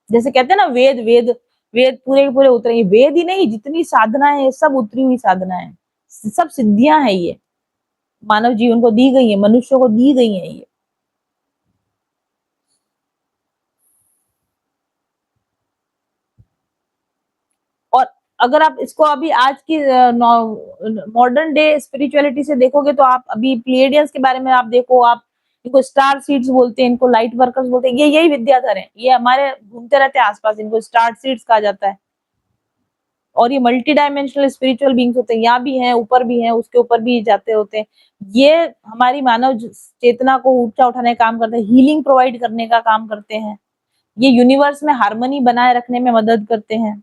S1: जैसे कहते हैं ना वेद वेद वेद पूरे के पूरे उतरे, वेद ही नहीं, जितनी साधना है सब उतरी हुई साधना है, सब सिद्धियां है, ये मानव जीवन को दी गई है, मनुष्य को दी गई है ये। और अगर आप इसको अभी आज की मॉडर्न डे स्पिरिचुअलिटी से देखोगे, तो आप अभी प्लेडियंस के बारे में आप देखो, आप इनको स्टार सीड्स बोलते हैं, इनको लाइट वर्कर्स बोलते हैं, ये यही विद्याधर हैं, ये हमारे घूमते रहते हैं आसपास, इनको स्टार सीड्स कहा जाता है। और ये मल्टी डायमेंशनल स्पिरिचुअल बीइंग्स होते हैं, यहाँ भी हैं, ऊपर भी हैं, उसके ऊपर भी जाते होते हैं। ये हमारी मानव चेतना को ऊंचा उठाने का काम करते हैं, हीलिंग प्रोवाइड करने का काम करते हैं, ये यूनिवर्स में हार्मनी बनाए रखने में मदद करते हैं।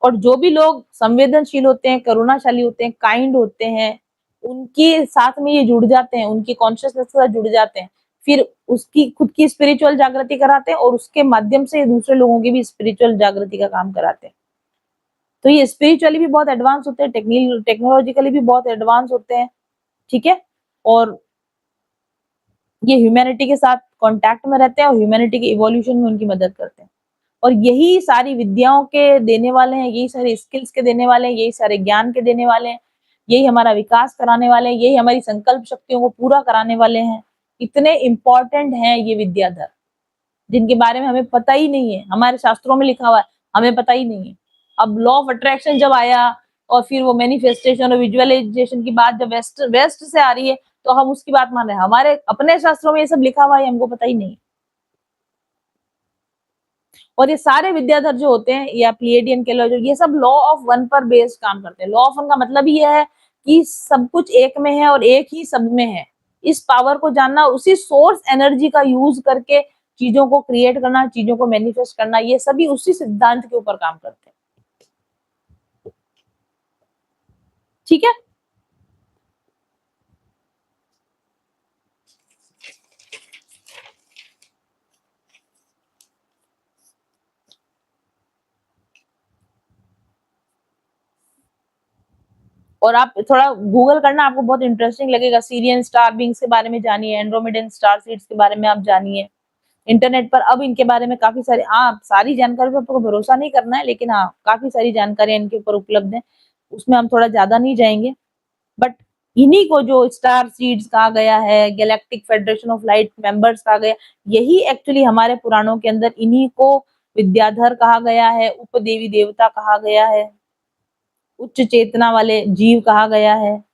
S1: और जो भी लोग संवेदनशील होते हैं, करुणाशाली होते हैं, काइंड होते हैं, उनके साथ में ये जुड़ जाते हैं, उनकी कॉन्शियसनेस के साथ जुड़ जाते हैं, फिर उसकी खुद की स्पिरिचुअल जागृति कराते हैं और उसके माध्यम से दूसरे लोगों की भी स्पिरिचुअल जागृति का काम कराते हैं। तो ये स्पिरिचुअली भी बहुत एडवांस होते हैं, टेक्नोलॉजिकली भी बहुत एडवांस होते हैं, ठीक है। और ये ह्यूमैनिटी के साथ कांटेक्ट में रहते हैं और ह्यूमैनिटी के इवोल्यूशन में उनकी मदद करते हैं। और यही सारी विद्याओं के देने वाले हैं, यही सारे स्किल्स के देने वाले हैं, यही सारे ज्ञान के देने वाले हैं, यही हमारा विकास कराने वाले हैं, यही हमारी संकल्प शक्तियों को पूरा कराने वाले हैं। इतने इम्पोर्टेंट हैं ये विद्याधर, जिनके बारे में हमें पता ही नहीं है, हमारे शास्त्रों में लिखा हुआ है, हमें पता ही नहीं है। अब लॉ ऑफ अट्रैक्शन जब आया और फिर वो मैनिफेस्टेशन और विजुअलाइजेशन की बात जब वेस्ट से आ रही है, तो हम उसकी बात मान रहे हैं। हमारे अपने शास्त्रों में ये सब लिखा हुआ है, हमको पता ही नहीं। और ये सारे विद्याधर जो होते हैं या प्लेडियन के लोग, ये सब लॉ ऑफ वन पर बेस्ड काम करते हैं। लॉ ऑफ वन का मतलब ये है कि सब कुछ एक में है और एक ही सब में है। इस पावर को जानना, उसी सोर्स एनर्जी का यूज करके चीजों को क्रिएट करना, चीजों को मैनिफेस्ट करना, ये सभी उसी सिद्धांत के ऊपर काम करते हैं, ठीक है। और आप थोड़ा गूगल करना, आपको बहुत इंटरेस्टिंग लगेगा। सीरियन स्टार बीइंग्स के बारे में जानिए, एंड्रोमेडियन स्टार सीड्स के बारे में आप जानिए। इंटरनेट पर अब इनके बारे में काफी सारी, हाँ सारी जानकारी पर आपको भरोसा नहीं करना है, लेकिन हाँ काफी सारी जानकारी इनके ऊपर उपलब्ध है, उसमें हम थोड़ा ज्यादा नहीं जाएंगे। बट इन्हीं को जो स्टार सीड्स कहा गया है, galactic federation of light members कहा गया, यही एक्चुअली हमारे पुराणों के अंदर इन्हीं को विद्याधर कहा गया है, उपदेवी देवता कहा गया है, उच्च चेतना वाले जीव कहा गया है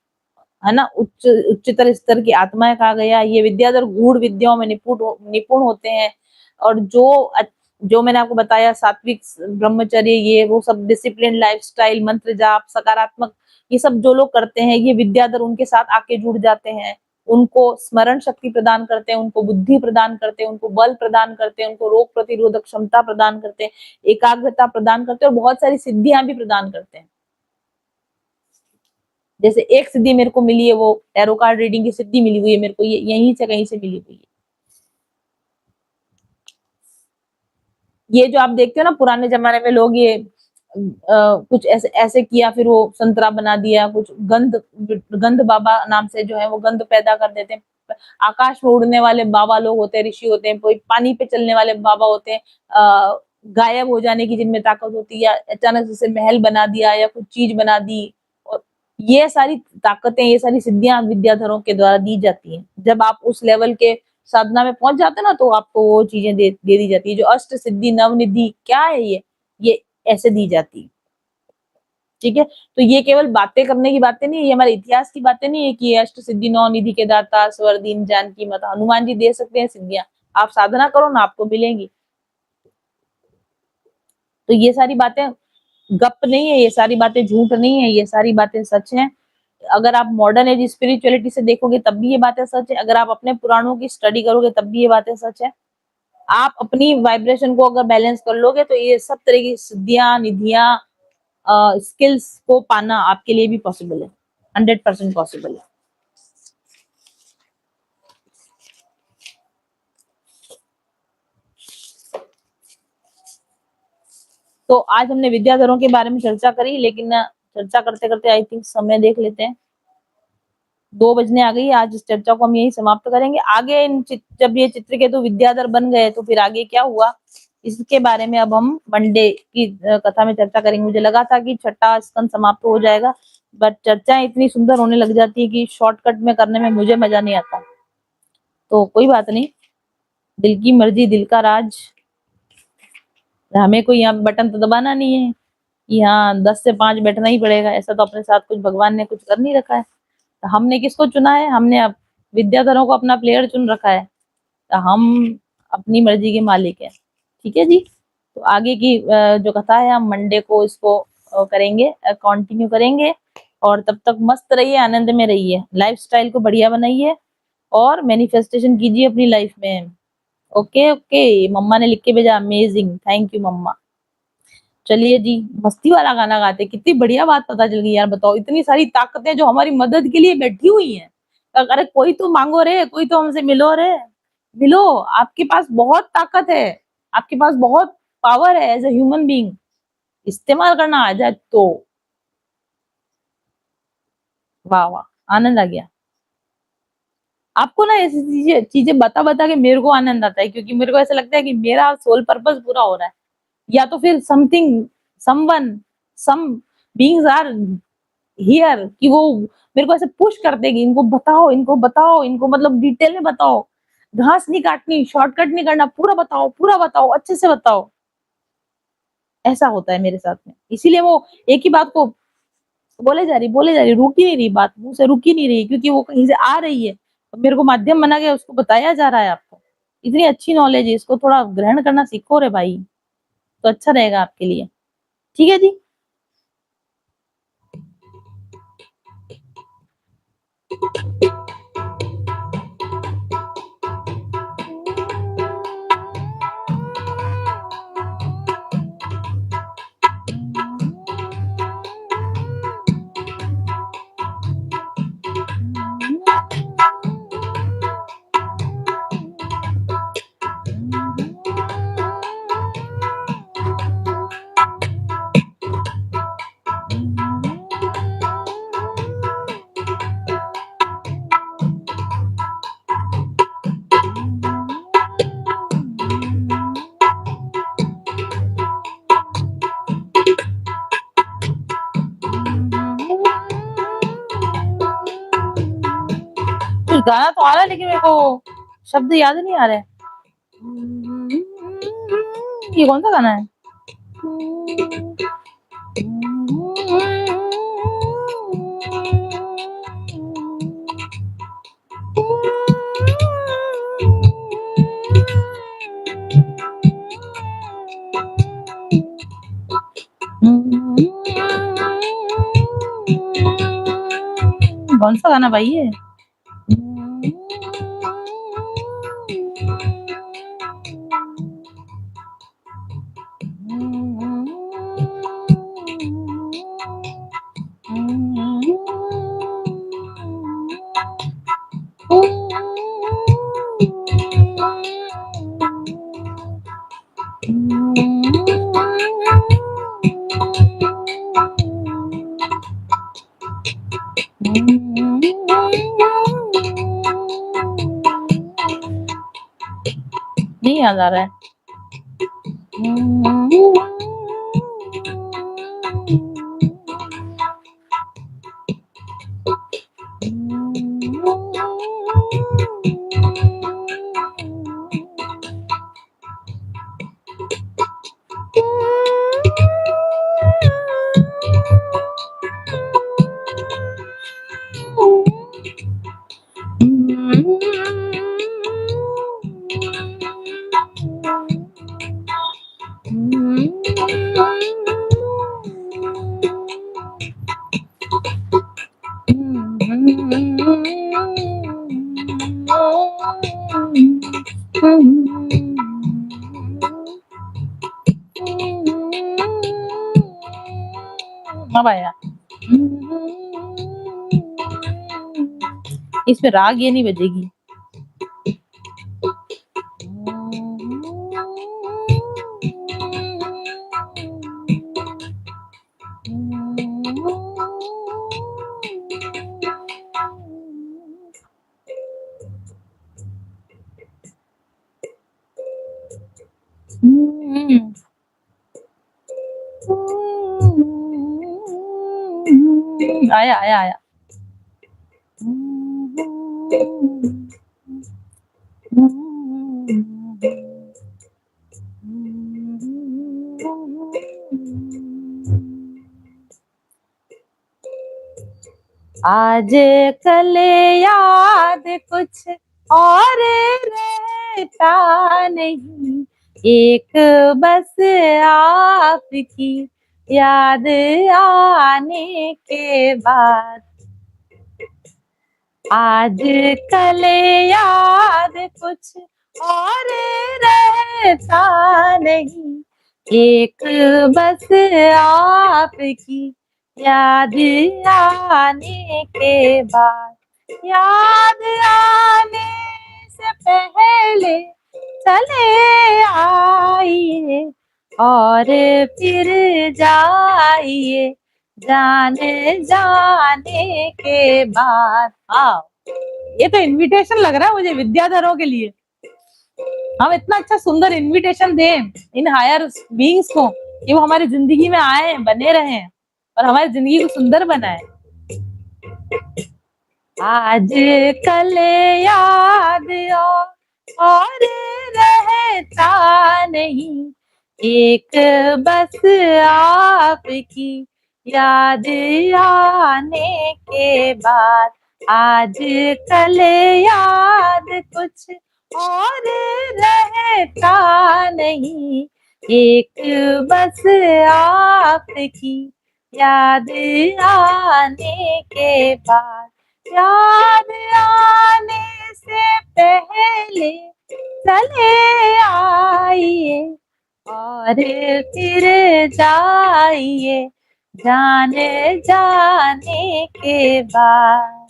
S1: ना, उच्चतर स्तर की आत्माएं कहा गया। ये विद्याधर गूढ़ विद्याओं में निपुण होते हैं। और जो मैंने आपको बताया, सात्विक ब्रह्मचर्य, ये वो सब डिसिप्लिन लाइफस्टाइल, मंत्र जाप, सकारात्मक, ये सब जो लोग करते हैं, ये विद्याधर उनके साथ आके जुड़ जाते हैं, उनको स्मरण शक्ति प्रदान करते हैं, उनको बुद्धि प्रदान करते हैं, उनको बल प्रदान करते हैं, उनको रोग प्रतिरोधक क्षमता प्रदान करते हैं, एकाग्रता प्रदान करते हैं और बहुत सारी सिद्धियां भी प्रदान करते हैं। जैसे एक सिद्धि मेरे को मिली है, वो टैरो कार्ड रीडिंग की सिद्धि मिली हुई है मेरे को, ये यहीं से कहीं से मिली हुई है। ये जो आप देखते हो ना, पुराने जमाने में लोग ये कुछ ऐसे ऐसे किया, फिर वो संतरा बना दिया, कुछ गंध बाबा नाम से जो है वो गंध पैदा कर देते हैं। आकाश में उड़ने वाले बाबा लोग होते हैं, ऋषि होते हैं, कोई पानी पे चलने वाले बाबा होते हैं, गायब हो जाने की जिनमें ताकत होती है, या अचानक जैसे महल बना दिया या कुछ चीज बना दी। और ये सारी ताकतें, ये सारी सिद्धियां विद्याधरों के द्वारा दी जाती हैं। जब आप उस लेवल के साधना में पहुंच जाते हैं ना, तो आपको वो चीजें दे दी जाती है। जो अष्ट सिद्धि नवनिधि क्या है, ये ऐसे दी जाती है, ठीक है। तो ये केवल बातें करने की बातें नहीं है, ये हमारे इतिहास की बातें नहीं है कि ये अष्ट सिद्धि नौ निधि के दाता स्वर दीन जानकी माता हनुमान जी दे सकते हैं सिद्धियां। आप साधना करो ना, आपको मिलेंगी। तो ये सारी बातें गप नहीं है, ये सारी बातें झूठ नहीं है, ये सारी बातें सच हैं। अगर आप मॉडर्न एज स्पिरिचुअलिटी से देखोगे तब भी ये बातें सच है, अगर आप अपने पुराणों की स्टडी करोगे तब भी ये बातें सच है। आप अपनी वाइब्रेशन को अगर बैलेंस कर लोगे, तो ये सब तरह की सिद्धियां, निधियां, स्किल्स को पाना आपके लिए भी पॉसिबल है, 100% पॉसिबल है। तो आज हमने विद्याधरों के बारे में चर्चा करी, लेकिन चर्चा करते करते आई थिंक समय देख लेते हैं, 2 बजने आ गई। आज इस चर्चा को हम यही समाप्त करेंगे। आगे जब ये चित्रकेतु विद्याधर बन गए तो फिर आगे क्या हुआ, इसके बारे में अब हम मंडे की कथा में चर्चा करेंगे। मुझे लगा था कि छठा स्कंद समाप्त हो जाएगा, बट चर्चाएं इतनी सुंदर होने लग जाती है कि शॉर्टकट में करने में मुझे मजा नहीं आता। तो कोई बात नहीं, दिल की मर्जी दिल का राज। हमें कोई यहाँ बटन तो दबाना नहीं है कि हाँ 10 से 5 बैठना ही पड़ेगा, ऐसा तो अपने साथ कुछ भगवान ने कुछ कर नहीं रखा है। तो हमने किसको चुना है, हमने अब विद्याधरों को अपना प्लेयर चुन रखा है। तो हम अपनी मर्जी के मालिक हैं, ठीक है जी। तो आगे की जो कथा है हम मंडे को इसको करेंगे, कंटिन्यू करेंगे। और तब तक मस्त रहिए, आनंद में रहिए, लाइफस्टाइल को बढ़िया बनाइए और मैनिफेस्टेशन कीजिए अपनी लाइफ में। ओके ओके, मम्मा ने लिख के भेजा, अमेजिंग, थैंक यू मम्मा। चलिए जी, मस्ती वाला गाना गाते, कितनी बढ़िया बात पता चल गई यार। बताओ, इतनी सारी ताकतें जो हमारी मदद के लिए बैठी हुई हैं। अरे कोई तो मांगो रे, कोई तो हमसे मिलो रे, मिलो। आपके पास बहुत ताकत है, आपके पास बहुत पावर है एज ए ह्यूमन बीइंग, इस्तेमाल करना आ जाए तो। वाह वाह, आनंद आ गया। आपको ना ऐसी चीजें चीजें बता बता के मेरे को आनंद आता है, क्योंकि मेरे को ऐसा लगता है कि मेरा सोल पर्पस पूरा हो रहा है, या तो फिर something, someone, some beings are here, कि वो मेरे को ऐसे पुश कर देगी, इनको बताओ, इनको बताओ, इनको मतलब डिटेल में बताओ, घास नहीं काटनी, शॉर्टकट नहीं करना, पूरा बताओ, पूरा बताओ, अच्छे से बताओ। ऐसा होता है मेरे साथ में, इसीलिए वो एक ही बात को बोले जा रही, रुक ही नहीं रही, बात मुंह से रुक ही नहीं रही, क्योंकि वो कहीं से आ रही है, तो मेरे को माध्यम बना के उसको बताया जा रहा है आपको। इतनी अच्छी नॉलेज है, इसको थोड़ा ग्रहण करना सीखो रे भाई, तो अच्छा रहेगा आपके लिए। ठीक है जी। कुछ गाना तो आ रहा है, लेकिन मेरे को शब्द याद नहीं आ रहे हैं। ये कौन सा गाना है? कौन सा गाना भाई है? नहीं याद आ रहा है। अब आया। इसमें राग ये नहीं बजेगी। आया आया आया। आज कल याद कुछ और रहता नहीं, एक बस आपकी याद आने के बाद, आज कल याद कुछ और रहता नहीं, एक बस आपकी याद आने के बाद, याद आने से पहले चले आइए और फिर जाइए जाने जाने के बाद। हाँ, ये तो इनविटेशन लग रहा है मुझे विद्याधरों के लिए। हम इतना अच्छा सुंदर इनविटेशन दें इन हायर बीइंग्स को कि वो हमारी जिंदगी में आए, बने रहें और हमारी जिंदगी को सुंदर बनाए। आज कल याद और रहता नहीं, एक बस आपकी याद आने के बाद, आज कल याद कुछ और रहता नहीं, एक बस आपकी याद आने के बाद, याद आने से पहले चले आइए और फिर जाइए जाने जाने के बाद।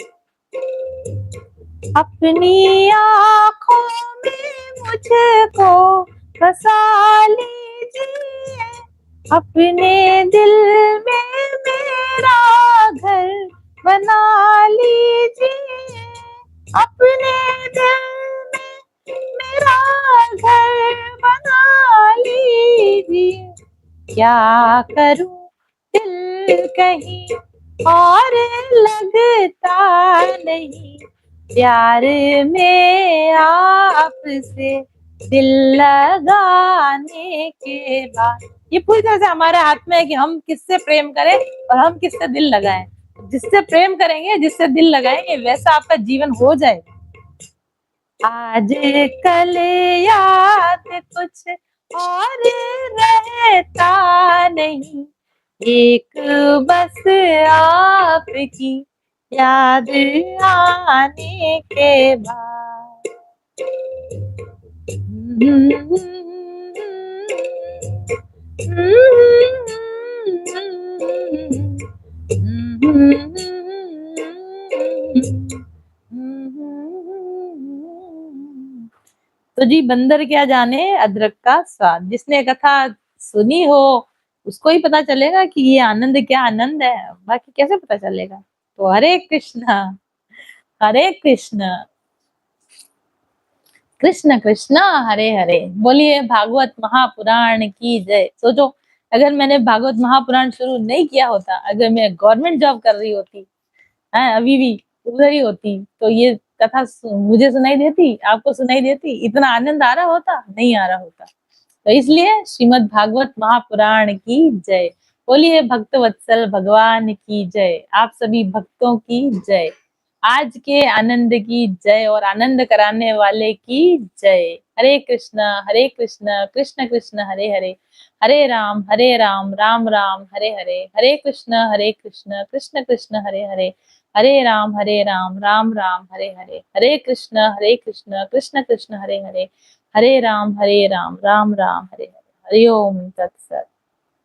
S1: अपनी आँखों में मुझको बसा लीजिए, अपने दिल में मेरा घर बना लीजिए, अपने दिल में मेरा घर बना लीजिए। क्या करूं दिल कहीं और लगता नहीं, प्यार में आपसे दिल लगाने के बाद। ये पूरी तरह से हमारे हाथ में है कि हम किससे प्रेम करें और हम किससे दिल लगाएं। जिससे प्रेम करेंगे, जिससे दिल लगाएंगे, वैसा आपका जीवन हो जाएगा। आज कल याद कुछ और रहता नहीं, एक बस आपकी याद आने के बाद। तो जी बंदर क्या जाने अदरक का स्वाद, जिसने कथा सुनी हो उसको ही पता चलेगा कि ये आनंद क्या आनंद है, बाकी कैसे पता चलेगा। तो हरे कृष्णा हरे कृष्णा कृष्ण कृष्ण हरे हरे। बोलिए भागवत महापुराण की जय। सोचो अगर मैंने भागवत महापुराण शुरू नहीं किया होता, अगर मैं गवर्नमेंट जॉब कर रही होती है, अभी भी उधर ही होती, तो ये कथा मुझे सुनाई देती, आपको सुनाई देती, इतना आनंद आ रहा होता? नहीं आ रहा होता। तो इसलिए श्रीमद् भागवत महापुराण की जय। बोलिए भक्त वत्सल भगवान की जय। आप सभी भक्तों की जय। आज के आनंद की जय और आनंद कराने वाले की जय। हरे कृष्ण कृष्ण कृष्ण हरे हरे, हरे राम राम राम हरे हरे, हरे कृष्ण कृष्ण कृष्ण हरे हरे, हरे राम राम राम हरे हरे, हरे कृष्ण कृष्ण कृष्ण हरे हरे, हरे राम राम राम हरे हरे। हरि ओम तत्सत।